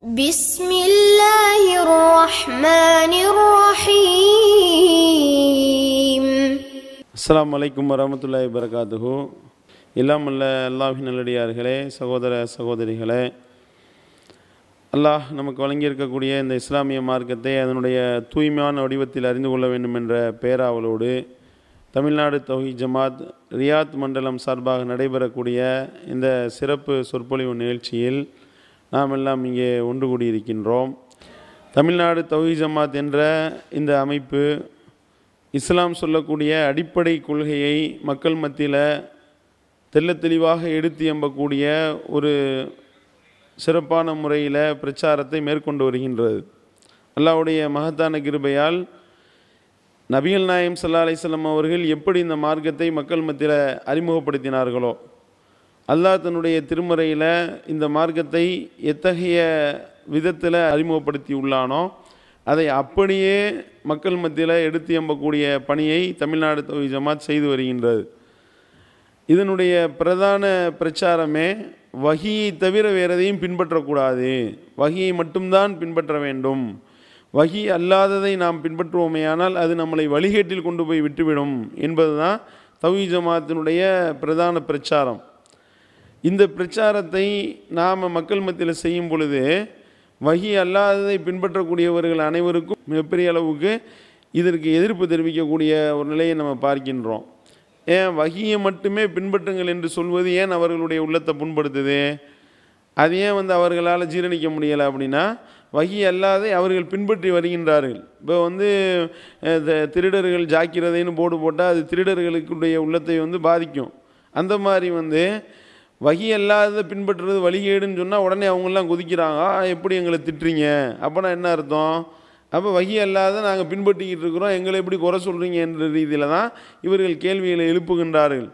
بسم الله الرحمن الرحيم. அஸ்ஸலாமு அலைக்கும் வரஹ்மத்துல்லாஹி வபரகாத்துஹு. எல்லாம் அல்ல அல்லாஹ்வின் நல்லடியார்களே, சகோதர சகோதரிகளே, அல்லாஹ் நமக்கு வழங்கியிருக்கக்கூடிய இந்த இஸ்லாமிய மார்க்கத்தை அதனுடைய தூய்மையான வடிவத்தில் அறிந்து கொள்ள வேண்டும் என்ற பேராவலோடு தமிழ்நாடு தௌஹீத் ஜமாத் ரியாத் மண்டலம் சார்பாக நடைபெறக்கூடிய இந்த சிறப்பு சொற்பொழிவு நிகழ்ச்சியில் நாம் எல்லாம் இங்கே ஒன்று கூடியிருக்கின்றோம். தமிழ்நாடு தௌஹீத் ஜமாத் என்ற இந்த அமைப்பு இஸ்லாம் சொல்லக்கூடிய அடிப்படை கொள்கையை மக்கள் மத்தியில் தெள்ளத் தெளிவாக எடுத்து எம்பக்கூடிய ஒரு சிறப்பான முறையில் பிரச்சாரத்தை மேற்கொண்டு வருகின்றது. அல்லாஹ்வுடைய மகத்தான கிருபையால் நபிகள் நாயகம் ஸல்லல்லாஹு அலைஹி வஸல்லம் அவர்கள் எப்படி இந்த மார்க்கத்தை மக்கள் மத்தியில் அறிமுகப்படுத்தினார்களோ, அல்லாஹ் தன்னுடைய திருமறையில் இந்த மார்க்கத்தை எத்தகைய விதத்தில் அறிமுகப்படுத்தி உள்ளானோ அதை அப்படியே மக்கள் மத்தியில் எடுத்து எம்பக்கூடிய பணியை தமிழ்நாடு தௌஹீத் ஜமாத் செய்து வருகின்றது. இதனுடைய பிரதான பிரச்சாரமே வஹியை தவிர வேறு எதையும் பின்பற்றக்கூடாது, வஹியை மட்டும்தான் பின்பற்ற வேண்டும், வஹி அல்லாததை நாம் பின்பற்றுவோமேயானால் அது நம்மளை வழிகேட்டில் கொண்டு போய் விட்டுவிடும் என்பது தான் தௌஹீத் ஜமாத்தினுடைய பிரதான பிரச்சாரம். இந்த பிரச்சாரத்தை நாம் மக்கள் மத்தியில் செய்யும் பொழுது வஹி அல்லாததை பின்பற்றக்கூடியவர்கள் அனைவருக்கும் மிகப்பெரிய அளவுக்கு இதற்கு எதிர்ப்பு தெரிவிக்கக்கூடிய ஒரு நிலையை நம்ம பார்க்கின்றோம். ஏன் வஹியை மட்டுமே பின்பற்றுங்கள் என்று சொல்வது ஏன் அவர்களுடைய உள்ளத்தை புண்படுத்துது? அது ஏன் அவர்களால் ஜீரணிக்க முடியலை அப்படின்னா, வஹி அல்லாதை அவர்கள் பின்பற்றி வருகின்றார்கள். இப்போ திருடர்கள் ஜாக்கிரதைன்னு போர்டு போட்டால் அது திருடர்களுக்குடைய உள்ளத்தை பாதிக்கும். அந்த மாதிரி வஹி அல்லாத பின்பற்றுறது வழிகேடுன்னு சொன்னால் உடனே அவங்கெல்லாம் குதிக்கிறாங்க, எப்படி எங்களை திட்டுறீங்க, அப்போனா என்ன அர்த்தம்? அப்போ வஹி அல்லாத நாங்கள் பின்பற்றிக்கிட்டு இருக்கிறோம், எங்களை எப்படி குறை சொல்கிறீங்க என்ற ரீதியில் தான் இவர்கள் கேள்விகளை எழுப்புகின்றார்கள்.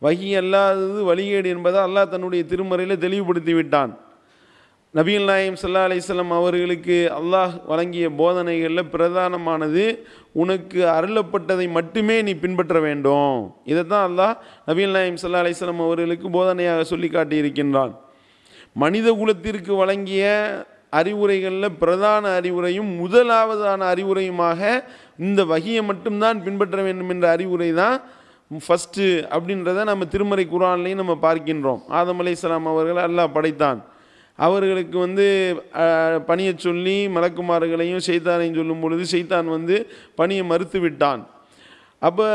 வஹி அல்லாதது வழிகேடு என்பதை அல்லாஹ் தன்னுடைய திருமறையில் தெளிவுபடுத்தி விட்டான். நபிகள் நாயகம் ஸல்லல்லாஹு அலைஹி வஸல்லம் அவர்களுக்கு அல்லாஹ் வழங்கிய போதனைகளில் பிரதானமானது உனக்கு அருளப்பட்டதை மட்டுமே நீ பின்பற்ற வேண்டும். இதைத்தான் அல்லாஹ் நபிகள் நாயகம் ஸல்லல்லாஹு அலைஹி வஸல்லம் அவர்களுக்கு போதனையாக சொல்லி காட்டியிருக்கின்றான். மனித குலத்திற்கு வழங்கிய அறிவுரைகளில் பிரதான அறிவுரையும் முதலாவதான அறிவுரையுமாக இந்த வஹியை மட்டும்தான் பின்பற்ற வேண்டும் என்ற அறிவுரை தான் ஃபஸ்ட்டு அப்படின்றத நம்ம திருமறை குர்ஆன்லையும் நம்ம பார்க்கின்றோம். ஆதம் அலைஹிஸ்ஸலாம் அவர்களை அல்லாஹ் படைத்தான். அவர்களுக்கு பணியை சொல்லி மலக்குமார்களையும் ஷைத்தானையும் சொல்லும் பொழுது ஷைத்தான் பணியை மறுத்து விட்டான். அப்போ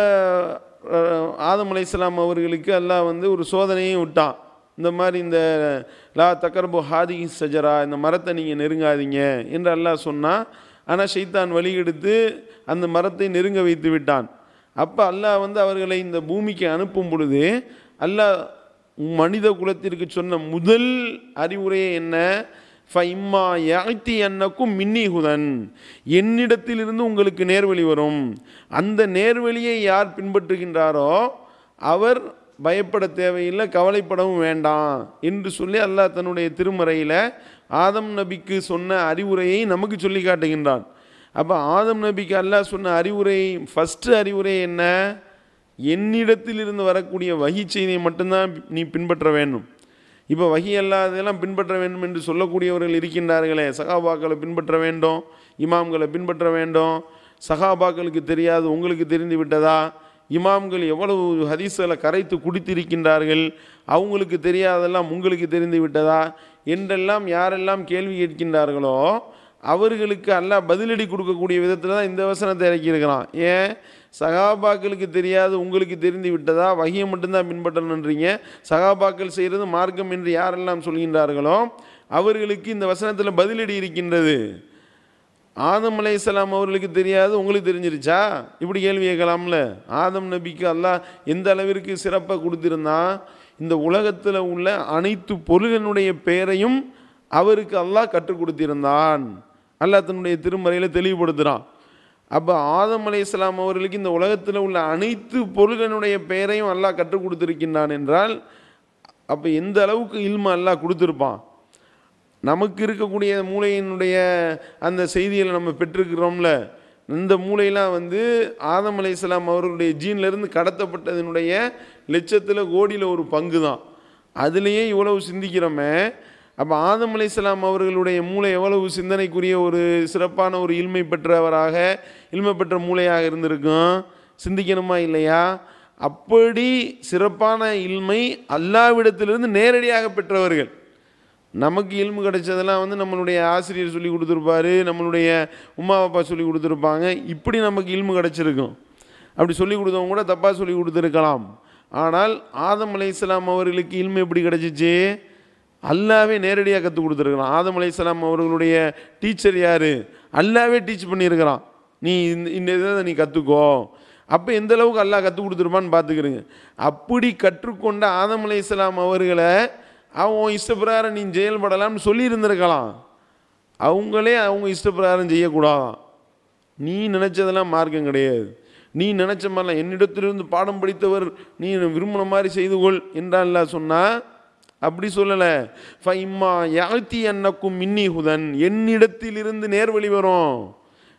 ஆதம் அலைஹிஸ்ஸலாம் அவர்களுக்கு அல்லாஹ் ஒரு சோதனையும் விட்டான். இந்த மாதிரி இந்த லா தக்கர்பு ஹாதிஹி ஷஜரா, இந்த மரத்தை நீங்கள் நெருங்காதீங்க என்று அல்லாஹ் சொன்னான். ஆனால் ஷைத்தான் வழியெடுத்து அந்த மரத்தை நெருங்க வைத்து விட்டான். அப்போ அல்லாஹ் அவர்களை இந்த பூமிக்கு அனுப்பும் பொழுது அல்லாஹ் மனித குலத்திற்கு சொன்ன முதல் அறிவுரையை என்ன? ஃபஇம்மா யஅதி அன்னக்கும் மின்னி ஹுதன், என்னிடத்திலிருந்து உங்களுக்கு நேர்வழி வரும், அந்த நேர்வழியை யார் பின்பற்றுகின்றாரோ அவர் பயப்பட தேவையில்லை, கவலைப்படவும் வேண்டாம் என்று சொல்லி அல்லாஹ் தன்னுடைய திருமறையில் ஆதம் நபிக்கு சொன்ன அறிவுரையை நமக்கு சொல்லி காட்டுகின்றான். அப்போ ஆதம் நபிக்கு அல்லாஹ் சொன்ன அறிவுரை, ஃபஸ்ட்டு அறிவுரை என்ன? என்னிடத்திலிருந்து வரக்கூடிய வஹி செய்தியை மட்டும்தான் நீ பின்பற்ற வேண்டும். இப்போ வஹி அல்லாததெல்லாம் பின்பற்ற வேண்டும் என்று சொல்லக்கூடியவர்கள் இருக்கின்றார்களே, சஹாபாக்களை பின்பற்ற வேண்டும், இமாம்களை பின்பற்ற வேண்டும். சஹாபாக்களுக்கு தெரியாது, உங்களுக்கு தெரிந்து விட்டதா? இமாம்கள் எவ்வளவு ஹதீஸ்களை கரைத்து குடித்திருக்கின்றார்கள், அவங்களுக்கு தெரியாதெல்லாம் உங்களுக்கு தெரிந்து விட்டதா என்றெல்லாம் யாரெல்லாம் கேள்வி கேட்கின்றார்களோ அவர்களுக்கு அல்லாஹ் பதிலடி கொடுக்கக்கூடிய விதத்தில் தான் இந்த வசனத்தை இறக்கியிருக்கிறான். ஏன்? சகாபாக்களுக்கு தெரியாது, உங்களுக்கு தெரிந்து விட்டதா, வஹியை மட்டும்தான் பின்பற்றணுன்றீங்க, சகாபாக்கள் செய்கிறது மார்க்கம் என்று யாரெல்லாம் சொல்கின்றார்களோ அவர்களுக்கு இந்த வசனத்தில் பதிலடி இருக்கின்றது. ஆதம் அலைஹிஸ்ஸலாம் அவர்களுக்கு தெரியாது, உங்களுக்கு தெரிஞ்சிருச்சா? இப்படி கேள்வி கேட்கலாம்ல. ஆதம் நபிக்கு அல்லாஹ் எந்த அளவிற்கு சிறப்பை கொடுத்திருந்தான், இந்த உலகத்தில் உள்ள அனைத்து பொருள்களுடைய பெயரையும் அவருக்கு அல்லாஹ் கற்றுக் கொடுத்திருந்தான். அல்லாஹ் தன்னுடைய திருமறையில் தெளிவுபடுத்துகிறான். அப்போ ஆதம் அலைஹிஸ்ஸலாம் அவர்களுக்கு இந்த உலகத்தில் உள்ள அனைத்து பொருள்களுடைய பெயரையும் அல்லாஹ் கற்றுக் கொடுத்திருக்கின்றான் என்றால் அப்போ எந்த அளவுக்கு இல்மு அல்லாஹ் கொடுத்துருப்பான். நமக்கு இருக்கக்கூடிய மூளையினுடைய அந்த செய்திகளை நம்ம பெற்றிருக்கிறோம்ல, இந்த மூளையெல்லாம் ஆதம் அலைஹிஸ்ஸலாம் அவர்களுடைய ஜீன்லேருந்து கடத்தப்பட்டதனுடைய லட்சத்தில் கோடியில் ஒரு பங்கு தான். அதுலேயே இவ்வளவு சிந்திக்கிறோமே, அப்போ ஆதம் அலைஹிஸ்ஸலாம் அவர்களுடைய மூளை எவ்வளவு சிந்தனைக்குரிய ஒரு சிறப்பான ஒரு இல்மை பெற்றவராக, இல்மை பெற்ற மூளையாக இருந்திருக்கும். சிந்திக்கணுமா இல்லையா? அப்படி சிறப்பான இல்மை அல்லாஹ்விடத்திலிருந்து நேரடியாக பெற்றவர்கள். நமக்கு இல்மு கிடைச்சதெல்லாம் வந்து நம்மளுடைய ஆசிரியர் சொல்லி கொடுத்துருப்பாரு, நம்மளுடைய உம்மா அப்பா சொல்லி கொடுத்துருப்பாங்க. இப்படி நமக்கு இல்மு கிடைச்சிருக்கும். அப்படி சொல்லி கொடுத்தவங்க கூட தப்பாக சொல்லி கொடுத்துருக்கலாம். ஆனால் ஆதம் அலைஹிஸ்ஸலாம் அவர்களுக்கு இல்மு எப்படி கிடைச்சிச்சு? அல்லாவே நேரடியாக கற்றுக் கொடுத்துருக்கலாம். ஆதம் அலைஹிஸ்ஸலாம் அவர்களுடைய டீச்சர் யார்? அல்லாவே டீச் பண்ணியிருக்கிறான். நீ இந்த இதை நீ கற்றுக்கோ. அப்போ எந்த அளவுக்கு அல்லாஹ் கற்றுக் கொடுத்துருப்பான்னு பார்த்துக்கிறீங்க. அப்படி கற்றுக்கொண்ட ஆதம் அலைஹிஸ்ஸலாம் அவர்களை அவன் இஷ்டப்பிரகாரம் நீ செயல்படலாம்னு சொல்லியிருந்திருக்கலாம். அவங்களே அவங்க இஷ்டப்பிரகாரம் செய்யக்கூடாதான். நீ நினச்சதெல்லாம் மார்க்கம் கிடையாது. நீ நினச்ச மாதிரிலாம் என்னிடத்திலிருந்து பாடம் படித்தவர் நீ விரும்பின மாதிரி செய்து கொள் என்றால் சொன்னால் அப்படி சொல்லலை. ஃபைம்மா யாழ்த்தி அன்னக்கும் மின்னி ஹுதன், என்னிடத்திலிருந்து நேர்வழி வரும்.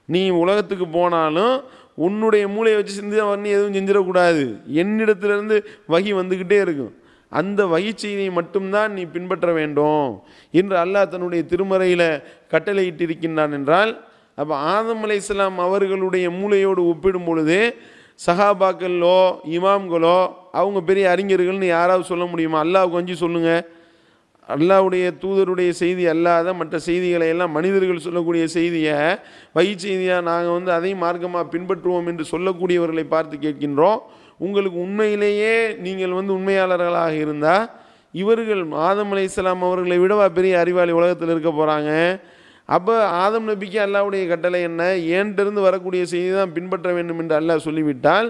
நீ உலகத்துக்கு போனாலும் உன்னுடைய மூளையை வச்சு சிந்தியா பண்ணி எதுவும் செஞ்சிடக்கூடாது. என்னிடத்திலிருந்து வகி வந்துக்கிட்டே இருக்கும். அந்த வகை செய்தியை மட்டும்தான் நீ பின்பற்ற வேண்டும் என்று அல்லாஹ் தன்னுடைய திருமறையில் கட்டளையிட்டிருக்கின்றான் என்றால், அப்போ ஆதம் அலைஹிஸ்ஸலாம் அவர்களுடைய மூளையோடு ஒப்பிடும் பொழுது சஹாபாக்களோ இமாம்களோ அவங்க பெரிய அறிஞர்கள்னு யாராவது சொல்ல முடியுமா? அல்லாஹ்வுக்கு வஞ்சி சொல்லுங்கள். அல்லாஹ்வுடைய தூதருடைய செய்தி அல்லாத மற்ற செய்திகளை எல்லாம் மனிதர்கள் சொல்லக்கூடிய செய்தியை வகை செய்தியாக நாங்கள் வந்து அதையும் மார்க்கமாக பின்பற்றுவோம் என்று சொல்லக்கூடியவர்களை பார்த்து கேட்கின்றோம். உங்களுக்கு உண்மையிலேயே நீங்கள் வந்து உண்மையாளர்களாக இருந்தால் இவர்கள் ஆதம் அலைஹிஸ்ஸலாம் அவர்களை விடவா பெரிய அறிவாளி உலகத்தில் இருக்க போகிறாங்க? அப்போ ஆதம் நபிக்கு அல்லாஹ்வுடைய கட்டளை என்ன? ஏன்ட்டிருந்து வரக்கூடிய செய்தி தான் பின்பற்ற வேண்டும் என்று அல்லாஹ் சொல்லிவிட்டால்,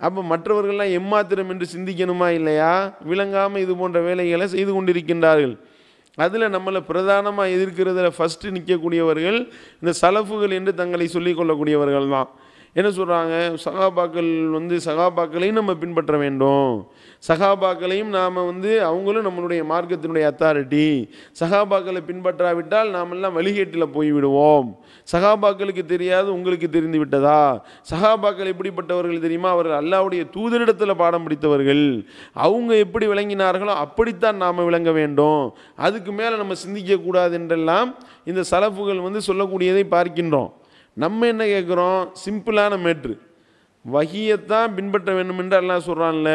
அப்போ மற்றவர்கள்லாம் எம்மாத்திரம் என்று சிந்திக்கணுமா இல்லையா? விளங்காமல் இது போன்ற வேலைகளை செய்து கொண்டிருக்கின்றார்கள். அதில் நம்மளை பிரதானமாக எதிர்க்கிறதுல ஃபஸ்ட்டு நிற்கக்கூடியவர்கள் இந்த சலஃபுகள் என்று தங்களை சொல்லிக்கொள்ளக்கூடியவர்கள் தான். என்ன சொல்கிறாங்க? சகாபாக்கள் வந்து சகாபாக்களையும் நம்ம பின்பற்ற வேண்டும். சகாபாக்களையும் நாம் வந்து அவங்களும் நம்மளுடைய மார்க்கத்தினுடைய அத்தாரிட்டி. சகாபாக்களை பின்பற்றாவிட்டால் நாம் எல்லாம் வழிகேட்டில் போய்விடுவோம். சகாபாக்களுக்கு தெரியாது, உங்களுக்கு தெரிந்து விட்டதா? சகாபாக்கள் எப்படிப்பட்டவர்கள் தெரியுமா? அவர்கள் அல்லாஹ்வுடைய தூதரிடத்தில் பாடம் படித்தவர்கள். அவங்க எப்படி விளங்கினார்களோ அப்படித்தான் நாம் விளங்க வேண்டும். அதுக்கு மேலே நம்ம சிந்திக்கக்கூடாது என்றெல்லாம் இந்த சலஃபுகள் வந்து சொல்லக்கூடியதை பார்க்கின்றோம். நம்ம என்ன கேட்குறோம்? சிம்பிளான மேட்ரு. வஹியைத்தான் பின்பற்ற வேண்டும் என்று அல்லாஹ் சொல்கிறான்ல,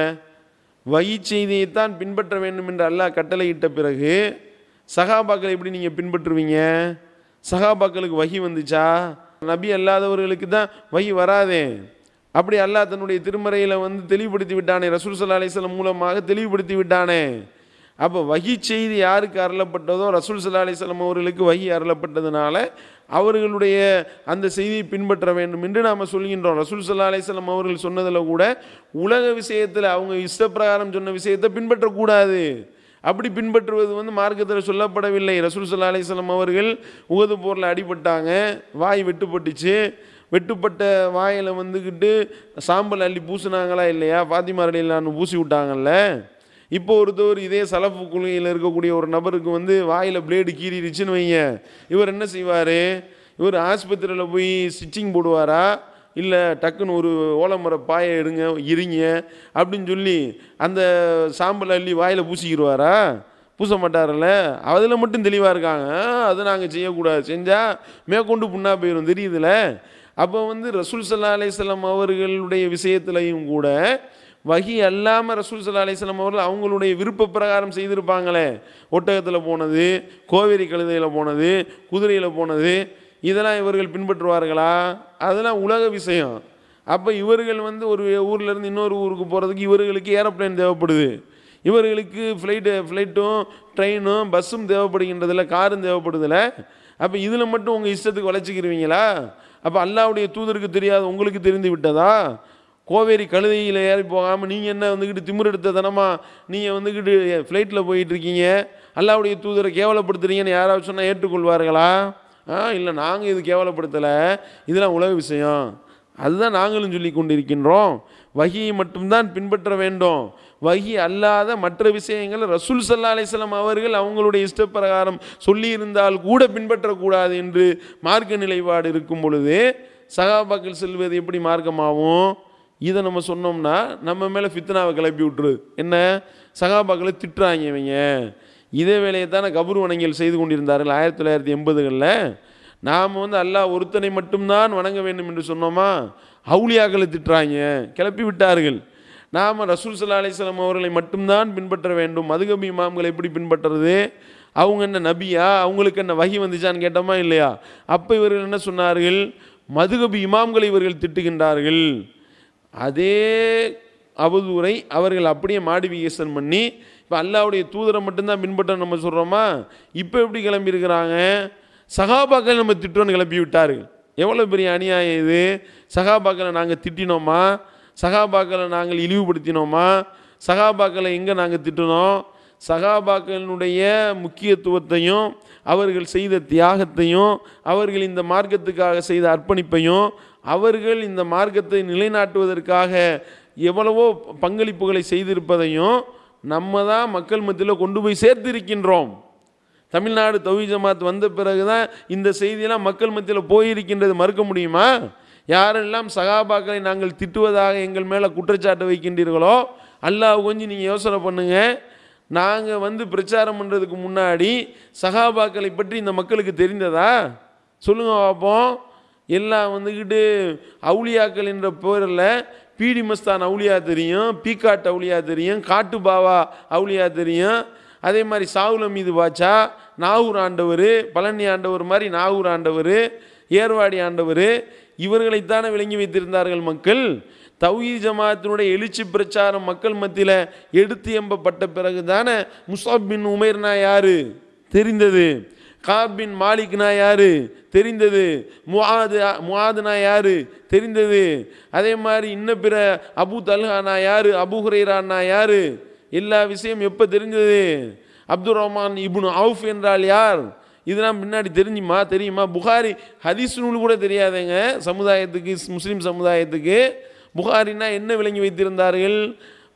வஹி செய்தியைத்தான் பின்பற்ற வேண்டும் என்று அல்லாஹ் கட்டளையிட்ட பிறகு சஹாபாக்களை எப்படி நீங்கள் பின்பற்றுவீங்க? சஹாபாக்களுக்கு வஹி வந்துச்சா? நபி அல்லாதவர்களுக்கு தான் வஹி வராதே. அப்படி அல்லாஹ் தன்னுடைய திருமறையில் வந்து தெளிவுபடுத்தி விட்டானே, ரசூல் ஸல்லல்லாஹு அலைஹி வஸல்லம் மூலமாக தெளிவுபடுத்தி விட்டானே. அப்போ வஹி செய்தி யாருக்கு அருளப்பட்டதோ ரசூல் ஸல்லல்லாஹு அலைஹி வஸல்லம் அவர்களுக்கு வஹி அருளப்பட்டதுனால அவர்களுடைய அந்த செய்தியை பின்பற்ற வேண்டும் என்று நாம் சொல்கின்றோம். ரசூல் ஸல்லல்லாஹு அலைஹி வஸல்லம் அவர்கள் சொன்னதில் கூட உலக விஷயத்தில் அவங்க இஷ்டப்பிரகாரம் சொன்ன விஷயத்தை பின்பற்றக்கூடாது. அப்படி பின்பற்றுவது வந்து மார்க்கத்தில் சொல்லப்படவில்லை. ரசூல் ஸல்லல்லாஹு அலைஹி வஸல்லம் அவர்கள் உஹது போரில் அடிபட்டாங்க, வாய் வெட்டுப்பட்டுச்சு. வெட்டுப்பட்ட வாயில் வந்துக்கிட்டு சாம்பல் அள்ளி பூசினாங்களா இல்லையா? ஃபாத்திமா ரலியல்லாஹு அன்ஹா பூசி விட்டாங்கல்ல. இப்போ ஒருத்தவர் இதே சலஃபு கொள்கையில் இருக்கக்கூடிய ஒரு நபருக்கு வந்து வாயில் பிளேடு கீறிடுச்சுன்னு வைங்க, இவர் என்ன செய்வார்? இவர் ஆஸ்பத்திரியில் போய் ஸ்டிச்சிங் போடுவாரா, இல்லை டக்குன்னு ஒரு ஓலமர பாயை இருங்க அப்படின்னு சொல்லி அந்த சாம்பல் அள்ளி வாயில் பூசிக்கிடுவாரா? பூச மாட்டார்ல. அதில் மட்டும் தெளிவாக இருக்காங்க. அதை நாங்கள் செய்யக்கூடாது, செஞ்சால் மேற்கொண்டு புண்ணா போயிடும், தெரியுதுல. அப்போ வந்து ரசூல் ஸல்லல்லாஹு அலைஹி வஸல்லம் அவர்களுடைய விஷயத்துலையும் கூட வஹி அல்லாமல் ரசூல் ஸல்லல்லாஹு அலைஹி வஸல்லம் அவர்கள் அவங்களுடைய விருப்ப பிரகாரம் செய்திருப்பாங்களே. ஒட்டகத்தில் போனது, கோவேரி கழுதையில் போனது, குதிரையில் போனது, இதெல்லாம் இவர்கள் பின்பற்றுவார்களா? அதெல்லாம் உலக விஷயம். அப்போ இவர்கள் வந்து ஒரு ஊர்லேருந்து இன்னொரு ஊருக்கு போகிறதுக்கு இவர்களுக்கு ஏரோப்ளேன் தேவைப்படுது. இவர்களுக்கு ஃப்ளைட்டும் ட்ரெயினும் பஸ்ஸும் தேவைப்படுகின்றதில்ல, காரும் தேவைப்படுதில்ல. அப்போ இதில் மட்டும் உங்கள் இஷ்டத்துக்கு வளைச்சிக்கிருவீங்களா? அப்போ அல்லாஹ்வுடைய தூதருக்கு தெரியாது, உங்களுக்கு தெரிந்து விட்டதா? கோவேரி கழுதையில் ஏறி போகாமல் நீங்கள் என்ன வந்துக்கிட்டு திமிரெடுத்த தனமா நீங்கள் வந்துக்கிட்டு ஃப்ளைட்டில் போயிட்டுருக்கீங்க, அல்லாஹ்வுடைய தூதரை கேவலப்படுத்துறீங்கன்னு யாராவது சொன்னால் ஏற்றுக்கொள்வார்களா? இல்லை, நாங்கள் இது கேவலப்படுத்தலை, இதெல்லாம் உலக விஷயம். அதுதான் நாங்களும் சொல்லி கொண்டிருக்கின்றோம். வஹியை மட்டும்தான் பின்பற்ற வேண்டும். வஹி அல்லாத மற்ற விஷயங்கள் ரசூல் ஸல்லல்லாஹு அலைஹி வஸல்லம் அவர்கள் அவங்களுடைய இஷ்டப்பிரகாரம் சொல்லியிருந்தால் கூட பின்பற்றக்கூடாது என்று மார்க்க நிலைப்பாடு இருக்கும் பொழுது சஹாபாக்கள் செல்வது எப்படி மார்க்கமாகும்? இதை நம்ம சொன்னோம்னா நம்ம மேலே ஃபித்னாவை கிளப்பி விட்டுரு. என்ன? சஹாபாக்களை திட்டுறாங்க இவங்க, இதே வேலையை தானே கபூர் வணங்கியல் செய்து கொண்டிருந்தார்கள் 1980களில். நாம் வந்து அல்லாஹ் ஒருத்தனை மட்டும்தான் வணங்க வேண்டும் என்று சொன்னோமா, அவுலியாக்களை திட்டுறாங்க, கிளப்பி விட்டார்கள். நாம் ரசூல் ஸல்லல்லாஹு அலைஹி வஸல்லம் அவர்களை மட்டும்தான் பின்பற்ற வேண்டும். மதுகபி இமாம்களை எப்படி பின்பற்றுறது? அவங்க என்ன நபியா? அவங்களுக்கு என்ன வஹி வந்துச்சான்னு கேட்டோமா இல்லையா? அப்போ இவர்கள் என்ன சொன்னார்கள்? மதுகபி இமாம்களை இவர்கள் திட்டுகின்றார்கள். அதே அவதூரை அவர்கள் அப்படியே மாடிஃபிகேஷன் பண்ணி இப்போ அல்லாஹ்வுடைய தூதரை மட்டும்தான் பின்பற்ற நம்ம சொல்கிறோமா, இப்போ எப்படி கிளம்பியிருக்கிறாங்க? சஹாபாக்கள் நம்ம திட்டுறோன்னு கிளப்பி விட்டார்கள். எவ்வளோ பெரிய அநியாயம் இது! சஹாபாக்களை நாங்கள் திட்டினோமா? சஹாபாக்களை நாங்கள் இழிவுபடுத்தினோமா? சஹாபாக்களை எங்கே நாங்கள் திட்டினோம்? சஹாபாக்களினுடைய முக்கியத்துவத்தையும் அவர்கள் செய்த தியாகத்தையும் அவர்கள் இந்த மார்க்கத்துக்காக செய்த அர்ப்பணிப்பையும் அவர்கள் இந்த மார்க்கத்தை நிலைநாட்டுவதற்காக எவ்வளவோ பங்களிப்புகளை செய்திருப்பதையும் நம்ம தான் மக்கள் மத்தியில் கொண்டு போய் சேர்த்திருக்கின்றோம். தமிழ்நாடு தௌஹீத் ஜமாத் வந்த பிறகு தான் இந்த செய்தியெல்லாம் மக்கள் மத்தியில் போயிருக்கின்றது. மறுக்க முடியுமா? யாரெல்லாம் சஹாபாக்களை நாங்கள் திட்டுவதாக எங்கள் மேலே குற்றச்சாட்டு வைக்கின்றீர்களோ, அல்லாஹ் கொஞ்சம் நீங்கள் யோசனை பண்ணுங்கள். நாங்கள் வந்து பிரச்சாரம் பண்ணுறதுக்கு முன்னாடி சஹாபாக்களை பற்றி இந்த மக்களுக்கு தெரிந்ததா? சொல்லுங்கள் பார்ப்போம். எல்லாம் வந்துக்கிட்டு அவுலியாக்கள் என்ற பேரில் பீடி மஸ்தான் அவுலியா தெரியும், பீக்காட் அவுலியா தெரியும், காட்டு பாவா அவுலியா தெரியும், அதே மாதிரி சாவுல மீது பாச்சா, நாகூர் ஆண்டவர், பழனி ஆண்டவர் மாதிரி நாகூர் ஆண்டவர், ஏர்வாடி ஆண்டவர், இவர்களைத்தானே விளங்கி வைத்திருந்தார்கள் மக்கள். தௌஹீத் ஜமாத்தினுடைய எழுச்சி பிரச்சாரம் மக்கள் மத்தியில் எடுத்து எம்பப்பட்ட பிறகு தானே முஸஅப் பின் உமைர்னா யாரு தெரிந்தது, காப் பின் மாலிக்னா யாரு தெரிந்தது, முஆதுனா யாரு தெரிந்தது, அதே மாதிரி இன்னும் பிற அபு தல்ஹானா யாரு, அபு ஹுரைரானா யாரு, எல்லா விஷயம் எப்போ தெரிஞ்சது? அப்துர் ரஹ்மான் இப்னு அவுஃப் என்றால் யார், இதெல்லாம் முன்னாடி தெரியுமா? புகாரி ஹதீஸ் நூல் கூட தெரியாதேங்க சமுதாயத்துக்கு, முஸ்லீம் சமுதாயத்துக்கு. புகாரினா என்ன விளங்கி வைத்திருந்தார்கள்?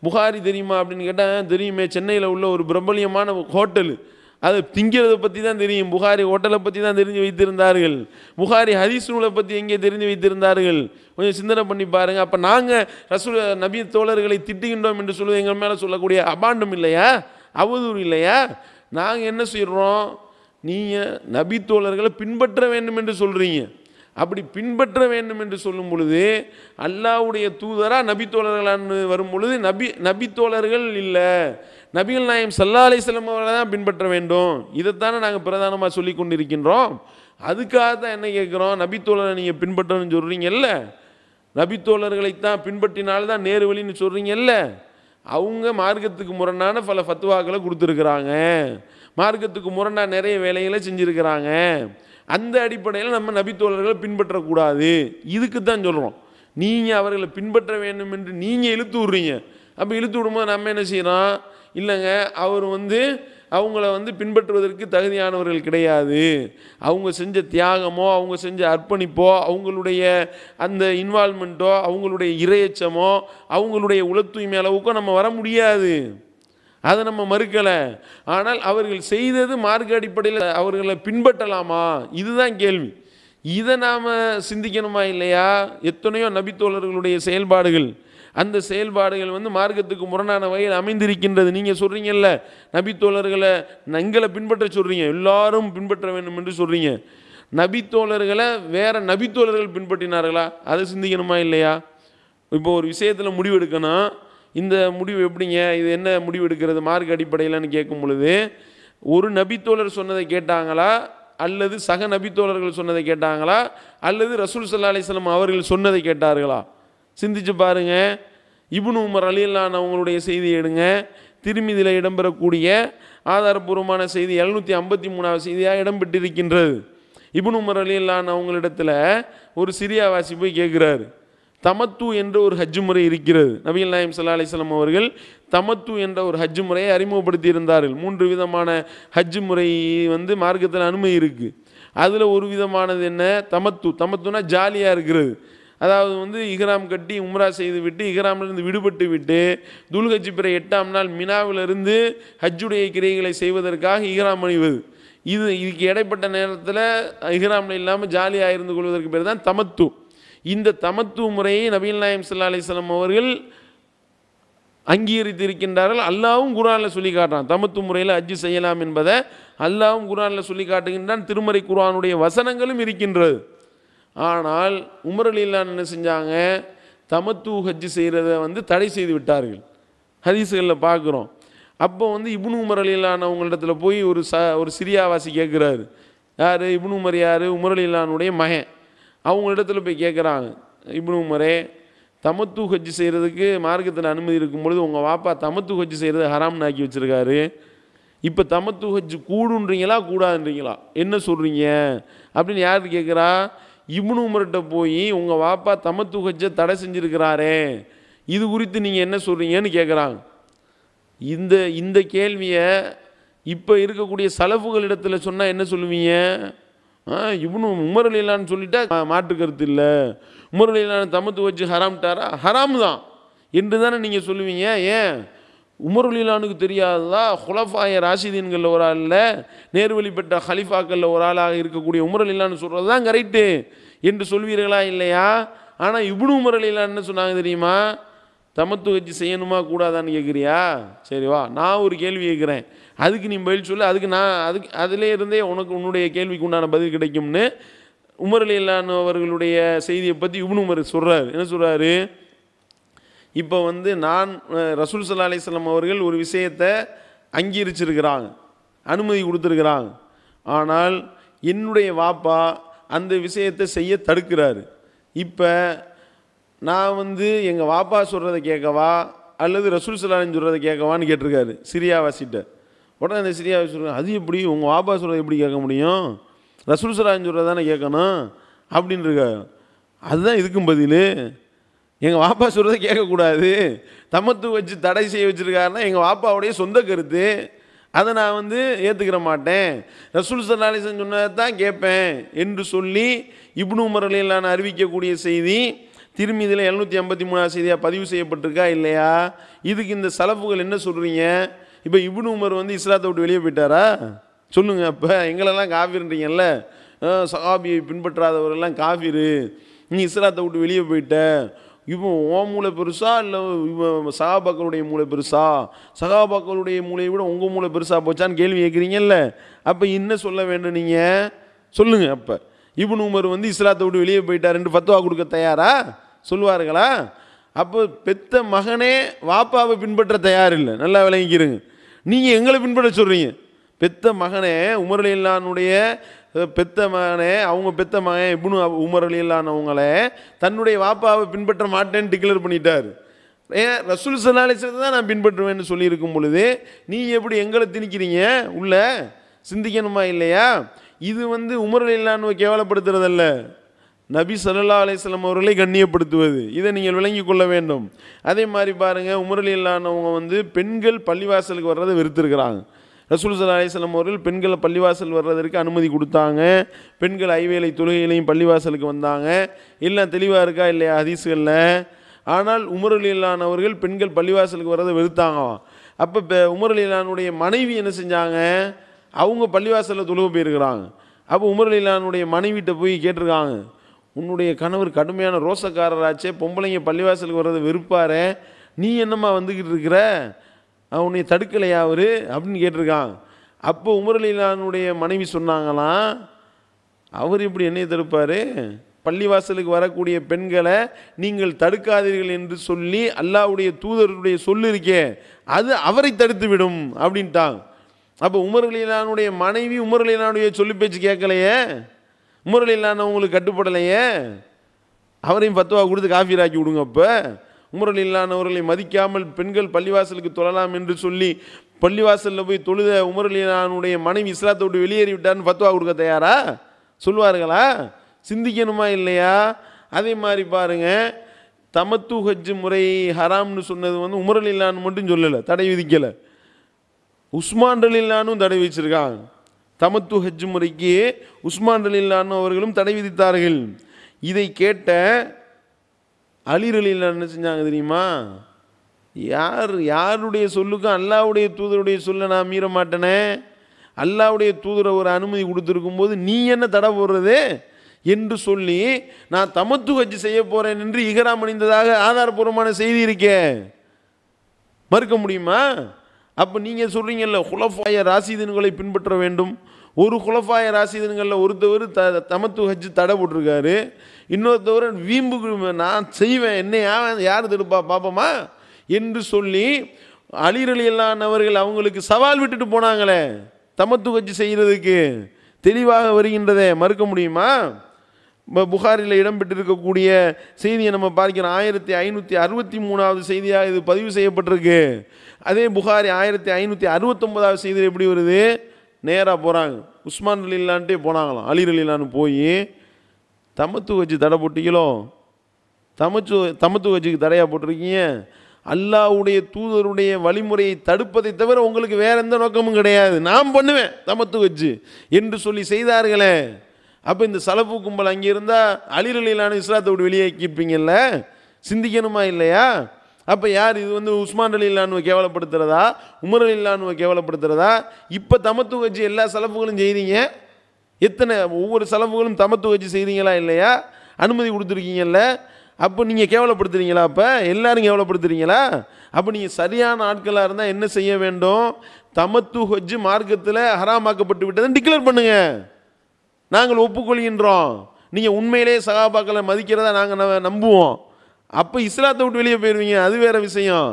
புகாரி தெரியுமா அப்படின்னு கேட்டால் தெரியுமே, சென்னையில் உள்ள ஒரு பிரபலியமான ஹோட்டல், அது திங்கிறத பற்றி தான் தெரியும். புகாரி ஹோட்டலை பற்றி தான் தெரிஞ்சு வைத்திருந்தார்கள். புகாரி ஹதீஸ் நூலை பற்றி எங்கே தெரிஞ்சு வைத்திருந்தார்கள்? கொஞ்சம் சிந்தனை பண்ணி பாருங்கள். அப்போ நாங்கள் ரசூல் நபி தோழர்களை திட்டுகின்றோம் என்று சொல்லுவது எங்கள் மேலே சொல்லக்கூடிய அபாண்டம் இல்லையா, அவதூறு இல்லையா? நாங்கள் என்ன செய்கிறோம்? நீங்கள் நபி தோழர்களை பின்பற்ற வேண்டும் என்று சொல்கிறீங்க. அப்படி பின்பற்ற வேண்டும் என்று சொல்லும் பொழுது அல்லாஹ்வுடைய தூதராக நபி தோழர்களான்னு வரும் பொழுது நபி தோழர்கள் இல்லை, நபிகள் நாயகம் ஸல்லல்லாஹு அலைஹி வஸல்லம் அவர்களை தான் பின்பற்ற வேண்டும். இதைத்தானே நாங்கள் பிரதானமாக சொல்லி கொண்டிருக்கின்றோம். அதுக்காக தான் என்ன கேட்குறோம்? நபி தோழரை நீங்கள் பின்பற்றணும்னு சொல்கிறீங்கல்ல, நபி தோழர்களைத்தான் பின்பற்றினால்தான் நேரு வழின்னு சொல்கிறீங்கல்ல, அவங்க மார்க்கத்துக்கு முரணான பல ஃபத்வாக்களை கொடுத்துருக்குறாங்க, மார்க்கத்துக்கு முரணான நிறைய வேலைகளை செஞ்சுருக்கிறாங்க. அந்த அடிப்படையில் நம்ம நபித்தோழர்களை பின்பற்றக்கூடாது. இதுக்கு தான் சொல்கிறோம். நீங்கள் அவர்களை பின்பற்ற வேண்டும் என்று நீங்கள் இழுத்து விட்றீங்க. அப்போ இழுத்து விடும்போது நம்ம என்ன செய்கிறோம்? இல்லைங்க, அவர் அவங்கள பின்பற்றுவதற்கு தகுதியானவர்கள் கிடையாது, அவங்க செஞ்ச தியாகமோ அவங்க செஞ்ச அர்ப்பணிப்போ அவங்களுடைய அந்த இன்வால்மெண்ட்டோ அவங்களுடைய இறையச்சமோ அவங்களுடைய உள தூய்மை அளவுக்கோ நம்ம வர முடியாது. அதை நம்ம மறுக்கலை. ஆனால் அவர்கள் செய்தது மார்க்க அடிப்படையில் அவர்களை பின்பற்றலாமா? இதுதான் கேள்வி. இதை நாம் சிந்திக்கணுமா இல்லையா? எத்தனையோ நபித்தோழர்களுடைய செயல்பாடுகள், அந்த செயல்பாடுகள் மார்க்கத்துக்கு முரணான வகையில் அமைந்திருக்கின்றது. நீங்கள் சொல்கிறீங்கல்ல, நபித்தோழர்களை எங்களை பின்பற்ற சொல்கிறீங்க, எல்லாரும் பின்பற்ற வேண்டும் என்று சொல்கிறீங்க. நபித்தோழர்களை வேற நபித்தோழர்கள் பின்பற்றினார்களா? அதை சிந்திக்கணுமா இல்லையா? இப்போ ஒரு விஷயத்தில் முடிவு எடுக்கணும். இந்த முடிவு எப்படிங்க, இது என்ன முடிவு எடுக்கிறது மார்க்க அடிப்படையில்னு கேட்கும் பொழுது, ஒரு நபித்தோழர் சொன்னதை கேட்டாங்களா, அல்லது சக நபித்தோழர்கள் சொன்னதை கேட்டாங்களா, அல்லது ரசூல் ஸல்லல்லாஹு அலைஹி வஸல்லம் அவர்கள் சொன்னதை கேட்டார்களா? சிந்திச்சு பாருங்க. இப்னு உமர் ரலியல்லாஹு அன்ஹு அவங்களுடைய செய்தியை எடுங்க. திருமிதியில் இடம்பெறக்கூடிய ஆதாரபூர்வமான செய்தி 753வது செய்தியாக இடம்பெற்றிருக்கின்றது. இப்னு உமர் ரலியல்லாஹு அன்ஹு அவங்களிடத்தில் ஒரு சிரியாவாசி போய் கேட்குறாரு, தமத்து என்ற ஒரு ஹஜ்ஜு முறை இருக்கிறது. நபிகள் நாயகம் ஸல்லல்லாஹு அலைஹி வஸல்லம் அவர்கள் தமத்து என்ற ஒரு ஹஜ்ஜு முறையை அறிமுகப்படுத்தி இருந்தார்கள். 3 விதமான ஹஜ்ஜு முறை மார்க்கத்தில் அனுமதி இருக்குது. அதில் ஒரு விதமானது என்ன? தமத்துனா ஜாலியாக இருக்கிறது. அதாவது இஹ்ராம் கட்டி உம்ரா செய்து விட்டு இஹ்ராமிலிருந்து விடுபட்டு விட்டு துல்ஹஜ் பிற 8ஆம் நாள் மினாவிலிருந்து ஹஜ்ஜுடைய கிரைகளை செய்வதற்காக இஹ்ராம் அணிவது. இதுக்கு இடைப்பட்ட நேரத்தில் இஹ்ராமில் இல்லாமல் ஜாலியாக இருந்து கொள்வதற்கு பேர் தான் தமத்து. இந்த தமத்து முறையை நபிகள் நாயகம் ஸல்லல்லாஹு அலைஹி வஸல்லம் அவர்கள் அங்கீகரித்து இருக்கின்றார்கள். அல்லாஹ்வும் குர்ஆனில் சொல்லி காட்டுறான். தமத்து முறையில் ஹஜ்ஜு செய்யலாம் என்பதை அல்லாஹ்வும் குர்ஆனில் சொல்லி காட்டுகின்றான். திருமறை குர்ஆனுடைய வசனங்களும் இருக்கின்றது. ஆனால் உமர் ரலியல்லாஹு அன்ஹு என்ன செஞ்சாங்க, தமத்து ஹஜ்ஜு செய்கிறத வந்து தடை செய்து விட்டார்கள். ஹதீஸ்களில் பார்க்குறோம். அப்போ வந்து இப்னு உமர் ரலியல்லாஹு அன்ஹு அவங்களிடத்துல போய் ஒரு சிரியாவாசி கேட்குறாரு. யார்? இப்னு உமர். யார்? உமர் ரலியல்லாஹு அன்ஹுடைய மகன். அவங்களிடத்துல போய் கேட்குறாங்க, இப்னு உமரே, தமத்து ஹஜ்ஜு செய்கிறதுக்கு மார்க்கத்தில் அனுமதி இருக்கும் பொழுது உங்கள் வாப்பா தமத்து ஹஜ்ஜு செய்கிறது ஹராம்னு ஆக்கி வச்சுருக்காரு. இப்போ தமத்து ஹஜ்ஜு கூடுன்றீங்களா கூடாதுன்றீங்களா, என்ன சொல்கிறீங்க அப்படின்னு யார் கேட்குறா? இப்னு உமர்கிட்ட போய் உங்கள் வாப்பா தமத்து ஹஜ்ஜை தடை செஞ்சுருக்கிறாரே, இது குறித்து நீங்கள் என்ன சொல்கிறீங்கன்னு கேட்குறாங்க. இந்த கேள்வியை இப்போ இருக்கக்கூடிய சலஃபுகளிடத்தில் சொன்னால் என்ன சொல்லுவீங்க? இப்னு உமர் ரலியல்லாஹு சொல்லிட்டா மாற்று கருத்து இல்லை, உமர் ரலியல்லாஹு தமத்து ஹஜ்ஜு ஹராம்ட்டாரா, ஹராம் தான் என்று தானே நீங்கள் சொல்லுவீங்க. ஏன் உமர் ரலியல்லாஹுக்கு தெரியாததா? ஹுலஃபாய ராஷிதீன்களில் ஒரு ஆள் இல்லை, நேர்வழி பெற்ற ஹலிஃபாக்களில் ஒரு ஆளாக இருக்கக்கூடிய உமர் ரலியல்லாஹு சொல்கிறது தான் கரெக்டு என்று சொல்வீர்களா இல்லையா? ஆனால் இப்னு உமர் ரலியல்லாஹு என்ன சொன்னாங்க தெரியுமா? தமத்து ஹஜ்ஜு செய்யணுமா கூடாதான்னு கேட்குறியா? சரி வா, நான் ஒரு கேள்வி கேட்குறேன், அதுக்கு நீ பதில் சொல்லு, அதிலே இருந்தே உனக்கு உன்னுடைய கேள்விக்கு உண்டான பதில் கிடைக்கும்னு உமர் ரலியல்லாஹு அவர்களுடைய செய்தியை பற்றி இப்னு உமர் சொல்கிறார். என்ன சொல்கிறாரு? இப்போ வந்து நான் ரசூல் ஸல்லல்லாஹு அலைஹி வஸல்லம் அவர்கள் ஒரு விஷயத்தை அங்கீகரிச்சிருக்கிறாங்க, அனுமதி கொடுத்துருக்குறாங்க. ஆனால் என்னுடைய வாப்பா அந்த விஷயத்தை செய்ய தடுக்கிறாரு. இப்போ நான் வந்து எங்கள் வாப்பா சொல்கிறத கேட்கவா அல்லது ரசூல் ஸல்லல்லாஹு அலைஹி சொல்கிறத கேட்கவான்னு கேட்டிருக்காரு சிரியாவாசிட்ட. உடனே அந்த சிரியாவாசி சொல்கிறாங்க, அது எப்படி உங்கள் வாப்பா சொல்கிறத எப்படி கேட்க முடியும், ரசூல் ஸல்லல்லாஹு அலைஹி சொல்கிறத தானே கேட்கணும் அப்படின்ட்டுருக்காரு. அதுதான் இதுக்கும் பதில். எங்கள் வாப்பா சொல்கிறத கேட்கக்கூடாது, தமத்து வச்சு தடை செய்ய வச்சுருக்காருன்னா எங்கள் வாப்பாவுடைய சொந்த கருத்து, அதை நான் வந்து ஏற்றுக்கிற மாட்டேன், ரசூல் ஸல்லல்லாஹு அலைஹி வஸல்லம் சொன்னதை தான் கேட்பேன் என்று சொல்லி இப்னு உமர் ரலியல்லாஹு அன்ஹு அறிவிக்கக்கூடிய செய்தி திருமீதியில் 753 செய்தியாக பதிவு செய்யப்பட்டிருக்கா இல்லையா? இதுக்கு இந்த சலஃபுகள் என்ன சொல்கிறீங்க? இப்போ இப்னு உமர் வந்து இஸ்லாத்தை விட்டு வெளியே போயிட்டாரா? சொல்லுங்கள். அப்போ எங்களெல்லாம் காஃபிர்ன்றீங்கல்ல, சஹாபியை பின்பற்றாதவரெல்லாம் காஃபிரு, நீ இஸ்லாத்தை விட்டு வெளியே போயிட்ட, இவன் ஓ மூளை பெருசா இல்லை இவன் சஹாபாக்களுடைய மூளை பெருசா, சஹாபாக்களுடைய மூளையை விட உங்கள் மூளை பெருசாக போச்சான்னு கேள்வி கேட்குறீங்கல்ல. அப்போ என்ன சொல்ல வேண்டும் நீங்கள் சொல்லுங்கள். அப்போ இப்னு உமர் வந்து இஸ்லாத்தை விட்டு வெளியே போயிட்டாருன்னு ஃபத்வா கொடுக்க தயாரா? சொல்லுவார்களா? அப்போ பெத்த மகனே வாப்பாவை பின்பற்ற தயார் இல்லை, நல்லா விளங்கிக்கிறங்க. நீங்கள் எங்களை பின்பற்ற சொல்கிறீங்க. பெத்த மகனே உமர் ரலியல்லாஹு அன்ஹுடைய பெத்த மகனே, அவங்க பெத்த மகன் இப்னு உமர் ரலியல்லாஹு அன்ஹு அவங்களே தன்னுடைய வாப்பாவை பின்பற்ற மாட்டேன்னு டிக்ளேர் பண்ணிட்டார். ஏன் ரசூல் ஸல்லல்லாஹு அலைஹி வஸல்லம் தான் நான் பின்பற்றுவேன்னு சொல்லியிருக்கும் பொழுது நீங்கள் எப்படி எங்களை திணிக்கிறீங்க? உள்ள சிந்திக்கணுமா இல்லையா? இது வந்து உமர் ரலியல்லாஹு அன்ஹுவை கேவலப்படுத்துறதல்ல, நபி ஸல்லல்லாஹு அலைஹி வஸல்லம் அவர்களை கண்ணியப்படுத்துவது. இதை நீங்கள் விளங்கி கொள்ள வேண்டும். அதே மாதிரி பாருங்கள், உமர் ரலியல்லாஹு அன்ஹு அவங்க வந்து பெண்கள் பள்ளிவாசலுக்கு வர்றதை வெறுத்திருக்கிறாங்க. ரசூல் ஸல்லல்லாஹு அலைஹி வஸல்லம் அவர்கள் பெண்களை பள்ளிவாசல் வர்றதற்கு அனுமதி கொடுத்தாங்க. பெண்கள் ஐவேளை தொழுகையிலையும் பள்ளிவாசலுக்கு வந்தாங்க. எல்லாம் தெளிவாக இருக்கா இல்லையா ஹதீஸ்களில்? ஆனால் உமர் ரலியல்லாஹு அன்ஹு அவர்கள் பெண்கள் பள்ளிவாசலுக்கு வர்றதை வெறுத்தாங்க. அப்போ உமர் ரலியல்லாஹு அன்ஹுடைய மனைவி என்ன செஞ்சாங்க? அவங்க பள்ளிவாசலில் தொழுக போயிருக்கிறாங்க. அப்போ உமர் ரலியல்லாஹு அன்ஹுடைய மனைவிட்ட போய் கேட்டிருக்காங்க, உன்னுடைய கணவர் கடுமையான ரோசக்காரராச்சே, பொம்பளைங்க பள்ளிவாசலுக்கு வர்றதை வெறுப்பாரே, நீ என்னம்மா வந்துக்கிட்டு இருக்கிற, உன்னை தடுக்கலையா அவர் அப்படின்னு கேட்டிருக்காங்க. அப்போ உமர் ரலியல்லாஹு அன்ஹுடைய மனைவி சொன்னாங்களாம், அவர் எப்படி என்னை தடுப்பார், பள்ளிவாசலுக்கு வரக்கூடிய பெண்களை நீங்கள் தடுக்காதீர்கள் என்று சொல்லி அல்லாஹ்வுடைய தூதருடைய சொல்லு இருக்கே, அது அவரை தடுத்து விடும் அப்படின்ட்டாங்க. அப்போ உமர் ரலியல்லாஹு அன்ஹுடைய மனைவி உமர் ரலியல்லாஹு அன்ஹுடைய சொல்லி பேச்சு கேட்கலையே, உமர் ரலியல்லாஹு அன்ஹு உங்களுக்கு கட்டுப்படலையே, அவரையும் ஃபத்வா கொடுத்து காஃபிராக்கி விடுங்க. அப்போ உமர் ரலியல்லாஹு அன்ஹு அவர்களை மதிக்காமல் பெண்கள் பள்ளிவாசலுக்கு தொழலாம் என்று சொல்லி பள்ளிவாசலில் போய் தொழுத உமர் ரலியல்லாஹு அன்ஹுடைய மனைவி இஸ்லாத்தை விட்டு வெளியேறி விட்டார்னு ஃபத்வா கொடுக்க தயாரா? சொல்வார்களா? சிந்திக்கணுமா இல்லையா? அதே மாதிரி பாருங்கள், தமத்து ஹஜ்ஜு முறை ஹராம்னு சொன்னது வந்து உமர் ரலியல்லாஹு அன்ஹு மட்டும் சொல்லலை, தடை விதிக்கலை, உஸ்மான் ரலியல்லாஹு அன்ஹு தடை விதிச்சிருக்காங்க. தமத்து ஹஜ்ஜு முறைக்கு உஸ்மான் ரலியல்லாஹு அன்ஹு அவர்களும் தடை விதித்தார்கள். இதை கேட்ட அலி ரலியல்லாஹு அன்ஹு என்ன செஞ்சாங்க தெரியுமா? யாருடைய சொல்லுக்கும் அல்லாஹ்வுடைய தூதருடைய சொல்ல நான் மீற மாட்டேனே, அல்லாஹ்வுடைய தூதரை ஒரு அனுமதி கொடுத்துருக்கும் போது நீ என்ன தடை போடுறது என்று சொல்லி நான் தமத்து ஹஜ்ஜு செய்ய போகிறேன் என்று இஹ்ராம் அணிந்ததாக ஆதாரபூர்வமான செய்தி இருக்கே. மறுக்க முடியுமா? அப்போ நீங்கள் சொல்கிறீங்கல்ல குலஃபாய ராசிதன்களை பின்பற்ற வேண்டும். ஒரு குலஃபாய ராசிதன்களில் ஒருத்தவர் தமத்து ஹஜ் தடை போட்டிருக்காரு, இன்னொருத்தவர் வீம்புக்கு நான் செய்வேன், என்ன யார் தடுப்பா பார்ப்போமா என்று சொல்லி அலி ரலியல்லாஹு அவர்கள் அவங்களுக்கு சவால் விட்டுட்டு போனாங்களே தமத்து ஹஜ் செய்கிறதுக்கு. தெளிவாக வருகின்றதே, மறுக்க முடியுமா? புகாரில் இடம்பெற்றிருக்கக்கூடிய செய்தியை நம்ம பார்க்கிறோம். 1563வது செய்தியாக இது பதிவு செய்யப்பட்டிருக்கு. அதே புகாரி 1569வது செய்தியில் எப்படி வருது? நேராக போகிறாங்க, உஸ்மான் ரலியல்லாஹுன்ட்டே போனாங்களாம். அலி ரலியல்லாஹு போய் தமத்து ஹஜ் தடை போட்டீங்களோ, தமத்து ஹஜ்ஜுக்கு தடையாக போட்டிருக்கீங்க, அல்லாஹ்வுடைய தூதருடைய வழிமுறையை தடுப்பதை தவிர உங்களுக்கு வேற எந்த நோக்கமும் கிடையாது, நான் பண்ணுவேன் தமத்து ஹஜ் என்று சொல்லி செய்தார்களே. அப்போ இந்த சலப்பு கும்பல் அங்கே இருந்தால் அலி ரலியல்லாஹு இஸ்லாத்தை விட்டு வெளியாக்கியிருப்பீங்கல்ல, சிந்திக்கணுமா இல்லையா? அப்போ யார் இது உஸ்மான் ரலியல்லாஹு கேவலப்படுத்துறதா, உமர் ரலியல்லாஹு கேவலப்படுத்துறதா? இப்போ தமத்து ஹஜ் எல்லா சலப்புகளும் செய்கிறீங்க, எத்தனை ஒவ்வொரு சலப்புகளும் தமத்து ஹஜ் செய்கிறீங்களா இல்லையா? அனுமதி கொடுத்துருக்கீங்கல்ல, அப்போ நீங்கள் கேவலப்படுத்துறீங்களா? அப்போ எல்லாரும் கேவலப்படுத்துறீங்களா? அப்போ நீங்கள் சரியான ஆட்களாக இருந்தால் என்ன செய்ய வேண்டும்? தமத்து ஹஜ் மார்க்கத்தில் ஹராமாக்கப்பட்டு விட்டதுன்னு டிக்ளேர் பண்ணுங்க. நாங்கள் ஒப்புக்கொள்கின்றோம், நீங்கள் உண்மையிலே சகாபாக்களை மதிக்கிறதா நாங்கள் நம்புவோம். அப்போ இஸ்லாத்தை விட்டு வெளியே போயிடுவீங்க, அது வேற விஷயம்.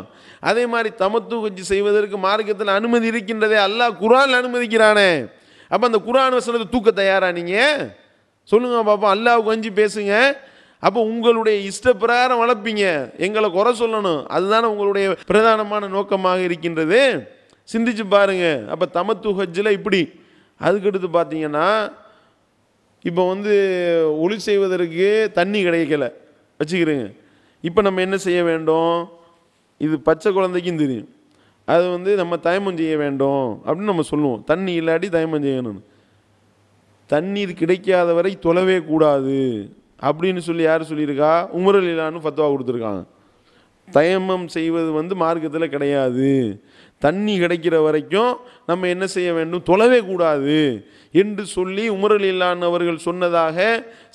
அதே மாதிரி தமத்து ஹஜ் செய்வதற்கு மார்க்கத்தில் அனுமதி இருக்கின்றதே, அல்லாஹ் குர்ஆனில் அனுமதிக்கிறானே. அப்போ அந்த குர்ஆன் வசனத்தை தூக்க தயாரா நீங்கள்? சொல்லுங்க பாப்பா, அல்லாஹ்வுக்கு அஞ்சி பேசுங்க. அப்போ உங்களுடைய இஷ்ட பிரகாரம் வளர்ப்பீங்க, எங்களை குறை சொல்லணும், அதுதானே உங்களுடைய பிரதானமான நோக்கமாக இருக்கின்றது. சிந்திச்சு பாருங்க. அப்போ தமத்து ஹஜ்ஜில் இப்படி. அதுக்கடுத்து பார்த்தீங்கன்னா இப்போ ஒளி செய்வதற்கு தண்ணி கிடைக்கல வச்சுக்கிறேங்க. இப்போ நம்ம என்ன செய்ய வேண்டும்? இது பச்சை குழந்தைக்கும் தெரியும், அது நம்ம தயமம் செய்ய வேண்டும் அப்படின்னு நம்ம சொல்லுவோம். தண்ணி இல்லாட்டி தயமம் செய்யணும். தண்ணீர் கிடைக்காத வரை தொலைவே கூடாது அப்படின்னு சொல்லி யார் சொல்லியிருக்கா? உமர் ரலியல்லாஹு ஃபத்வா கொடுத்துருக்காங்க. தயமம் செய்வது மார்க்கத்தில் கிடையாது, தண்ணி கிடைக்கிற வரைக்கும் நம்ம என்ன செய்ய வேண்டும்? தொலைவே கூடாது என்று சொல்லி உமர் ரலியல்லாஹு அவர்கள் சொன்னதாக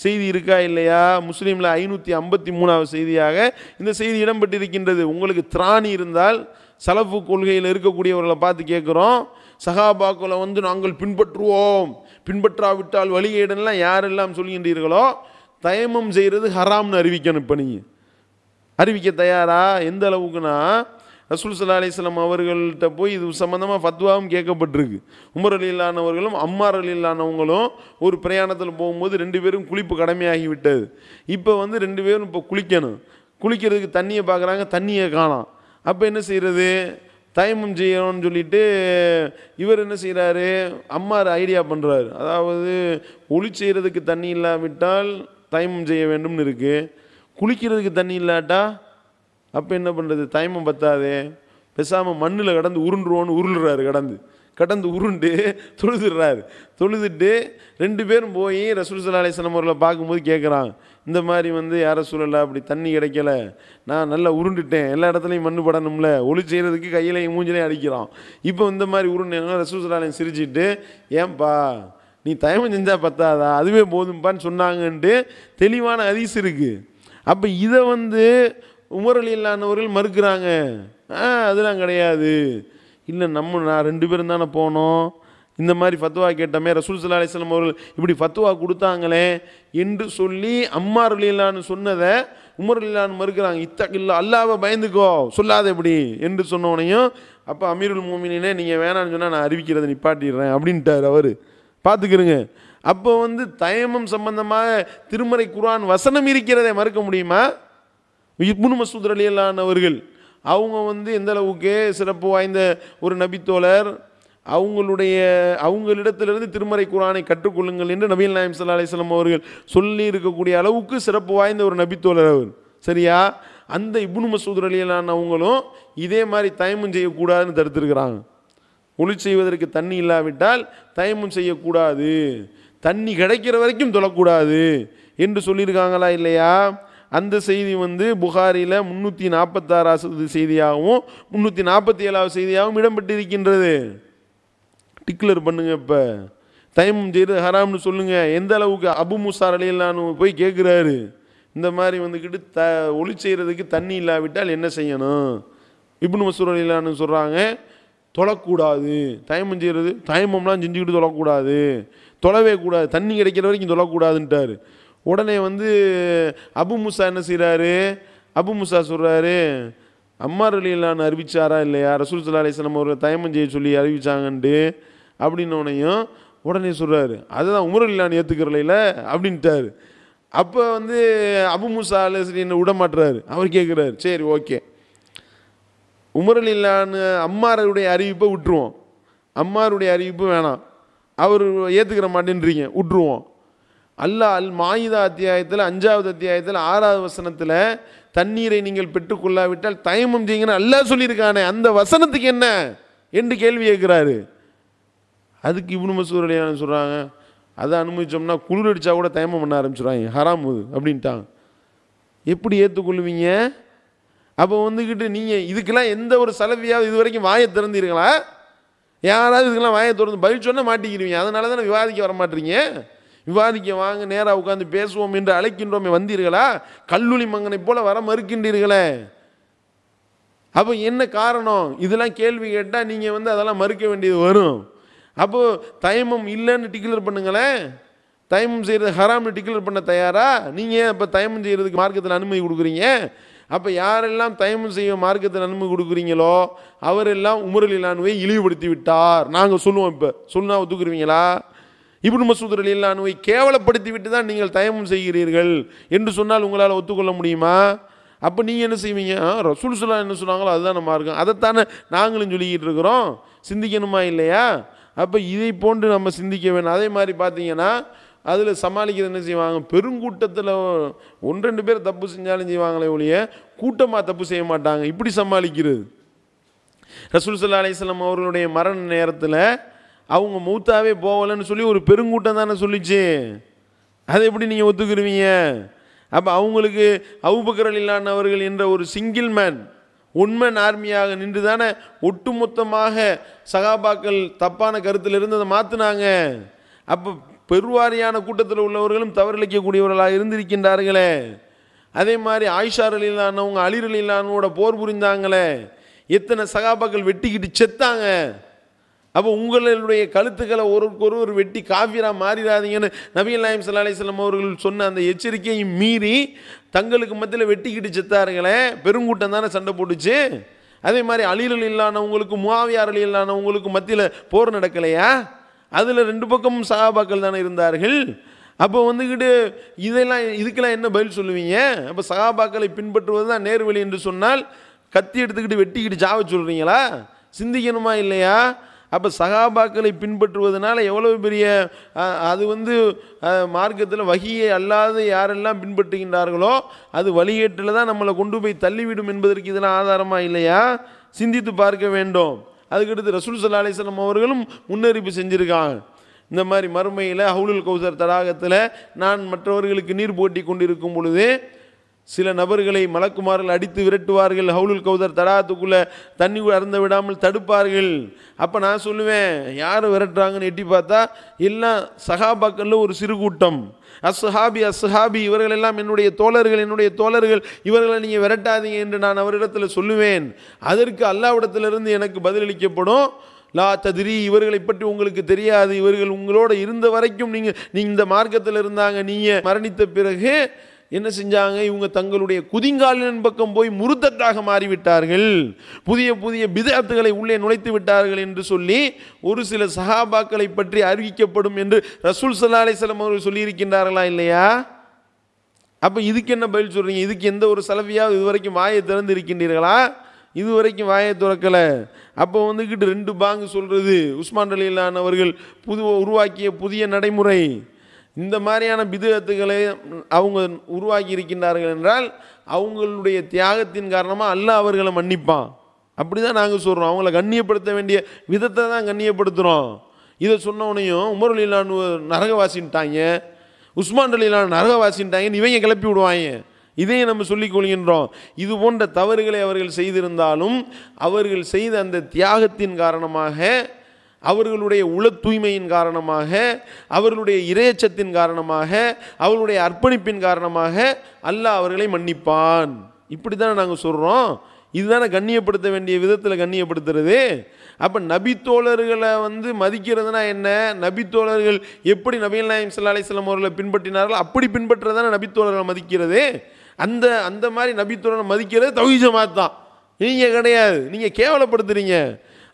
செய்தி இருக்கா இல்லையா? முஸ்லீமில் 553வது செய்தியாக இந்த செய்தி இடம்பெற்றிருக்கின்றது. உங்களுக்கு திராணி இருந்தால் சலஃபு கொள்கையில் இருக்கக்கூடியவர்களை பார்த்து கேட்குறோம், சஹாபாக்களை நாங்கள் பின்பற்றுவோம், பின்பற்றாவிட்டால் வழிகேடெல்லாம் யாரெல்லாம் சொல்கின்றீர்களோ தயமம் செய்கிறது ஹராம்னு அறிவிக்கணும். இப்போ நீங்கள் அறிவிக்க தயாரா? எந்த அளவுக்குன்னா ரசூல் ஸல்லல்லாஹு அலைஹி வஸல்லம் அவர்கள்ட்ட போய் இது சம்பந்தமாக ஃபத்வாவும் கேட்கப்பட்டிருக்கு. உமர் ரலியல்லாஹு அவர்களும் அம்மார் ரலியல்லாஹு அவங்களும் ஒரு பிரயாணத்தில் போகும்போது 2 பேரும் குளிப்பு கடமையாகி விட்டது. இப்போ 2 பேரும் இப்போ குளிக்கணும், குளிக்கிறதுக்கு தண்ணியை பார்க்குறாங்க, தண்ணியை காணோம். அப்போ என்ன செய்கிறது? தயமம் செய்யணும்னு சொல்லிட்டு இவர் என்ன செய்கிறாரு? அம்மார் ஐடியா பண்ணுறாரு. அதாவது ஒளி செய்கிறதுக்கு தண்ணி இல்லாவிட்டால் தயமம் செய்ய வேண்டும்னு இருக்குது, குளிக்கிறதுக்கு தண்ணி இல்லாட்டா அப்போ என்ன பண்ணுறது? தயமம் பத்தாதே, பேசாமல் மண்ணில் கடந்து உருண்டுருவோன்னு உருளுறாரு. கடந்து உருண்டு தொழுதுடுறாரு. தொழுதுட்டு 2 பேரும் போய் ரசூல் ஸல்லல்லாஹு அலைஹி வஸல்லம் அவர்களை பார்க்கும்போது கேட்குறாங்க, இந்த மாதிரி யார சூழல அப்படி தண்ணி கிடைக்கல, நான் நல்லா உருண்டுட்டேன், எல்லா இடத்துலையும் மண்ணு படணும்ல, ஒளி செய்கிறதுக்கு கையிலையும் மூஞ்சிலையும் அடிக்கிறான், இப்போ இந்த மாதிரி உருண்டேன்னா ரசூல் ஸல்லல்லாஹு அலைஹி வஸல்லம் சிரிச்சிட்டு, ஏன்பா நீ தயமம் செஞ்சால் பத்தாதா, அதுவே போதும்பான்னு சொன்னாங்கன்ட்டு தெளிவான ஹதீஸ் இருக்குது. அப்போ இதை உமர் ரலியல்லாஹு அவர்கள் மறுக்கிறாங்க. அதெல்லாம் கிடையாது, இல்லை நான் 2 பேரும் தானே போனோம், இந்த மாதிரி ஃபத்வா கேட்டமே, ரசூல் ஸல்லல்லாஹு அலைஹி வஸல்லம் அவர்கள் இப்படி ஃபத்வா கொடுத்தாங்களே என்று சொல்லி அம்மார் ரலியல்லாஹு சொன்னதை உமர் ரலியல்லாஹு மறுக்கிறாங்க. இத்தகில்லா, அல்லாஹ்வை பயந்துக்கோ, சொல்லாத இப்படி என்று சொன்னோனையும் அப்போ அமீருல் மோமினீனே நீங்கள் வேணான்னு சொன்னால் நான் அறிவிக்கிறதை நிப்பாட்டிடுறேன் அப்படின்ட்டார் அவர். பார்த்துக்கிறங்க. அப்போ தயமம் சம்பந்தமாக திருமறை குர்ஆன் வசனம் இருக்கிறதை மறுக்க முடியுமா? இப்னு மஸ்ஊத் ரலியல்லாஹு அவர்கள் அவங்க எந்த அளவுக்கு சிறப்பு வாய்ந்த ஒரு நபித்தோழர், அவங்களிடத்திலிருந்து திருமறை குர்ஆனை கற்றுக்கொள்ளுங்கள் என்று நபிகள் நாயகம் ஸல்லல்லாஹு அலைஹி வஸல்லம் அவர்கள் சொல்லி இருக்கக்கூடிய அளவுக்கு சிறப்பு வாய்ந்த ஒரு நபித்தோழர் அவர். சரியா? அந்த இப்னு மஸ்ஊத் ரலியல்லாஹு அவங்களும் இதே மாதிரி தயமம் செய்யக்கூடாதுன்னு தடுத்திருக்கிறாங்க. ஒளி செய்வதற்கு தண்ணி இல்லாவிட்டால் தயமம் செய்யக்கூடாது, தண்ணி கிடைக்கிற வரைக்கும் தொழக்கூடாது என்று சொல்லியிருக்காங்களா இல்லையா? அந்த செய்தி புகாரியில் 346வது செய்தியாகவும் 347வது செய்தியாகவும் இடம்பெற்றிருக்கின்றது. டிக்ளேர் பண்ணுங்க. இப்போ தயமம் செய்கிறது ஹராம்னு சொல்லுங்க. எந்த அளவுக்கு அபு மூஸா ரலியல்லாஹு போய் கேட்குறாரு, இந்த மாதிரி ஒளி செய்கிறதுக்கு தண்ணி இல்லாவிட்டால் என்ன செய்யணும்? இப்னு மஸ்ஊத் ரலியல்லாஹு அன்ஹு சொல்கிறாங்க, தொழக்கூடாது, தயமம் செய்கிறது, தயமம்லாம் செஞ்சுக்கிட்டு தொழக்கூடாது, தொழவே கூடாது, தண்ணி கிடைக்கிற வரைக்கும் தொழக்கூடாதுன்ட்டார். உடனே அபு மூசா என்ன செய்கிறாரு, அபு மூசா சொல்கிறாரு, அம்மார் ரலியல்லாஹு அன்ஹு அறிவிச்சாரா இல்லையா, ரசூல் ஸல்லல்லாஹு அலைஹி வஸல்லம் அவர்கள் தயமம் செய்ய சொல்லி அறிவிச்சாங்கன்ட்டு அப்படின்னோனையும் உடனே சொல்கிறாரு, அதுதான் உமர் ரலியல்லாஹு அன்ஹு ஏற்றுக்கிறலையில அப்படின்ட்டார். அப்போ அபு மூசா என்ன விட மாட்டுறாரு. அவர் கேட்குறாரு, சரி ஓகே, உமர் ரலியல்லாஹு அன்ஹு அம்மாருடைய அறிவிப்பை விட்டுருவோம், அம்மாருடைய அறிவிப்பு வேணாம், அவர் ஏற்றுக்கிற மாட்டேன்றீங்க, விட்டுருவோம். அல்லாஹ் அல் மாயிதா அத்தியாயத்தில் 5வது அத்தியாயத்தில் 6வது வசனத்தில் தண்ணீரை நீங்கள் பெற்றுக்கொள்ளாவிட்டால் தயமம் செய்யுங்கன்னு அல்லாஹ் சொல்லியிருக்கானே, அந்த வசனத்துக்கு என்ன என்று கேள்வி கேட்குறாரு. அதுக்கு இப்னு மஸ்ஊத் ரலியல்லாஹு அன்ஹு சொல்கிறாங்க, அதை அனுமதிச்சோம்னா குளிர் அடித்தா கூட தயமம் பண்ண ஆரம்பிச்சிடுவாங்க, ஹராம் அப்படின்ட்டாங்க. எப்படி ஏற்றுக்கொள்வீங்க? அப்போ நீங்கள் இதுக்கெல்லாம் எந்த ஒரு சலவியாவது இது வரைக்கும் வாயை திறந்தீர்களா? யாராவது இதுக்கெல்லாம் வாயை திறந்து பதில் சொன்னால் மாட்டிக்கிறீங்க. அதனால தானே விவாதிக்க வர மாட்டீங்க. விவாதிக்க வாங்க, நேராக உட்காந்து பேசுவோம் என்று அழைக்கின்றோமே, வந்தீர்களா? கல்லூலி மங்கனை போல வர மறுக்கின்றீர்களே. அப்போ என்ன காரணம்? இதெல்லாம் கேள்வி கேட்டால் நீங்கள் அதெல்லாம் மறுக்க வேண்டியது வரும். அப்போது தயமம் இல்லைன்னு டிக்ளேர் பண்ணுங்களேன். தயமம் செய்கிறது ஹராம்னு டிக்ளேர் பண்ண தயாரா? நீங்கள் இப்போ தயமம் செய்கிறதுக்கு மார்க்கத்தில் அனுமதி கொடுக்குறீங்க. அப்போ யாரெல்லாம் தயமம் செய்ய மார்க்கத்தில் அனுமதி கொடுக்குறீங்களோ அவரெல்லாம் உமர் ரலியல்லாஹு அன்ஹுவை இழிவுபடுத்தி விட்டார். நாங்கள் சொல்லுவோம். இப்போ சொன்னா ஒத்துக்குருவீங்களா? இப்னு மஸ்ஊத் ரலியல்லாஹு அன்ஹுவை கேவலப்படுத்தி விட்டு தான் நீங்கள் தயமம் செய்கிறீர்கள் என்று சொன்னால் உங்களால் ஒத்துக்கொள்ள முடியுமா? அப்போ நீங்கள் என்ன செய்வீங்க? ரசூல் ஸல்லல்லாஹு என்ன சொன்னாங்களோ அதுதான் நம்ம இருக்கோம், அதைத்தானே நாங்களும் சொல்லிக்கிட்டு இருக்கிறோம். சிந்திக்கணுமா இல்லையா? அப்போ இதை போன்று நம்ம சிந்திக்க வேணும். அதே மாதிரி பார்த்தீங்கன்னா அதில் சமாளிக்கிறது என்ன செய்வாங்க? பெருங்கூட்டத்தில் 1-2 பேர் தப்பு செஞ்சாலும் செய்வாங்களே ஒழிய கூட்டமாக தப்பு செய்ய மாட்டாங்க. இப்படி சமாளிக்கிறது. ரசூல் ஸல்லல்லாஹு அலைஹி வஸல்லம் அவர்களுடைய மரண நேரத்தில் அவங்க மௌத்தாவே போகலன்னு சொல்லி ஒரு பெருங்கூட்டம் தானே சொல்லிச்சு. அதை எப்படி நீங்கள் ஒத்துக்குருவீங்க? அப்போ அவங்களுக்கு அபூபக்கர் ரலியல்லாஹு அன்ஹு அவர்கள் என்ற ஒரு சிங்கிள் மேன் உண்மன் ஆர்மியாக நின்று தானே ஒட்டுமொத்தமாக சகாபாக்கள் தப்பான கருத்திலிருந்து அதை மாற்றினாங்க. அப்போ பெருவாரியான கூட்டத்தில் உள்ளவர்களும் தவறிழைக்கக்கூடியவர்களாக இருந்திருக்கின்றார்களே. அதே மாதிரி ஆயிஷா ரலியல்லாஹு அன்ஹா அவங்க அலி ரலியல்லாஹு அன்ஹுவோட போர் புரிந்தாங்களே, எத்தனை சகாபாக்கள் வெட்டிக்கிட்டு செத்தாங்க. அப்போ உங்களுடைய கழுத்துக்களை ஒருவருக்கொருவர் வெட்டி காஃபிரா மாறிடாதீங்கன்னு நபிகள் நாயகம் ஸல்லல்லாஹு அலைஹி வஸல்லம் அவர்கள் சொன்ன அந்த எச்சரிக்கையை மீறி தங்களுக்கு மத்தியில் வெட்டிக்கிட்டு செத்தாருங்களே, பெருங்கூட்டம் தானே சண்டை போட்டுச்சு. அதே மாதிரி அலி ரலியல்லாஹு அன்ஹு அவங்களுக்கு முஆவியா ரலியல்லாஹு அன்ஹு அவங்களுக்கு மத்தியில் போர் நடக்கலையா? அதில் 2 பக்கமும் சஹாபாக்கள் தானே இருந்தார்கள். அப்போ இதுக்கெல்லாம் என்ன பதில் சொல்லுவீங்க? அப்போ சஹாபாக்களை பின்பற்றுவது தான் நேர்வழி என்று சொன்னால் கத்தி எடுத்துக்கிட்டு வெட்டிக்கிட்டு சாவ சொல்கிறீங்களா? சிந்திக்கணுமா இல்லையா? அப்போ சஹாபாக்களை பின்பற்றுவதனால எவ்வளவு பெரிய அது மார்க்கத்தில் வஹியை அல்லாத யாரெல்லாம் பின்பற்றுகின்றார்களோ அது வழிகேட்டில் தான் நம்மளை கொண்டு போய் தள்ளிவிடும் என்பதற்கு இதெல்லாம் ஆதாரமாக இல்லையா? சிந்தித்து பார்க்க வேண்டும். அதுக்கடுத்து ரசூல் ஸல்லல்லாஹு அலைஹி வஸல்லம் அவர்களும் முன்னறிப்பு செஞ்சுருக்காங்க. இந்த மாதிரி மறுமையில் ஹவுலுல் கௌசர் தடாகத்தில் நான் மற்றவர்களுக்கு நீர் போட்டி கொண்டிருக்கும் பொழுது சில நபர்களை மலக்குமார்கள் அடித்து விரட்டுவார்கள், ஹவுலுல் கௌசர் தடாகத்துக்குள்ளே தண்ணி அருந்த விடாமல் தடுப்பார்கள். அப்போ நான் சொல்லுவேன், யார் விரட்டுறாங்கன்னு எட்டி பார்த்தா எல்லாம் சஹாபாக்களில் ஒரு சிறு கூட்டம். அஸ்ஹாபி இவர்களெல்லாம் என்னுடைய தோழர்கள், இவர்களை நீங்கள் விரட்டாதீங்க என்று நான் அவரிடத்தில் சொல்லுவேன். அதற்கு அல்லாஹ்விடத்திலிருந்து எனக்கு பதிலளிக்கப்படும், லா தத்ரி, இவர்களை பற்றி உங்களுக்கு தெரியாது, இவர்கள் உங்களோட இருந்த வரைக்கும் நீங்கள் இந்த மார்க்கத்தில் இருந்தாங்க, நீங்கள் மரணித்த பிறகு என்ன செஞ்சாங்க? இவங்க தங்களுடைய குதிங்காலின் பக்கம் போய் முருத்தத்தாக மாறிவிட்டார்கள், புதிய பிதஅத்துகளை உள்ளே நுழைத்து விட்டார்கள் என்று சொல்லி ஒரு சில சஹாபாக்களை பற்றி அறிவிக்கப்படும் என்று ரசூல் ஸல்லல்லாஹு அலைஹி வஸல்லம் அவர்கள் சொல்லியிருக்கின்றார்களா இல்லையா? அப்போ இதுக்கு என்ன பதில் சொல்கிறீங்க? இதுக்கு எந்த ஒரு சலஃபியாவது இதுவரைக்கும் வாயை திறந்து இருக்கின்றீர்களா? இதுவரைக்கும் வாயை திறக்கலை. அப்போ 2 பாங்கு சொல்கிறது உஸ்மான் ரலியல்லாஹு அன்ஹு அவர்கள் உருவாக்கிய புதிய நடைமுறை. இந்த மாதிரியான பிதுஅத்துகளை அவங்க உருவாக்கி இருக்கின்றார்கள் என்றால் அவங்களுடைய தியாகத்தின் காரணமாக அல்லாஹ் அவர்களை மன்னிப்பான். அப்படி தான் நாங்கள் சொல்கிறோம். அவங்கள கண்ணியப்படுத்த வேண்டிய விதத்தை தான் கண்ணியப்படுத்துகிறோம். இதை சொன்னவனையும் உமர் ரலியல்லாஹு அன்ஹு நரகவாசின்ட்டாங்க, உஸ்மான் ரலியல்லாஹு அன்ஹு நரகவாசின்ட்டாங்கன்னு இவங்க கிளப்பி விடுவாங்க. இதையும் நம்ம சொல்லிக் கொள்கின்றோம். இது போன்ற தவறுகளை அவர்கள் செய்திருந்தாலும் அவர்கள் செய்த அந்த தியாகத்தின் காரணமாக, அவர்களுடைய உள தூய்மையின் காரணமாக, அவர்களுடைய இறையச்சத்தின் காரணமாக, அவர்களுடைய அர்ப்பணிப்பின் காரணமாக அல்லாஹ் அவர்களை மன்னிப்பான். இப்படி தானே நாங்கள் சொல்கிறோம். இதுதானே கண்ணியப்படுத்த வேண்டிய விதத்தில் கண்ணியப்படுத்துறது. அப்போ நபித்தோழர்களை வந்து மதிக்கிறதுனா என்ன? நபித்தோழர்கள் எப்படி நபிகள் நாயகம் ஸல்லல்லாஹு அலைஹி வஸல்லம் அவர்களை பின்பற்றினார்களோ அப்படி பின்பற்றுறதானே நபித்தோழர்களை மதிக்கிறது. அந்த மாதிரி நபித்தோழரை மதிக்கிறது தௌஹீத் ஜமாத் தான். நீங்கள் கிடையாது, நீங்கள் கேவலப்படுத்துறீங்க,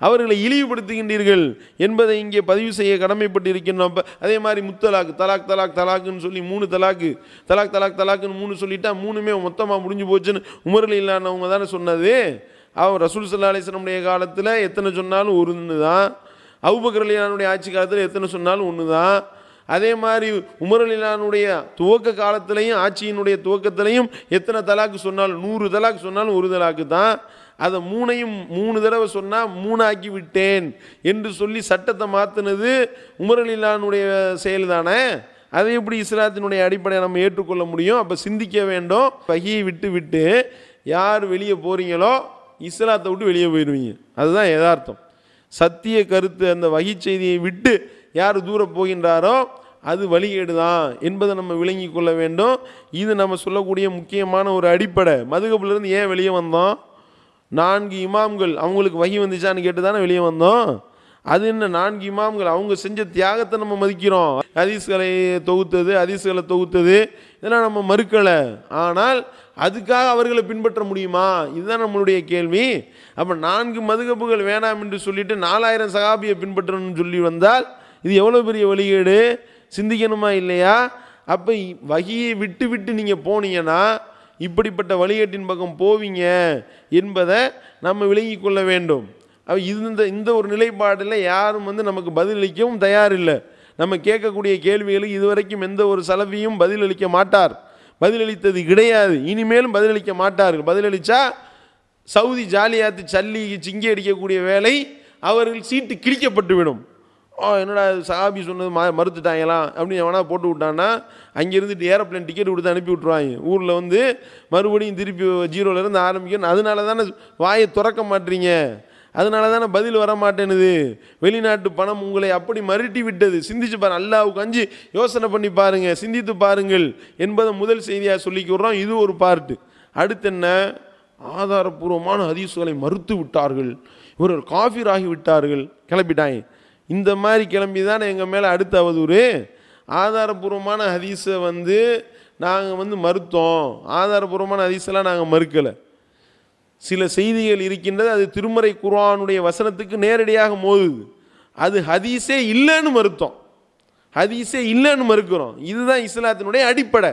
அவர்களை இழிவுபடுத்துகின்றீர்கள் என்பதை இங்கே பதிவு செய்ய கடமைப்பட்டு இருக்கின்றோம். அதே மாதிரி முத்தலாக்கு, தலாக் தலாக் தலாக்குன்னு சொல்லி 3 தலாக்கு, தலாக் தலாக் தலாக்குன்னு 3 சொல்லிட்டா 3மே மொத்தமாக முடிஞ்சு போச்சுன்னு உமர் ரலியல்லாஹு தானே சொன்னது. அவர் ரசூல் ஸல்லல்லாஹு அலைஹி வஸல்லம் காலத்தில் எத்தனை சொன்னாலும் ஒன்று தான், அபூபக்கர் ரலியல்லாஹு ஆட்சி காலத்தில் எத்தனை சொன்னாலும் ஒன்று தான். அதே மாதிரி உமர் ரலியல்லாஹு துவக்க காலத்திலையும் ஆட்சியினுடைய துவக்கத்திலையும் எத்தனை தலாக்கு சொன்னாலும் 100 தலாக்கு சொன்னாலும் ஒரு தலாக்கு தான். அதை 3ஐயும் 3 தடவை சொன்னால் 3 ஆக்கி விட்டேன் என்று சொல்லி சட்டத்தை மாற்றினது உமர் ரலியல்லாஹு செயல் தானே. அதை எப்படி இஸ்லாத்தினுடைய அடிப்படையை நம்ம ஏற்றுக்கொள்ள முடியும்? அப்போ சிந்திக்க வேண்டும். வஹியை விட்டு விட்டு யார் வெளியே போகிறீங்களோ இஸ்லாத்தை விட்டு வெளியே போயிடுவீங்க. அதுதான் யதார்த்தம். சத்திய கருத்து அந்த வஹி செய்தியை விட்டு யார் தூர போகின்றாரோ அது வழிகேடு தான் என்பதை நம்ம விளங்கி கொள்ள வேண்டும். இது நம்ம சொல்லக்கூடிய முக்கியமான ஒரு அடிப்படை. மதுகபிலிருந்து ஏன் வெளியே வந்தோம்? 4 இமாம்கள் அவங்களுக்கு வஹி வந்துச்சான்னு கேட்டு தானே வெளியே வந்தோம். அது என்ன 4 இமாம்கள் அவங்க செஞ்ச தியாகத்தை நம்ம மதிக்கிறோம். ஹதீஸ்களை தொகுத்தது இதெல்லாம் நம்ம மறுக்கலை. ஆனால் அதுக்காக அவர்களை பின்பற்ற முடியுமா? இதுதான் நம்மளுடைய கேள்வி. அப்போ 4 மதுகபுகள் வேணாம் என்று சொல்லிட்டு 4000 சஹாபியை பின்பற்றணும்னு சொல்லி வந்தால் இது எவ்வளோ பெரிய வழிகேடு, சிந்திக்கணுமா இல்லையா? அப்போ வஹியை விட்டு விட்டு நீங்கள் போனீங்கன்னா இப்படிப்பட்ட வழிகேட்டின் பக்கம் போவீங்க என்பதை நம்ம விளங்கி கொள்ள வேண்டும். இந்த ஒரு நிலைப்பாடில் யாரும் நமக்கு பதிலளிக்கவும் தயாரில்லை. நம்ம கேட்கக்கூடிய கேள்விகளுக்கு இதுவரைக்கும் எந்த ஒரு சலஃபியும் பதிலளிக்க மாட்டார், பதிலளித்தது கிடையாது, இனிமேலும் பதிலளிக்க மாட்டார்கள். பதிலளித்தா சவுதி ஜாலியாத்து சல்லி சிங்கி அடிக்கக்கூடிய வேலை அவர்கள் சீட்டு கிழிக்கப்பட்டுவிடும். என்னடா சஹாபி சொன்னது மறுத்துட்டாங்களாம் அப்படின்னு எவனா போட்டு விட்டான்னா அங்கேருந்து ஏரோப்ளேன் டிக்கெட் கொடுத்து அனுப்பி விட்ருவாங்க. ஊரில் மறுபடியும் திருப்பி 0லேருந்து ஆரம்பிக்கணும். அதனால தானே வாயை திறக்க மாட்டீங்க, அதனால தானே பதில் வர மாட்டேனுது. வெளிநாட்டு பணம் உங்களை அப்படி மறுட்டி விட்டது. சிந்திச்சு பாருங்க, அல்லாஹ்வுக்கு அஞ்சி யோசனை பண்ணி பாருங்க, சிந்தித்து பாருங்கள் என்பதை முதல் செய்தியாக சொல்லிக்கிறோம். இது ஒரு பார்ட்டு. அடுத்து என்ன? ஆதாரபூர்வமான ஹதீஸ்களை மறுத்து விட்டார்கள், இவர்கள் காஃபிர் ஆகி விட்டார்கள், கிளப்பிட்டாங்க. இந்த மாதிரி கிளம்பி தானே எங்கள் மேலே அடுத்த அவதூறு. ஆதாரபூர்வமான ஹதீஸை நாங்கள் மறுத்தோம், ஆதாரபூர்வமான ஹதீஸெல்லாம் நாங்கள் மறுக்கலை. சில செய்திகள் இருக்கின்றது, அது திருமறை குர்ஆனுடைய வசனத்துக்கு நேரடியாக மோதுது, அது ஹதீஸே இல்லைன்னு மறுத்தோம், ஹதீஸே இல்லைன்னு மறுக்கிறோம். இதுதான் இஸ்லாத்தினுடைய அடிப்படை,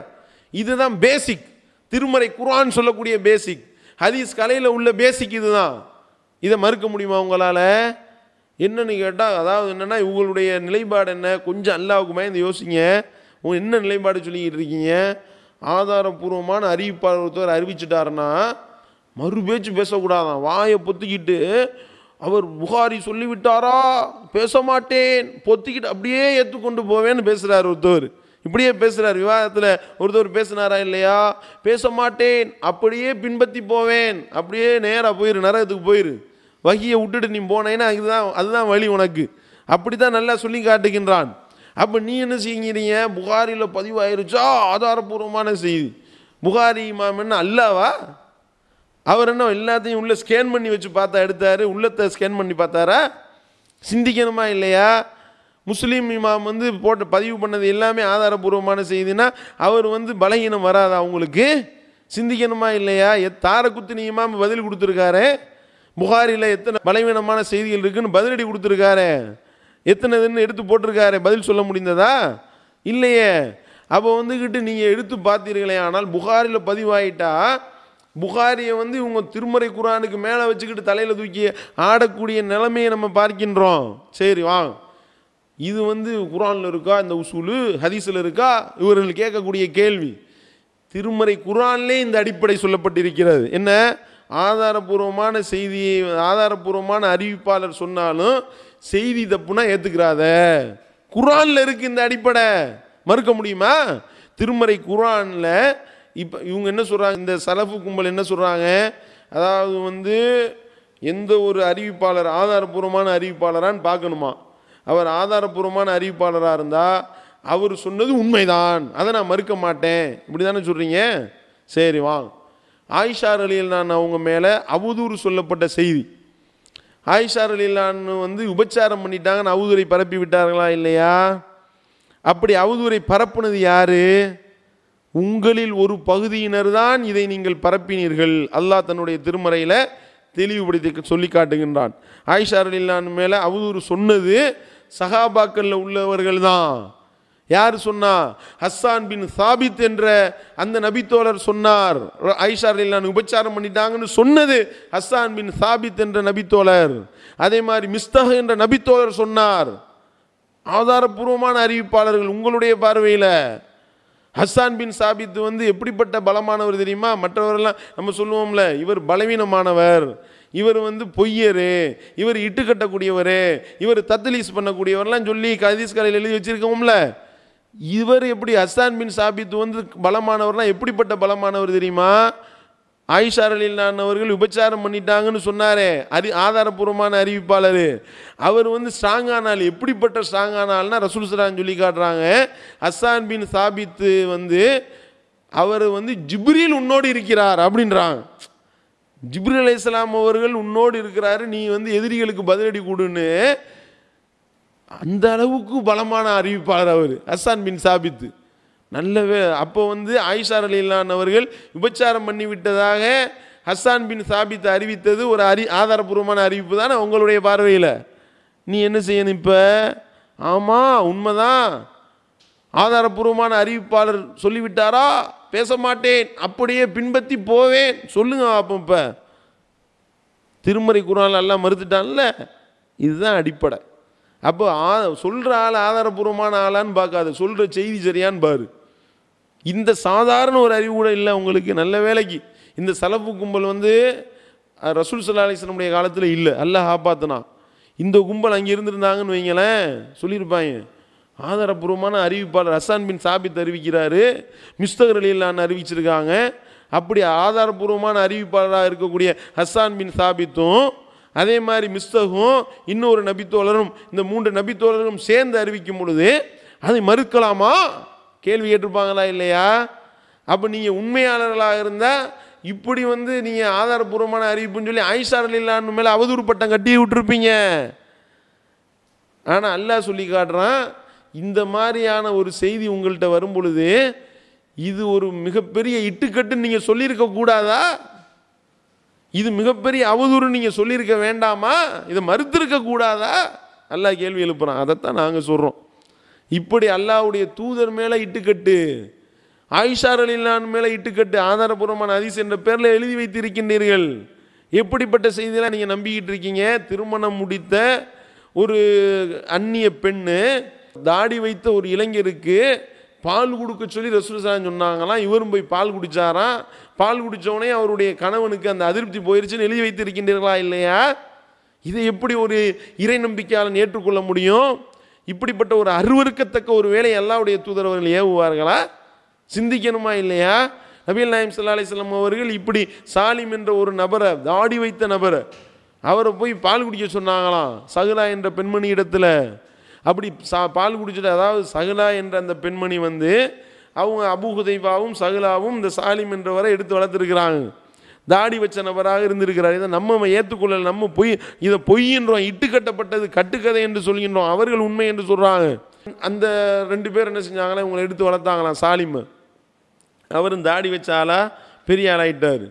இதுதான் பேசிக். திருமறை குர்ஆன் சொல்லக்கூடிய பேசிக், ஹதீஸ் கலையில் உள்ள பேசிக் இதுதான். இதை மறுக்க முடியுமா உங்களால்? என்னன்னு கேட்டால், அதாவது என்னென்னா இவங்களுடைய நிலைப்பாடு என்ன? கொஞ்சம் அல்லாஹ்வுக்கு பயந்து யோசிங்க. உங்க என்ன நிலைப்பாடு சொல்லிக்கிட்டு இருக்கீங்க? ஆதாரபூர்வமான அறிவிப்பாளர் ஒருத்தர் அறிவிச்சிட்டாருன்னா மறு பேச்சு பேசக்கூடாதான். வாயை பொத்திக்கிட்டு அவர் புகாரி சொல்லிவிட்டாரா, பேச மாட்டேன், பொத்திக்கிட்டு அப்படியே ஏற்றுக்கொண்டு போவேன்னு பேசுகிறார் ஒருத்தர். இப்படியே பேசுகிறார். விவாதத்தில் ஒருத்தர் பேசினாரா இல்லையா? பேச மாட்டேன், அப்படியே பின்பற்றி போவேன், அப்படியே நேராக போயிரு, நரகத்துக்கு போயிரு, வஹியை விட்டுட்டு நீ போனேன்னா அதுதான் வழி உனக்கு, அப்படி தான் நல்லா சொல்லி காட்டுகின்றான். அப்போ நீ என்ன செய்கிறீங்க? புகாரியில் பதிவாயிருச்சா ஆதாரபூர்வமான செய்தி. புகாரி இமாம் என்ன அல்லாவா? அவர் என்ன எல்லாத்தையும் உள்ளே ஸ்கேன் பண்ணி வச்சு பார்த்தா எடுத்தார், உள்ளத்தை ஸ்கேன் பண்ணி பார்த்தாரா? சிந்திக்கணுமா இல்லையா? முஸ்லீம் இமாம் போட்டு பதிவு பண்ணது எல்லாமே ஆதாரபூர்வமான செய்தினா அவர் பலகீனம் வராதா அவங்களுக்கு? சிந்திக்கணுமா இல்லையா? தாரகுத்தினி இமாம் பதில் கொடுத்துருக்காரு. புகாரியில் எத்தனை பலவீனமான செய்திகள் இருக்குன்னு பதிலடி கொடுத்துருக்காரு. எத்தனை இதுன்னு எடுத்து போட்டிருக்காரு. பதில் சொல்ல முடிந்ததா? இல்லையே. அப்போ நீங்கள் எடுத்து பார்த்தீர்களே, ஆனால் புகாரியில் பதிவாயிட்டா புகாரியை இவங்க திருமறை குர்ஆனுக்கு மேலே வச்சுக்கிட்டு தலையில் தூக்கி ஆடக்கூடிய நிலைமையை நம்ம பார்க்கின்றோம். சரி வாங்க, இது குர்ஆனில் இருக்கா, இந்த உசூலு ஹதீஸில் இருக்கா? இவர்கள் கேட்கக்கூடிய கேள்வி. திருமறை குர்ஆனிலே இந்த அடிப்படை சொல்லப்பட்டிருக்கிறது. என்ன? ஆதாரபூர்வமான செய்தியை ஆதாரபூர்வமான அறிவிப்பாளர் சொன்னாலும் செய்தி தப்புனா ஏற்றுக்கிறாத. குர்ஆனில் இருக்குது இந்த அடிப்படை, மறுக்க முடியுமா? திருமறை குர்ஆனில் இப்போ இவங்க என்ன சொல்கிறாங்க, இந்த சலஃபு கும்பல் என்ன சொல்கிறாங்க, அதாவது எந்த ஒரு அறிவிப்பாளர் ஆதாரபூர்வமான அறிவிப்பாளரான்னு பார்க்கணுமா. அவர் ஆதாரபூர்வமான அறிவிப்பாளராக இருந்தால் அவர் சொன்னது உண்மைதான், அதை நான் மறுக்க மாட்டேன், இப்படி தானே சொல்கிறீங்க? சரி வாங்க, ஆயிஷா ரலியல்லாஹு அவங்க மேலே அவதூறு சொல்லப்பட்ட செய்தி. ஆயிஷா ரலியல்லாஹு வந்து உபச்சாரம் பண்ணிட்டாங்கன்னு அவதூறை பரப்பி விட்டார்களா இல்லையா? அப்படி அவதூறை பரப்புனது யாரு? உங்களில் ஒரு பகுதியினர் தான் இதை நீங்கள் பரப்பினீர்கள். அல்லாஹ் தன்னுடைய திருமறையில் தெளிவுபடுத்தி சொல்லி காட்டுகின்றான். ஆயிஷா ரலியல்லாஹு மேலே அவதூறு சொன்னது சஹாபாக்கள்ல உள்ளவர்கள் தான். யார் சொன்னா? ஹஸ்ஸான் பின் சாபித் என்ற அந்த நபித்தோழர் சொன்னார். ஆயிஷா ரலியல்லாஹு உபச்சாரம் பண்ணிட்டாங்கன்னு சொன்னது ஹஸ்ஸான் பின் சாபித் என்ற நபித்தோழர். அதே மாதிரி மிஸ்தஹ் என்ற நபித்தோழர் சொன்னார். ஆதாரபூர்வமான அறிவிப்பாளர்கள் உங்களுடைய பார்வையில். ஹஸ்ஸான் பின் சாபித் வந்து எப்படிப்பட்ட பலமானவர் தெரியுமா? மற்றவரெல்லாம் நம்ம சொல்லுவோம்ல, இவர் பலவீனமானவர், இவர் வந்து பொய்யரு, இவர் இட்டு கட்டக்கூடியவர், இவர் தத்லீஸ் பண்ணக்கூடியவர்லாம் சொல்லி ஹதீஸ் கலையில் எழுதி வச்சிருக்கோம்ல. இவர் எப்படி ஹஸ்ஸான் பின் சாபித் வந்து பலமானவர்லாம் எப்படிப்பட்ட பலமானவர் தெரியுமா? ஆயிஷா ரலியல்லாஹு அவர்கள் உபச்சாரம் பண்ணிட்டாங்கன்னு சொன்னாரே, ஆதாரபூர்வமான அறிவிப்பாளர். அவர் வந்து ஸ்ட்ராங்கானால் எப்படிப்பட்ட ஸ்ட்ராங்கானால்னா ரசூல் ஸல்லல்லாஹு சொல்லி காட்டுறாங்க. ஹஸ்ஸான் பின் சாபித் வந்து அவர் வந்து ஜிப்ரீல் உன்னோடு இருக்கிறார் அப்படின்றாங்க. ஜிப்ரீல் அலைஹிஸ்ஸலாம் அவர்கள் உன்னோடு இருக்கிறாரு, நீ வந்து எதிரிகளுக்கு பதிலடி கொடுன்னு. அந்த அளவுக்கு பலமான அறிவிப்பாளர் அவர் ஹஸ்ஸான் பின் சாபித். நல்லவே அப்போ வந்து ஆயிஷா ரலியல்லாஹு அவர்கள் விபச்சாரம் பண்ணி விட்டதாக ஹஸ்ஸான் பின் சாபித் அறிவித்தது ஒரு ஆதாரபூர்வமான அறிவிப்பு தானே உங்களுடைய பார்வையில். நீ என்ன செய்யணும் இப்போ? ஆமாம் உண்மைதான், ஆதாரபூர்வமான அறிவிப்பாளர் சொல்லிவிட்டாரா, பேச மாட்டேன், அப்படியே பின்பற்றி போவேன் சொல்லுங்க. அப்போ இப்போ திருமறை குர்ஆன் எல்லாம் மறுத்துட்டான்ல, இதுதான் அடிப்படை. அப்போ சொல்கிற ஆள் ஆதாரபூர்வமான ஆளான்னு பார்க்காது, சொல்கிற செய்தி சரியான்னு பாரு. இந்த சாதாரண ஒரு அறிவு கூட இல்லை உங்களுக்கு. நல்ல வேலைக்கு இந்த சலஃபு கும்பல் வந்து ரசூல் ஸல்லல்லாஹு அலைஹி வஸல்லம் காலத்தில் இல்லை, அல்லாஹ் காப்பாத்துனா. இந்த கும்பல் அங்கே இருந்திருந்தாங்கன்னு வைங்களேன், சொல்லியிருப்பாங்க. ஆதாரபூர்வமான அறிவிப்பாளர் ஹஸ்ஸான் பின் சாபித் அறிவிக்கிறாரு, மிஸ்தஹ் ரலியல்லாஹு அறிவிச்சிருக்காங்க. அப்படி ஆதாரபூர்வமான அறிவிப்பாளராக இருக்கக்கூடிய ஹஸ்ஸான் பின் சாபித்தும் அதே மாதிரி மிஸ்தகும் இன்னொரு நபித்தோழரும், இந்த 3 நபித்தோழரும் சேர்ந்து அறிவிக்கும் பொழுது அதை மறுக்கலாமா? கேள்வி கேட்டிருப்பாங்களா இல்லையா? அப்போ நீங்கள் உண்மையாளர்களாக இருந்தால் இப்படி வந்து நீங்கள் ஆதாரபூர்வமான அறிவிப்புன்னு சொல்லி ஆயிஷா ரலியல்லாஹு மேலே அவதூறு பட்டம் கட்டி விட்டுருப்பீங்க. ஆனால் அல்லாஹ் சொல்லி காட்டுறான், இந்த மாதிரியான ஒரு செய்தி உங்கள்கிட்ட வரும் பொழுது இது ஒரு மிகப்பெரிய இட்டுக்கட்டுன்னு நீங்கள் சொல்லியிருக்க கூடாதா? இது மிகப்பெரிய அவதூறு நீங்கள் சொல்லியிருக்க வேண்டாமா? இதை மறுத்திருக்க கூடாதா? அல்லாஹ் கேள்வி எழுப்புறான். அதைத்தான் நாங்கள் சொல்கிறோம். இப்படி அல்லாஹ்வுடைய தூதர் மேலே இட்டுக்கட்டு, ஆயிஷா ரலியல்லாஹு மேலே இட்டுக்கட்டு ஆதாரபூர்வமான ஹதீஸ் என்ற பேரில் எழுதி வைத்திருக்கின்றீர்கள். எப்படிப்பட்ட செய்தியெல்லாம் நீங்கள் நம்பிக்கிட்டு இருக்கீங்க? திருமணம் முடித்த ஒரு அந்நிய பெண்ணு தாடி வைத்த ஒரு இளைஞருக்கு பால் கொடுக்க சொல்லி ரசூல் ஸல்லல்லாஹு சொன்னாங்களாம். இவரும் போய் பால் குடித்தாராம். பால் குடித்தவனே அவருடைய கணவனுக்கு அந்த அதிருப்தி போயிருச்சுன்னு எழுதி வைத்திருக்கின்றீர்களா இல்லையா? இதை எப்படி ஒரு இறை நம்பிக்கையாளன் ஏற்றுக்கொள்ள முடியும்? இப்படிப்பட்ட ஒரு அருவருக்கத்தக்க ஒரு வேலையை அல்லாஹ்வுடைய தூதர் அவர்கள் ஏவுவார்களா? சிந்திக்கணுமா இல்லையா? நபிகள் நாயகம் ஸல்லல்லாஹு அலைஹி வஸல்லம் அவர்கள் இப்படி சாலிம் என்ற ஒரு நபரை, தாடி வைத்த நபரை, அவரை போய் பால் குடிக்க சொன்னாங்களாம் சஹலா என்ற பெண்மணி இடத்துல. அப்படி பால் குடிச்சிட்டு, அதாவது சஹலா என்ற அந்த பெண்மணி வந்து அவங்க அபூ ஹுதைஃபாவும் சஹலாவும் இந்த சாலிம் என்றவரை எடுத்து வளர்த்துருக்கிறாங்க. தாடி வச்ச நபராக இருந்திருக்கிறார். இதை நம்ம ஏற்றுக்கொள்ளல, நம்ம இதை பொய்ன்றோம், இட்டு கட்டப்பட்டது கட்டுக்கதை என்று சொல்கின்றோம். அவர்கள் உண்மை என்று சொல்கிறாங்க. அந்த 2 பேர் என்ன செஞ்சாங்களா, இவங்களை எடுத்து வளர்த்தாங்களாம். சாலிம் அவரும் தாடி வச்ச ஆளா பெரிய ஆளாயிட்டார்.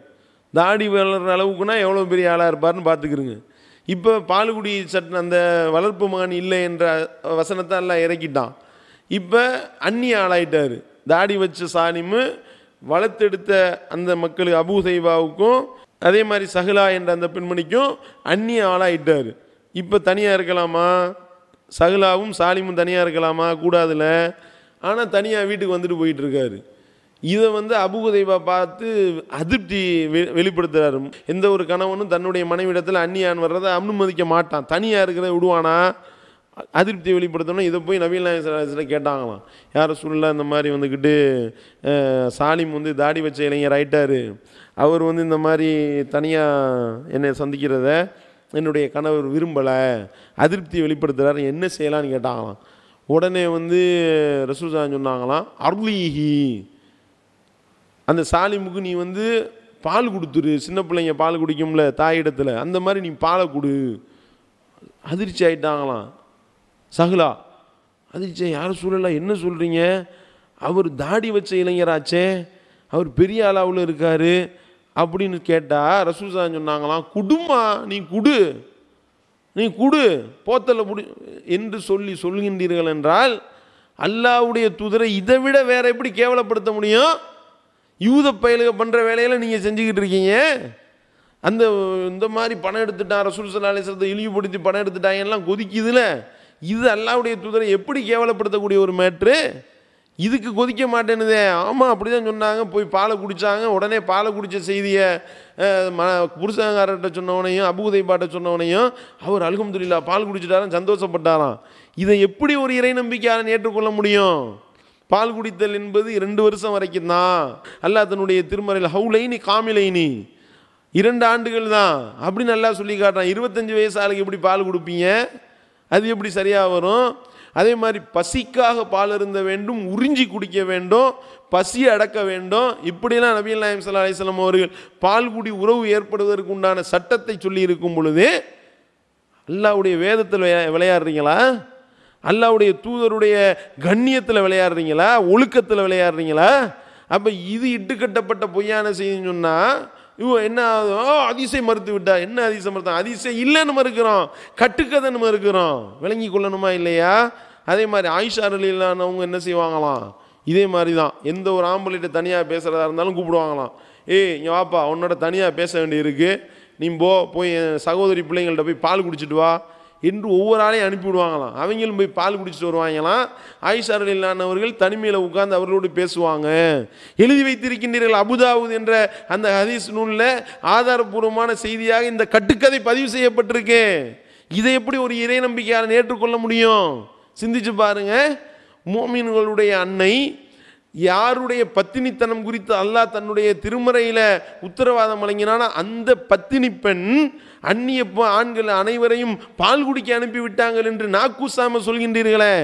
தாடி வளர்கிற அளவுக்குன்னா எவ்வளோ பெரிய ஆளாக இருப்பார்னு பார்த்துக்கிறோங்க. இப்போ பால்குடி சட்டம் அந்த வளர்ப்பு மகன் இல்லை என்ற வசனத்தை எல்லாம் இறக்கிட்டான். இப்போ அந்நிய ஆளாயிட்டார். தாடி வச்ச சாலிமு வளர்த்தெடுத்த அந்த மக்களுக்கு அபூ ஹுதைஃபாவுக்கும் அதே மாதிரி சஹலா என்ற அந்த பெண்மணிக்கும் அந்நிய ஆளாயிட்டார். இப்போ தனியாக இருக்கலாமா? சஹலாவும் சாலிமும் தனியாக இருக்கலாமா? கூடாதுல. ஆனால் தனியாக வீட்டுக்கு வந்துட்டு போயிட்டுருக்காரு. இதை வந்து அபூ ஹுதைஃபா பார்த்து அதிருப்தி வெளிப்படுத்துகிறாரு. எந்த ஒரு கணவனும் தன்னுடைய மனைவிடத்தில் அந்நியான் வர்றதை அனுமதிக்க மாட்டான். தனியாக இருக்கிறத விடுவானா? அதிருப்தி வெளிப்படுத்தணும். இதை போய் நபிகள் நாயகம் ஸல்லல்லாஹு அலைஹி வஸல்லம் கேட்டாங்களாம். யார் ரசூலுல்லாஹ் இந்த மாதிரி வந்துக்கிட்டு சாலிம் வந்து தாடி வச்ச இளைஞர் ஆயிட்டார், அவர் வந்து இந்த மாதிரி தனியாக என்னை சந்திக்கிறத என்னுடைய கணவர் விரும்பலை, அதிருப்தி வெளிப்படுத்துகிறார், என்ன செய்யலான்னு கேட்டாங்களாம். உடனே வந்து ரசூலுல்லாஹ் சொன்னாங்களாம், அர்லீஹி, அந்த சாலிமுக்கு நீ வந்து பால் கொடுத்துரு, சின்ன பிள்ளைங்க பால் குடிக்கும்ல தாயிடத்தில், அந்த மாதிரி நீ பாலை கொடு. அதிர்ச்சி ஆயிட்டாங்களாம் சஹ்லா. அதிர்ச்சி, யாரும் சொல்லல, என்ன சொல்கிறீங்க, அவர் தாடி வச்ச இளைஞராச்சே, அவர் பெரிய அளவில் இருக்கார் அப்படின்னு கேட்டால் ரசூலுல்லாஹ் சொன்னாங்களாம், குடுமா நீ குடு, நீ குடு போத்தல முடி என்று சொல்கின்றீர்கள் என்றால் அல்லாஹ்வுடைய தூதரை இதை விட வேற எப்படி கேவலப்படுத்த முடியும்? யூத பயலுக பண்ணுற வேலையில் நீங்கள் செஞ்சுக்கிட்டு இருக்கீங்க. இந்த மாதிரி பணம் எடுத்துட்டான், ரசூல் ஸல்லல்லாஹு அலைஹி வஸல்லம் இழிவுபடுத்தி பணம் எடுத்துட்டாங்கலாம் கொதிக்குதுல, இது அல்லாஹ்வுடைய தூதரை எப்படி கேவலப்படுத்தக்கூடிய ஒரு மேட்ரு? இதுக்கு கொதிக்க மாட்டேன்னுதே. ஆமாம் அப்படி தான் சொன்னாங்க. போய் பாலை குடித்தாங்க. உடனே பாலை குடித்த செய்தியை புருஷங்காரர்கிட்ட சொன்னவனையும் அபூதைபாட்ட சொன்னவனையும் அவர் அல்ஹம்துலில்லாஹ் பால் குடிச்சிட்டாராம், சந்தோஷப்பட்டாராம். இதை எப்படி ஒரு இறை நம்பிக்கையாளன் ஏற்றுக்கொள்ள முடியும்? பால் குடித்தல் என்பது 2 வருஷம் வரைக்கும் தான். அல்லாஹ் தன்னுடைய திருமறையில் ஹவுலைனி காமிலைனி 2 ஆண்டுகள் தான் அப்படின்னு நல்லா சொல்லி காட்டுறான். 25 வயசு ஆளுக்கு எப்படி பால் கொடுப்பீங்க? அது எப்படி சரியாக வரும்? அதே மாதிரி பசிக்காக பால் அருந்த வேண்டும், உறிஞ்சி குடிக்க வேண்டும், பசியை அடக்க வேண்டும். இப்படிலாம் நபிகள் நாயகம் ஸல்லல்லாஹு அலைஹி வஸல்லம் அவர்கள் பால்குடி உறவு ஏற்படுவதற்கு உண்டான சட்டத்தை சொல்லி இருக்கும் பொழுது அல்லாஹ்வுடைய வேதத்தில் விளையாடுறீங்களா? அல்லாஹ்வுடைய தூதருடைய கண்ணியத்தில் விளையாடுறீங்களா? ஒழுக்கத்தில் விளையாடுறீங்களா? அப்போ இது இட்டுக்கட்டப்பட்ட பொய்யான செய்தின்னு சொன்னால் இவன் என்ன அதிசை மறுத்து விட்டா. என்ன அதிசை மறுத்தான்? அதிசை இல்லைன்னு மறுக்கிறோம், கட்டுக்கதைன்னு மறுக்கிறோம். விளங்கி கொள்ளணுமா இல்லையா? அதே மாதிரி ஆயிஷா ரலியல்லாஹு அவங்க என்ன செய்வாங்களாம், இதே மாதிரி தான். எந்த ஒரு ஆம்பளைகிட்ட தனியாக பேசுகிறதா இருந்தாலும் கூப்பிடுவாங்களாம். இங்கே வாப்பா, உன்னோட தனியாக பேச வேண்டியிருக்கு, நீ போய் என் சகோதரி பிள்ளைங்கள்ட்ட போய் பால் குடிச்சிட்டு வா என்று ஒவ்வொரு ஆளையும் அனுப்பிவிடுவாங்களாம். அவங்களும் போய் பால் குடிச்சிட்டு வருவாங்களாம். ஆயிஷா ரலியல்லாஹு அவர்கள் தனிமையில் உட்கார்ந்து அவர்களோடு பேசுவாங்க. எழுதி வைத்திருக்கின்றீர்கள் அபுதாவுத் என்ற அந்த ஹதீஸ் நூலில் ஆதாரபூர்வமான செய்தியாக இந்த கட்டுக்கதை பதிவு செய்யப்பட்டிருக்கு. இதை எப்படி ஒரு இறை நம்பிக்கையாளன் ஏற்றுக்கொள்ள முடியும்? சிந்திச்சு பாருங்க. முஃமின்களுடைய அன்னை யாருடைய பத்தினித்தனம் குறித்து அல்லாஹ் தன்னுடைய திருமறையில் உத்தரவாதம் வழங்கினானா அந்த பத்தினி பெண் அந்நிய ஆண்கள் அனைவரையும் பால் குடிக்க அனுப்பிவிட்டாங்கள் என்று நாக்கூசாம சொல்கின்றீர்களே.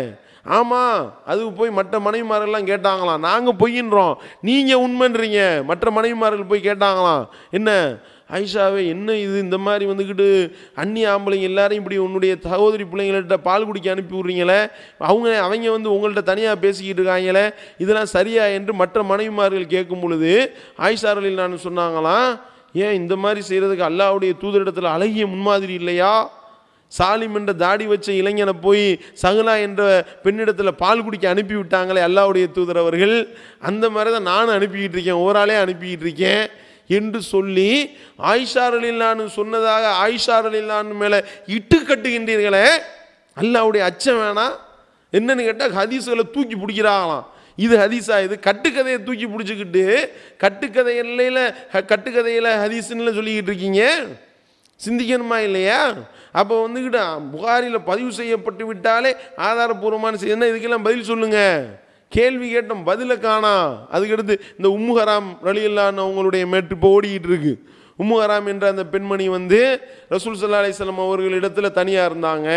ஆமாம், அது போய் மற்ற மனைவிமாரெல்லாம் கேட்டாங்களாம், நாங்கள் பொய்யின்றோம், நீங்கள் உண்மைன்றீங்க. மற்ற மனைவிமார்கள் போய் கேட்டாங்களாம், என்ன ஆயிஷாவே என்ன இது, இந்த மாதிரி வந்துக்கிட்டு அந்நிய ஆம்பளைங்க எல்லாரையும் இப்படி உன்னுடைய சகோதரி பிள்ளைங்கள்ட்ட பால் குடிக்க அனுப்பி விட்றீங்களே, அவங்க வந்து உங்கள்கிட்ட தனியாக பேசிக்கிட்டு இருக்காங்களே, இதெல்லாம் சரியா என்று மற்ற மனைவிமார்கள் கேட்கும் பொழுது ஆயிஷா ரலியல்லாஹு அன்ஹா சொன்னாங்களாம், ஏன் இந்த மாதிரி செய்கிறதுக்கு அல்லாஹ்வுடைய தூதரிடத்தில் அழகிய முன்மாதிரி இல்லையா? சாலிம் என்ற தாடி வச்ச இளைஞனை போய் சஹ்லா என்ற பெண்ணிடத்தில் பால் குடிக்க அனுப்பி விட்டாங்களே அல்லாஹ்வுடைய தூதர் அவர்கள், அந்த மாதிரி தான் நானும் அனுப்பிக்கிட்டு இருக்கேன், ஓராளே அனுப்பிக்கிட்டு இருக்கேன் என்று சொல்லி ஆயிஷா ரலியல்லாஹு சொன்னதாக ஆயிஷா ரலியல்லாஹு மேலே இட்டு கட்டுகின்றீர்களே. அல்லாஹ்வுடைய அச்சம் வேணாம்? என்னன்னு கேட்டால் ஹதீஸ்களை தூக்கி பிடிக்கிறாங்களாம். இது ஹதீஸா? இது கட்டுக்கதையை தூக்கி பிடிச்சிக்கிட்டு கட்டுக்கதையில் ஹதீஸ்ன்னு சொல்லிக்கிட்டு இருக்கீங்க. சிந்திக்கணுமா இல்லையா? அப்போ வந்துக்கிட்டு புகாரியில் பதிவு செய்யப்பட்டு விட்டாலே ஆதாரபூர்வமான செய்தி, இதுக்கெல்லாம் பதில் சொல்லுங்க. கேள்வி கேட்டோம், பதிலை காணா. அதுக்கடுத்து இந்த உம்மு ஹராம் ரலியல்லாஹு அவங்களுடைய மேட்டு இப்போ ஓடிக்கிட்டு இருக்கு. உம்மு ஹராம் என்ற அந்த பெண்மணி வந்து ரசூல் ஸல்லல்லாஹு அலைஹி வஸல்லம் அவர்களிடத்தில் தனியாக இருந்தாங்க.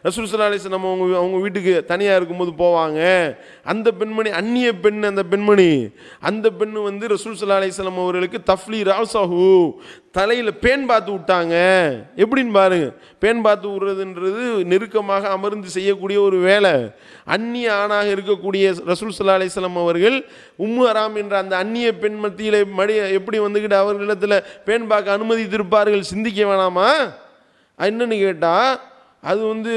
ரசூல் ஸல்லல்லாஹு அலைஹி வஸல்லம் அவங்க வீட்டுக்கு தனியாக இருக்கும்போது போவாங்க. அந்த பெண்மணி அந்நிய பெண். அந்த பெண்ணு வந்து ரசூல் ஸல்லல்லாஹு அலைஹி வஸல்லம் அவர்களுக்கு தஃப்லீ ராஸஹு தலையில் பேன் பார்த்து விட்டாங்க. எப்படின்னு பாருங்க. பேன் பார்த்து விடுறதுன்றது நெருக்கமாக அமர்ந்து செய்யக்கூடிய ஒரு வேலை. அந்நிய ஆணாக இருக்கக்கூடிய ரசூல் ஸல்லல்லாஹு அலைஹி வஸல்லம் அவர்கள் உம்மு ஹராம் என்ற அந்த அந்நிய பெண் மத்தியில் எப்படி வந்துக்கிட்டு அவர்களிடத்தில் பேன் பார்க்க அனுமதித்திருப்பார்கள்? சிந்திக்க வேணாமா? என்னன்னு கேட்டால் அது வந்து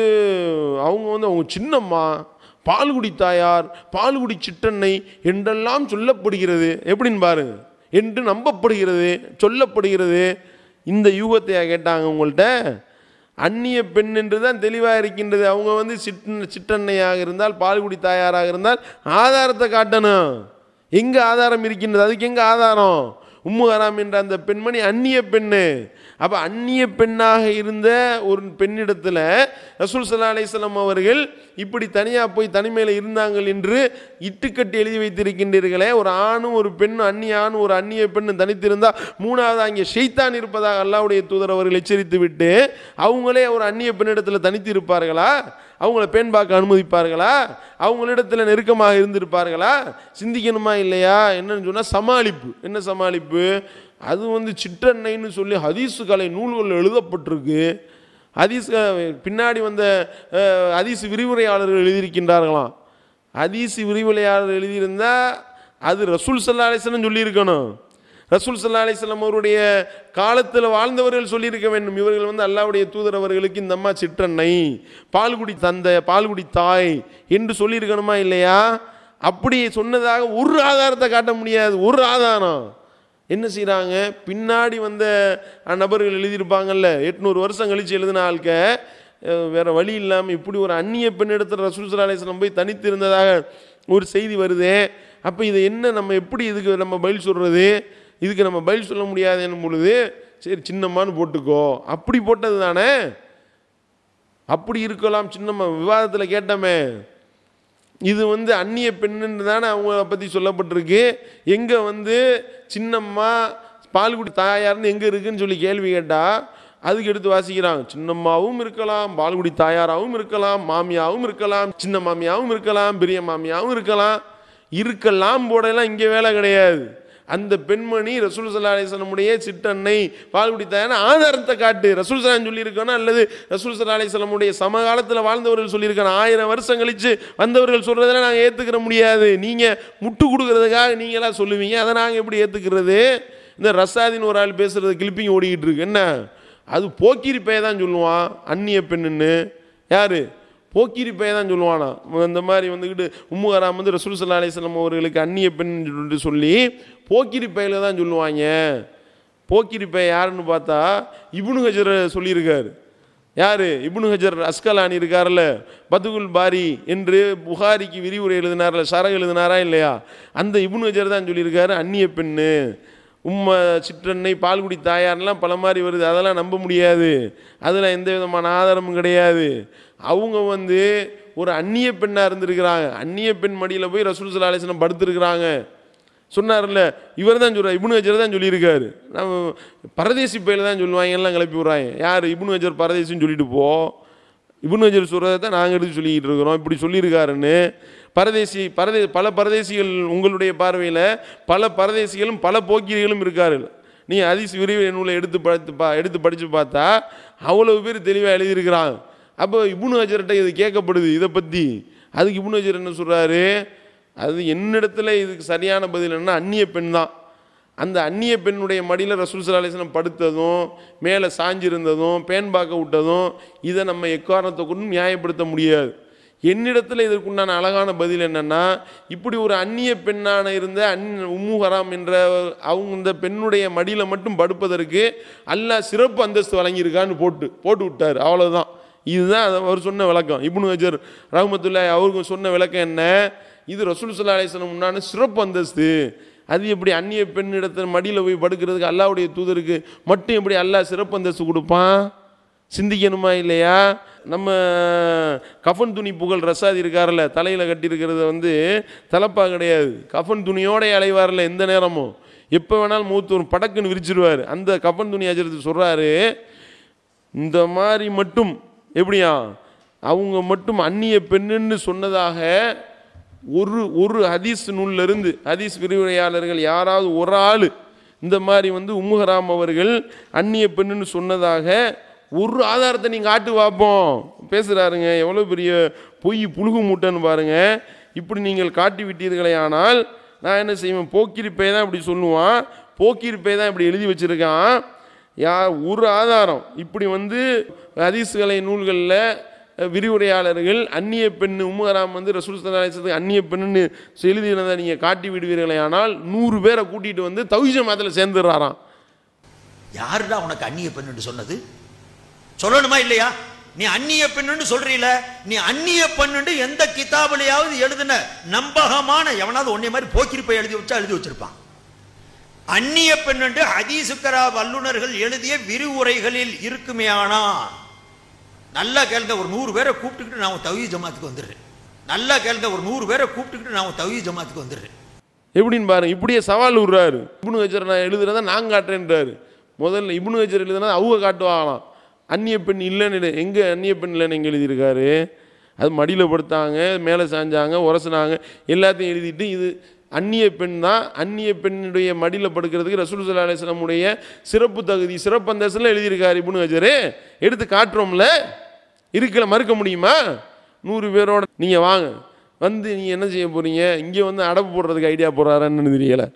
அவங்க சின்னம்மா, பால்குடி தாயார், பால்குடி சிற்றன்னை என்றெல்லாம் சொல்லப்படுகிறது. எப்படின்னு பாருங்க, என்று நம்பப்படுகிறது, சொல்லப்படுகிறது. இந்த யூகத்தையா கேட்டாங்க உங்கள்கிட்ட? அந்நிய பெண் என்று தான் தெளிவாக இருக்கின்றது. அவங்க வந்து சிற்றன்னையாக இருந்தால், பால்குடி தாயாராக இருந்தால் ஆதாரத்தை காட்டணும். எங்கே ஆதாரம் இருக்கின்றது? அதுக்கு எங்கே ஆதாரம்? உம்மு ஹராம் என்ற அந்த பெண்மணி அந்நிய பெண்ணு. அப்போ அந்நிய பெண்ணாக இருந்த ஒரு பெண்ணிடத்தில் ரசூல் ஸல்லல்லாஹு அலைஹி வஸல்லம் அவர்கள் இப்படி தனியாக போய் தனிமையில் இருந்தாங்கள் என்று இட்டுக்கட்டி எழுதி வைத்திருக்கின்றீர்களே. ஒரு ஆணும் ஒரு பெண்ணும், அந்நிய ஆணும் ஒரு அந்நிய பெண்ணும் தனித்திருந்தால் மூணாவது அங்கே ஷைத்தான் இருப்பதாக அல்லாஹ்வுடைய தூதர் அவர்கள் எச்சரித்து விட்டு அவங்களே ஒரு அந்நிய பெண்ணிடத்தில் தனித்து இருப்பார்களா? அவங்கள பெண் பார்க்க அனுமதிப்பார்களா? அவங்களிடத்தில் நெருக்கமாக இருந்திருப்பார்களா? சிந்திக்கணுமா இல்லையா? என்னன்னு சொன்னால் சமாளிப்பு. என்ன சமாளிப்பு? அது வந்து சிற்றன்னைன்னு சொல்லி ஹதீஸு கலை நூல்கள் எழுதப்பட்டிருக்கு. ஹதீஸ் பின்னாடி வந்த ஹதீஸ் விரிவுரையாளர்கள் எழுதியிருக்கின்றார்களாம். ஹதீஸ் விரிவுரையாளர் எழுதியிருந்தால் அது ரசூல் ஸல்லல்லாஹு அலைஹி வஸல்லம் சொல்லியிருக்கணும். ரசூல் ஸல்லல்லாஹு அலைஹி வஸல்லம் அவருடைய காலத்தில் வாழ்ந்தவர்கள் சொல்லியிருக்க வேண்டும். இவர்கள் வந்து அல்லாஹ்வுடைய தூதர் அவர்களுக்கு இந்த அம்மா சிற்றன்னை, பால்குடி தந்தை, பால்குடி தாய் என்று சொல்லியிருக்கணுமா இல்லையா? அப்படி சொன்னதாக ஒரு ஆதாரத்தை காட்ட முடியாது. ஒரு ஆதாரம் என்ன செய்கிறாங்க, பின்னாடி வந்த நபர்கள் எழுதியிருப்பாங்கல்ல, 800 வருஷம் கழித்து எழுதின ஆள்க வேறு வழி இல்லாமல் இப்படி ஒரு அந்நிய பெண்ணிடத்தில் ரசூல் ஸல்லல்லாஹு அலைஹி வஸல்லம் போய் தனித்து இருந்ததாக ஒரு செய்தி வருது. அப்போ இதை என்ன நம்ம எப்படி இதுக்கு நம்ம பதில் சொல்கிறது? இதுக்கு நம்ம பதில் சொல்ல முடியாது என்னும் பொழுது சரி சின்னம்மான்னு போட்டுக்கோ, அப்படி போட்டது தானே. அப்படி இருக்கலாம் சின்னம்மா, விவாதத்தில் கேட்டோமே. இது வந்து அந்நிய பெண்ணுன்னு தானே அவங்கள பற்றி சொல்லப்பட்டிருக்கு. எங்கே வந்து சின்னம்மா பால்குடி தாயார்னு எங்கே இருக்குன்னு சொல்லி கேள்வி கேட்டால் அதுக்கு எடுத்து வாசிக்கிறாங்க. சின்னம்மாவும் இருக்கலாம், பால்குடி தாயாராகவும் இருக்கலாம், மாமியாவும் இருக்கலாம், சின்ன மாமியாவும் இருக்கலாம், பெரிய மாமியாவும் இருக்கலாம் போடலாம். இங்கே வேலை கிடையாது. அந்த பெண்மணி ரசூல் ஸல்லல்லாஹு அலைஹி வஸல்லமுடைய சிற்றன்னை, பால்குடி தாயார்னு ஆதாரத்தை காட்டு. ரசூல் ஸல்லல்லாஹு அலைஹி சொல்லியிருக்கணும், அல்லது ரசூல் ஸல்லல்லாஹு அலைஹி வஸல்லமுடைய சமகாலத்தில் வாழ்ந்தவர்கள் சொல்லியிருக்கணும். 1000 வருஷம் கழித்து வந்தவர்கள் சொல்கிறதெல்லாம் நாங்கள் ஏற்றுக்கிற முடியாது. நீங்கள் முட்டு கொடுக்குறதுக்காக நீங்களாம் சொல்லுவீங்க, அதை நாங்கள் எப்படி ஏற்றுக்கிறது? இந்த ரசாதின்னு ஒரு ஆள் பேசுகிறது கிளிப்பிங் ஓடிக்கிட்டு இருக்கு. என்ன அது போக்கிரி பைய தான் சொல்லுவான் அந்நிய பெண்ணுன்னு. யார் போக்கிரி பைய தான் சொல்லுவானா? இந்த மாதிரி வந்துக்கிட்டு உம்மு ஹராம் வந்து ரசூல் ஸல்லல்லாஹு அலைஹி வஸல்லம் அவர்களுக்கு அந்நிய பெண் சொல்லி போக்கிரி பையில தான் சொல்லுவாங்க. போக்கிரி பைய யாருன்னு பார்த்தா இப்னு ஹஜர் சொல்லியிருக்காரு. யார்? இப்னு ஹஜர் அஸ்கலானி இருக்கார்ல, பதுகுல் பாரி என்று புகாரிக்கு விரிவுரை எழுதினார்ல, ஷரஹ் எழுதினாரா இல்லையா? அந்த இப்னு ஹஜர் தான் சொல்லியிருக்காரு அந்நிய பெண்ணு, உம்மை சிற்றன்னை, பால்குடி தாயார்லாம் பல மாதிரி வருது, அதெல்லாம் நம்ப முடியாது, அதில் எந்த விதமான ஆதாரமும் கிடையாது. அவங்க வந்து ஒரு அந்நிய பெண்ணாக இருந்திருக்கிறாங்க. அந்நிய பெண் மடியில் போய் ரசூல் ஸல்லல்லாஹு அலைஹி வஸல்லம் படுத்திருக்கிறாங்க சொன்னார்ல. இவர் தான் சொல்கிறார், இப்னு ஹஜர் தான் சொல்லியிருக்காரு. நம்ம பரதேசி பையில தான் சொல்லுவாங்க, எல்லாம் கிளப்பி விட்றாங்க. யார்? இப்னு ஹஜர் பரதேசின்னு சொல்லிட்டு போ, இப்னு ஹஜர் சொல்கிறத தான் நாங்கள் எடுத்து சொல்லிக்கிட்டு இருக்கிறோம், இப்படி சொல்லியிருக்காருன்னு. பல பரதேசிகள் உங்களுடைய பார்வையில் பல பரதேசிகளும் பல போக்கிரிகளும் இருக்கார்கள். நீ ஹதீஸ் விரிவுரை நூலை எடுத்து படித்து பார்த்தா அவ்வளவு பேர் தெளிவாக எழுதியிருக்கிறாங்க. அப்போ இப்னு ஹஜர்கிட்ட இது கேட்கப்படுது இதை பற்றி. அதுக்கு இப்னு ஹஜர் என்ன சொல்கிறாரு, அது என்னிடத்துல இதுக்கு சரியான பதில் என்னன்னா அந்நிய பெண் தான். அந்த அந்நிய பெண்ணுடைய மடியில் ரசூல் ஸல்லல்லாஹு அலைஹி வஸல்லம் படுத்ததும் மேலே சாஞ்சிருந்ததும் பேன் பார்க்க விட்டதும் இதை நம்ம எக்காரணத்தை கொண்டும் நியாயப்படுத்த முடியாது. என்னிடத்தில் இதற்குண்டான அழகான பதில் என்னென்னா, இப்படி ஒரு அந்நிய பெண்ணான இருந்த உம்மு ஹராம் என்ற அவங்க இந்த பெண்ணுடைய மடியில் மட்டும் படுப்பதற்கு அல்லாஹ் சிறப்பு அந்தஸ்து வழங்கியிருக்கான்னு போட்டு விட்டார். அவ்வளோதான். இதுதான் அவர் சொன்ன விளக்கம். இப்னு ஹஜர் ரஹ்மத்துல்லாஹி அவருக்கு சொன்ன விளக்கம் என்ன, இது ரசூல் ஸல்லல்லாஹு அலைஹி வஸல்லம் முன்னான சிறப்பு அந்தஸ்து. அது எப்படி அந்நிய பெண்ணிடத்தில் மடியில் போய் படுக்கிறதுக்கு அல்லாஹ்வுடைய தூதருக்கு மட்டும் எப்படி அல்லாஹ் சிறப்பு அந்தஸ்து கொடுப்பான்? சிந்திக்கணுமா இல்லையா? நம்ம கஃன் துணி புகழ் ரசாதி இருக்கார்ல, தலையில் கட்டியிருக்கிறது வந்து தலப்பா கிடையாது, கஃன் துணியோடைய அலைவாரில் எந்த நேரமும் எப்போ வேணாலும் மூத்து வரும், படக்குன்னு விரிச்சிருவார். அந்த கஃன் துணி அஜரத்து சொல்கிறாரு, இந்த மாதிரி மட்டும் எப்படியா அவங்க மட்டும் அந்நிய பெண்ணுன்னு சொன்னதாக ஒரு ஹதீஸ் நூலிலிருந்து ஹதீஸ் விரிவுரையாளர்கள் யாராவது ஒரு ஆள் இந்த மாதிரி வந்து உம்மு ஹராம் அவர்கள் அந்நிய பெண்ணுன்னு சொன்னதாக ஒரு ஆதாரத்தை நீங்கள் காட்டு பார்ப்போம் பேசுகிறாருங்க. எவ்வளோ பெரிய பொய் புழுகு மூட்டைன்னு பாருங்கள். இப்படி நீங்கள் காட்டி விட்டீர்களே ஆனால் நான் என்ன செய்வேன், போக்கிரிப்பை தான் இப்படி சொல்லுவான், போக்கிரிப்பை தான் இப்படி எழுதி வச்சுருக்கான். ஒரு ஆதாரம் இப்படி வந்து ஹதீஸ்களை நூல்களில் விரிவுரையாளர்கள் அந்நிய பெண்ணு உம்மு ஹராம் வந்து ரசூல் ஸல்லல்லாஹு அலைஹி வஸல்லம் அந்நிய பெண்ணுன்னு எழுதினதை நீங்கள் காட்டி விடுவீர்களே ஆனால் 100 பேரை கூட்டிகிட்டு வந்து தௌஹீத் ஜமாத்தில் சேர்ந்துடுறாராம். யாருடா உனக்கு அந்நிய பெண்ணு சொன்னது? சொல்லணுமா இல்லையா? நீ அந்நிய பெண்ணு சொல்றீல, நீ அந்நிய பெண்ணு எந்த கிதாபிலையாவது எழுதின நம்பகமான எவனாவது ஒன்னே மாதிரி போக்கிரிப்பை எழுதி வச்சிருப்பான். அந்நிய பெண்ணு ஹதீசுக்கரா வல்லுநர்கள் எழுதிய விரிவுரைகளில் இருக்குமே. ஆனா நல்லா கேளுங்க, ஒரு 100 பேரை கூப்பிட்டுக்கிட்டு நான் தௌஹீத் ஜமாத்துக்கு வந்துடுறேன். நல்லா கேளுங்க, ஒரு 100 பேரை கூப்பிட்டுக்கிட்டு நான் தௌஹீத் ஜமாத்துக்கு வந்துடுறேன். எப்படின்னு பாருங்க, இப்படியே சவால் விடுறாரு. இப்னு ஹஜர் நான் எழுதுறதா நான் காட்டுறேன்றாரு. முதல்ல இப்னு ஹஜர் எழுதுனா அவங்க காட்டுவாங்களாம், அந்நிய பெண் இல்லைன்னு. எங்கே அந்நிய பெண் இல்லைன்னு எங்கே எழுதியிருக்காரு? அது மடியில் படுத்தாங்க, மேலே சாஞ்சாங்க, உரசினாங்க, எல்லாத்தையும் எழுதிட்டு இது அந்நிய பெண் தான். அந்நிய பெண்ணுடைய மடியில் படுக்கிறதுக்கு ரசூல் ஸல்லல்லாஹு அலைஹி வஸல்லம் உடைய சிறப்பு தகுதி சிறப்பு அந்தஸ்தில் எழுதியிருக்காரு இப்னு ஹஜர். எடுத்து காட்டுறோம்ல, இருக்கல மறுக்க முடியுமா? 100 பேரோட நீங்கள் வாங்க வந்து நீங்கள் என்ன செய்ய போகிறீங்க? இங்கே வந்து அடப்பு போடுறதுக்கு ஐடியா போடுறாருன்னு தெரியலை.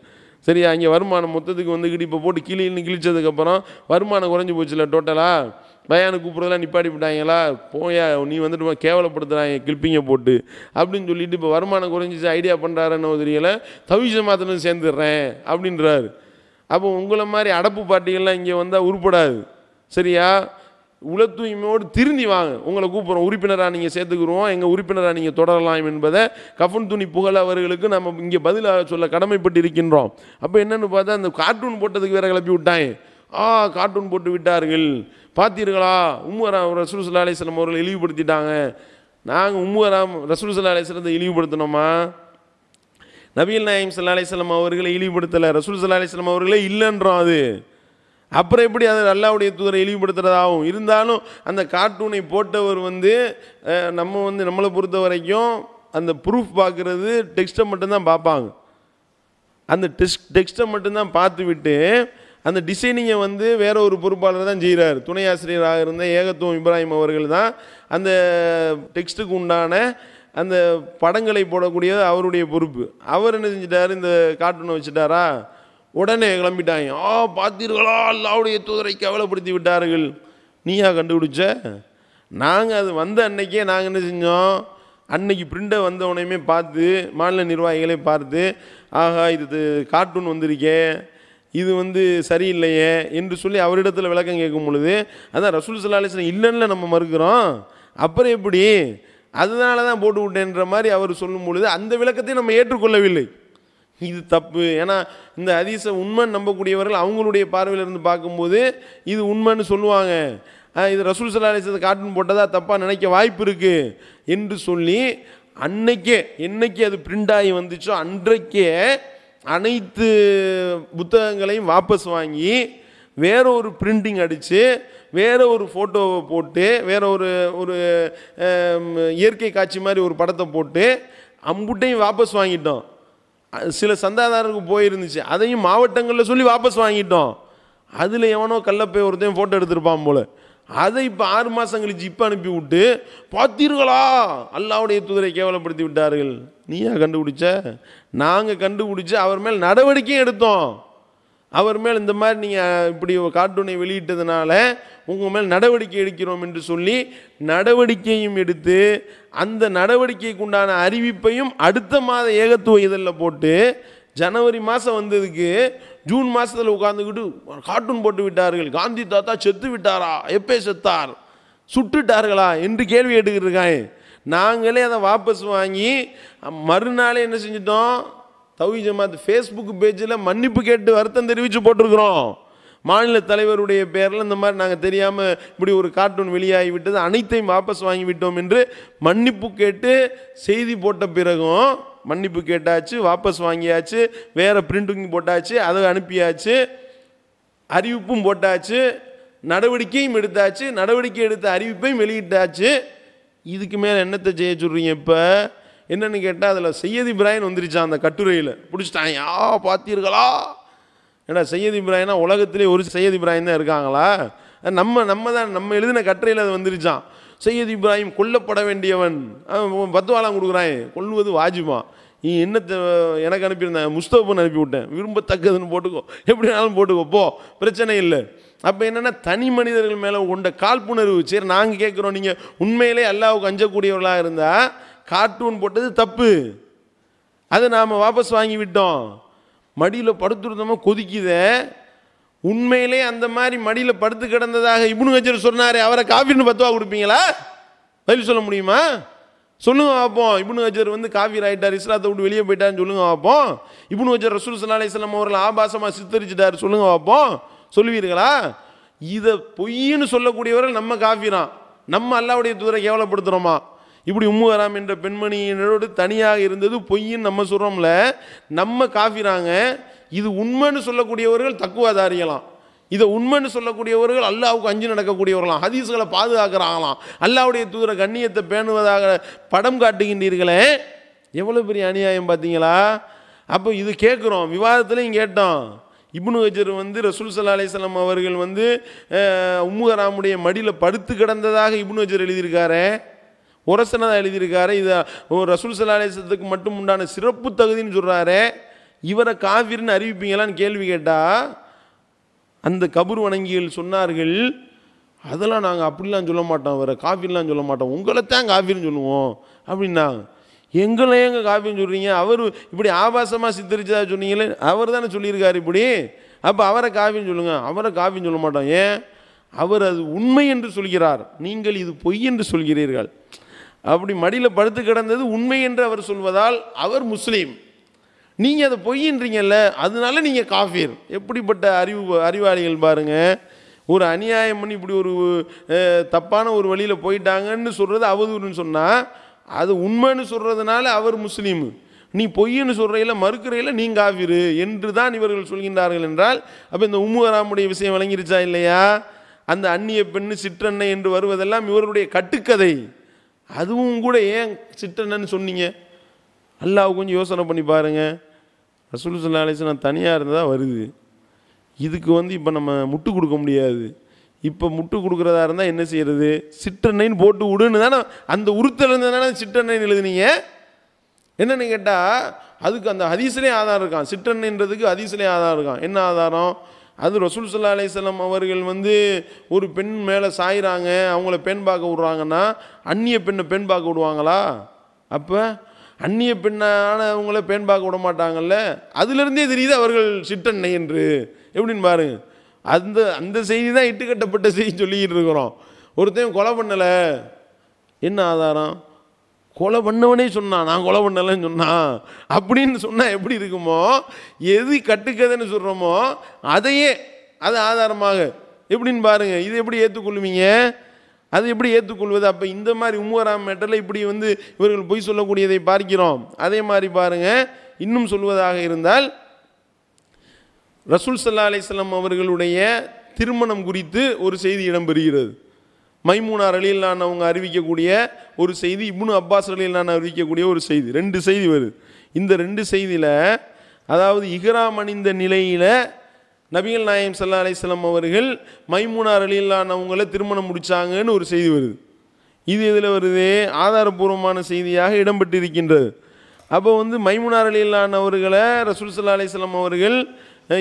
சரியா? இங்கே வருமானம் மொத்தத்துக்கு வந்துக்கிட்டு இப்போ போட்டு கிழிச்சதுக்கப்புறம் வருமானம் குறைஞ்சி போச்சுல டோட்டலாக. பயானுக்கு கூப்பிட்றதெல்லாம் நிப்பாட்டி விட்டாங்களா? போயா நீ வந்துட்டு கேவலப்படுத்துகிறாங்க கிளிப்பிங்க போட்டு அப்படின்னு சொல்லிட்டு இப்போ வருமானம் குறைஞ்சிச்சு ஐடியா பண்ணுறாருன்னு தெரியலை. தௌஹீத் ஜமாத்துன்னு சேர்ந்துடுறேன் அப்படின்றாரு. அப்போ உங்களை மாதிரி அடப்பு பாட்டிகள்லாம் இங்கே வந்தால் உருப்படாது. சரியா? உள தூய்மையோடு திருந்தி வாங்க. உங்களை கூப்பிட்றோம், உறுப்பினராக நீங்கள் சேர்த்துக்குருவோம், எங்கள் உறுப்பினராக நீங்கள் தொடரலாம் என்பதை கஃன் துணி புகழ் அவர்களுக்கு நம்ம இங்கே பதிலாக சொல்ல கடமைப்பட்டு இருக்கின்றோம். அப்போ என்னென்னு பார்த்தா அந்த கார்ட்டூன் போட்டதுக்கு வேற கிளப்பி விட்டாங்க. கார்ட்டூன் போட்டு விட்டார்கள் பார்த்தீர்களா? ரசூல் ஸல்லல்லாஹு அலைஹி வஸல்லம் அவர்கள் இழிவுபடுத்திட்டாங்க. நாங்கள் ரசூல் ஸல்லல்லாஹு அலைஹி வஸல்லத்தை இழிவுபடுத்தினோமா? நபிகள் நாயகம் ஸல்லல்லாஹு அலைஹி வஸல்லம் அவர்களை இழிவுபடுத்தலை, ரசூல் ஸல்லல்லாஹு அலைஹி வஸல்லம் அவர்களே இல்லைன்றோம். அது அப்புறம் எப்படி அது அல்லாஹ்வுடைய தூதரை இழிவுபடுத்துறதாகும்? இருந்தாலும் அந்த கார்ட்டூனை போட்டவர் நம்மளை பொறுத்த வரைக்கும் அந்த ப்ரூஃப் பார்க்குறது டெக்ஸ்ட்டை மட்டும்தான் பார்ப்பாங்க. அந்த டெக்ஸ்ட்டை மட்டும்தான் பார்த்து விட்டு அந்த டிசைனிங்கை வேற ஒரு பொறுப்பாளர் தான் செய்கிறார். துணை ஆசிரியராக இருந்த ஏகத்துவம் இப்ராஹிம் அவர்கள் தான் அந்த டெக்ஸ்ட்டுக்கு உண்டான அந்த படங்களை போடக்கூடியது அவருடைய பொறுப்பு. அவர் என்ன செஞ்சிட்டார்? இந்த கார்ட்டூனை வச்சுட்டாரா? உடனே கிளம்பிட்டாங்க. பார்த்தீர்களா அல்லாஹ்வுடைய தூதரை கேவலப்படுத்தி விட்டார்கள். நீயா கண்டுபிடிச்ச? நாங்கள் அது வந்த அன்னைக்கே நாங்கள் என்ன செஞ்சோம்? அன்னைக்கு பிரிண்டை வந்த உடனே பார்த்து மாநில நிர்வாகிகளே பார்த்து ஆஹா இது கார்ட்டூன் வந்திருக்கே, இது சரியில்லையே என்று சொல்லி அவரிடத்தில் விளக்கம் கேட்கும் பொழுது அதான் ரசூல் ஸல்லல்லாஹு அலைஹி வஸல்லம் இல்லைன்னு நம்ம மறுக்கிறோம். அப்புறம் எப்படி? அதனால தான் போட்டு விட்டேன்ற மாதிரி அவர் சொல்லும் பொழுது அந்த விளக்கத்தை நம்ம ஏற்றுக்கொள்ளவில்லை. இது தப்பு. ஏன்னா இந்த ஹதீஸை உண்மைன்னு நம்பக்கூடியவர்கள் அவங்களுடைய பார்வையிலிருந்து பார்க்கும்போது இது உண்மைன்னு சொல்லுவாங்க. இது ரசூல் ஸல்லல்லாஹு அலைஹி வஸல்லம் கார்ட்டூன் போட்டதா தப்பாக நினைக்க வாய்ப்பு இருக்குது என்று சொல்லி என்னைக்கு அது பிரிண்ட் ஆகி வந்துச்சோ அன்றைக்கே அனைத்து புத்தகங்களையும் வாபஸ் வாங்கி வேற ஒரு பிரிண்டிங் அடித்து வேற ஒரு ஃபோட்டோவை போட்டு வேற ஒரு இயற்கை காட்சி மாதிரி ஒரு படத்தை போட்டு அம்புட்டையும் வாபஸ் வாங்கிட்டோம். சில சந்தாதாரருக்கு போயிருந்துச்சு, அதையும் மாவட்டங்களில் சொல்லி வாபஸ் வாங்கிட்டோம். அதில் எவனோ கல்லப்பை ஒருத்தையும் ஃபோட்டோ எடுத்திருப்பான் போல. அதை இப்போ 6 மாதம் கழிச்சு இப்போ அனுப்பி விட்டு பார்த்தீர்களா அல்லாஹ்வுடைய தூதரை கேவலப்படுத்தி விட்டார்கள். நீயா கண்டுபிடிச்ச? நாங்கள் கண்டுபிடிச்சி அவர் மேல் நடவடிக்கையும் எடுத்தோம். அவர் மேல் இந்த மாதிரி நீங்கள் இப்படி கார்ட்டூனை வெளியிட்டதுனால உங்கள் மேல் நடவடிக்கை எடுக்கிறோம் என்று சொல்லி நடவடிக்கையும் எடுத்து அந்த நடவடிக்கைக்கு உண்டான அறிவிப்பையும் அடுத்த மாத ஏகத்துவ இதழில் போட்டு ஜனவரி மாதம் வந்ததுக்கு ஜூன் மாதத்தில் உட்காந்துக்கிட்டு கார்ட்டூன் போட்டு விட்டார்கள். காந்தி தாத்தா செத்து விட்டாரா? எப்போ செத்தார்? சுட்டுட்டார்களா என்று கேள்வி கேட்டுக்கிட்டு இருக்காங்க. நாங்களே அதை வாபஸ் வாங்கி மறுநாளே என்ன செஞ்சிட்டோம்? தௌஹீத் ஜமாத் ஃபேஸ்புக் பேஜில் மன்னிப்பு கேட்டு வருத்தம் தெரிவித்து போட்டிருக்கிறோம். மாநில தலைவருடைய பேரில் இந்த மாதிரி நாங்கள் தெரியாமல் இப்படி ஒரு கார்ட்டூன் வெளியாகி விட்டது, அனைத்தையும் வாபஸ் வாங்கி விட்டோம் என்று மன்னிப்பு கேட்டு செய்தி போட்ட பிறகும் மன்னிப்பு கேட்டாச்சு, வாபஸ் வாங்கியாச்சு, வேறு பிரிண்டிங் போட்டாச்சு, அதை அனுப்பியாச்சு, அறிவிப்பும் போட்டாச்சு, நடவடிக்கையும் எடுத்தாச்சு, நடவடிக்கை எடுத்த அறிவிப்பையும் வெளியிட்டாச்சு. இதுக்கு மேலே என்னத்தை செய்ய சொல்கிறீங்க? இப்போ என்னென்னு கேட்டால் அதில் சையத் இப்ராஹிம் வந்துருச்சான். அந்த கட்டுரையில் பிடிச்சிட்டாங்க. பார்த்தீர்களா? ஏன்னா சையத் இப்ராஹிம்னா உலகத்திலே ஒரு சையத் இப்ராஹிம் தான் இருக்காங்களா? நம்ம எழுதின கட்டுரையில் அது வந்துருச்சான். சையத் இப்ராஹிம் கொல்லப்பட வேண்டியவன். பத்துவாலாம் கொடுக்குறான், கொல்லுவது வாஜிபா. நீ என்னத்தை எனக்கு அனுப்பியிருந்தேன்? முஸ்தபன் அனுப்பி விட்டேன். விரும்பத்தக்கதுன்னு போட்டுக்கோ, எப்படி வேணாலும் போட்டுக்கோ, போ, பிரச்சனை இல்லை. அப்போ என்னென்னா தனி மனிதர்கள் மேலே கொண்ட காழ்ப்புணர்வு. சரி, நாங்கள் கேட்குறோம், நீங்கள் உண்மையிலே அல்லாஹ்வுக்கு அஞ்சக்கூடியவர்களாக இருந்தால் கார்ட்டூன் போட்டது தப்பு, அதை நாம் வாபஸ் வாங்கி விட்டோம். மடியில் படுத்துருந்தோமா கொதிக்குதே, உண்மையிலே அந்த மாதிரி மடியில் படுத்து கிடந்ததாக இப்னு ஹஜர் சொன்னார். அவரை காஃபிர்னு பத்துவா கொடுப்பீங்களா? பதில் சொல்ல முடியுமா? சொல்லுங்க பார்ப்போம். இப்னு ஹஜர் காஃபிர் ஆகிட்டார், இஸ்லாத்தை விட்டு வெளியே போயிட்டாருன்னு சொல்லுங்க பார்ப்போம். இப்னு ஹஜர் ரசூல் ஸல்லல்லாஹு அலைஹி வஸல்லம் அவர்கள் ஆபாசமாக சித்தரிச்சிட்டார் சொல்லுங்க பார்ப்போம். சொல்லுவீர்களா? இதை பொய்ன்னு சொல்லக்கூடியவர்கள் நம்ம காஃபிரான், நம்ம அல்லாஹ்வுடைய தூதரை கேவலப்படுத்துகிறோமா? இப்படி உம்மு ஹராம் என்ற பெண்மணியினோடு தனியாக இருந்தது பொய்ன்னு நம்ம சொல்கிறோம்ல, நம்ம காஃபிராங்க. இது உண்மைன்னு சொல்லக்கூடியவர்கள் தக்குவாதாரியலாம், இதை உண்மைன்னு சொல்லக்கூடியவர்கள் அல்லாஹ்வுக்கு அஞ்சு நடக்கக்கூடியவர்களாம், ஹதீஸ்களை பாதுகாக்கிறாங்களாம், அல்லாஹ்வுடைய தூதரை கண்ணியத்தை பேணுவதாக படம் காட்டுகின்றீர்களே, எவ்வளோ பெரிய அநியாயம் பார்த்தீங்களா? அப்போ இது கேட்குறோம், விவாதத்துலையும் கேட்டோம். இப்னு ஹஜர் ரசூல் ஸல்லல்லாஹு அலைஹி வஸல்லம் அவர்கள் உம்மு ஹராமுடைய மடியில் படுத்து கிடந்ததாக இப்னு ஹஜர் எழுதியிருக்காரு, உரசனதாக எழுதியிருக்காரு. இது ரசூல் ஸல்லல்லாஹு அலைஹி வஸல்லத்துக்கு மட்டும் உண்டான சிறப்பு தகுதின்னு சொல்கிறாரு. இவரை காஃபிர்னு அறிவிப்பீங்களான்னு கேள்வி கேட்டால் அந்த கபூர் வணங்கிகள் சொன்னார்கள், அதெல்லாம் நாங்கள் அப்படிலாம் சொல்ல மாட்டோம், அவரை காஃபிர்லாம் சொல்ல மாட்டோம், உங்களை தான் காஃபிர்னு சொல்லுவோம் அப்படின்னாங்க. எங்களை எங்க காஃபின்னு சொல்கிறீங்க, அவர் இப்படி ஆபாசமாக சித்தரிச்சதா சொன்னீங்களே, அவர் தானே சொல்லியிருக்காரு இப்படி, அப்போ அவரை காஃபின்னு சொல்லுங்கள். அவரை காஃபின்னு சொல்ல மாட்டோம். ஏன்? அவர் அது உண்மை என்று சொல்கிறார், நீங்கள் இது பொய் என்று சொல்கிறீர்கள். அப்படி மடியில் படுத்து கிடந்தது உண்மை என்று அவர் சொல்வதால் அவர் முஸ்லீம், நீங்கள் அதை பொய்ன்றீங்கல்ல, அதனால நீங்கள் காஃபிர். எப்படிப்பட்ட அறிவாளிகள் பாருங்கள். ஒரு அநியாயம் பண்ணி இப்படி ஒரு தப்பான ஒரு வழியில் போயிட்டாங்கன்னு சொல்கிறது அவதூறுன்னு சொன்னால், அது உண்மைன்னு சொல்கிறதுனால அவர் முஸ்லீமு, நீ பொய்ன்னு சொல்கிறையில் மறுக்கிறையில் நீ காஃபிரு என்று தான் இவர்கள் சொல்கின்றார்கள் என்றால், அப்போ இந்த உம்மு ஹராமுடைய விஷயம் விளங்கிருச்சா இல்லையா? அந்த அந்நிய பெண்ணு சிற்றன்னை என்று வருவதெல்லாம் இவருடைய கட்டுக்கதை. அதுவும் கூட ஏன் சிற்றன்னு சொன்னீங்க? அல்லாஹ் கொஞ்சம் யோசனை பண்ணி பாருங்கள். ரசூல் ஸல்லல்லாஹு அலைஹி வஸல்லம் தனியாக இருந்ததாக வருது. இதுக்கு இப்போ நம்ம முட்டு கொடுக்க முடியாது. இப்போ முட்டு கொடுக்குறதா இருந்தால் என்ன செய்கிறது? சிற்றன்னைன்னு போட்டு விடுன்னு தானே அந்த உறுத்தல் இருந்ததுனால சிற்றன்னைன்னு எழுதுனீங்க. என்னென்னு கேட்டால் அதுக்கு அந்த ஹதீஸ்லேயே ஆதாரம் இருக்கான், சிற்றன்னைன்றதுக்கு ஹதீஸ்லேயே ஆதாரம் இருக்கான். என்ன ஆதாரம்? அது ரசூல் ஸல்லல்லாஹு அலைஹி வஸல்லம் அவர்கள் ஒரு பெண் மேலே சாயிறாங்க, அவங்கள பெண் பார்க்க விட்றாங்கன்னா அந்நிய பெண்ணை பெண் பார்க்க விடுவாங்களா? அப்போ அந்நிய பெண்ணானவங்கள பெண் பார்க்க விட மாட்டாங்கல்ல, அதுலேருந்தே தெரியுது அவர்கள் சிற்றன்னை என்று. எப்படின்னு பாருங்க. அந்த செய்தி தான் இட்டுக்கட்டப்பட்ட செய்தி சொல்லிக்கிட்டு இருக்கிறோம். ஒருத்தையும் கொலை பண்ணலை, என்ன ஆதாரம்? கொலை பண்ணவனே சொன்னான் நான் கொலை பண்ணலைன்னு சொன்னான் அப்படின்னு சொன்னால் எப்படி இருக்குமோ, எது கட்டுக்கதைன்னு சொல்கிறோமோ அதையே அது ஆதாரமாக எப்படின்னு பாருங்க. இது எப்படி ஏற்றுக்கொள்வீங்க? அது எப்படி ஏற்றுக்கொள்வது? அப்போ இந்த மாதிரி உம்மு ஹராம் மேட்டரில் இப்படி இவர்கள் பொய் சொல்லக்கூடியதை பார்க்கிறோம். அதே மாதிரி பாருங்க, இன்னும் சொல்வதாக இருந்தால் ரசூல் ஸல்லல்லாஹு அலைஹி வஸல்லம் அவர்களுடைய திருமணம் குறித்து ஒரு செய்தி இடம்பெறுகிறது. மைமூனா ரலியல்லாஹு அன்ஹா அவங்க அறிவிக்கக்கூடிய ஒரு செய்தி, இப்னு அப்பாஸ் ரலியல்லாஹு அன்ஹு அறிவிக்கக்கூடிய ஒரு செய்தி, 2 செய்தி வருது. இந்த 2 செய்தியில் அதாவது இஹ்ராம் அணிந்த நிலையில் நபிகள் நாயகம் ஸல்லல்லாஹு அலைஹி வஸல்லம் அவர்கள் மைமூனா ரலியல்லாஹு அன்ஹா அவங்கள திருமணம் முடித்தாங்கன்னு ஒரு செய்தி வருது. இது இதில் வருது, ஆதாரபூர்வமான செய்தியாக இடம்பெற்றிருக்கின்றது. அப்போ மைமூனா ரலியல்லாஹு அன்ஹா அவர்களை ரசூல் ஸல்லல்லாஹு அலைஹி வஸல்லம் அவர்கள்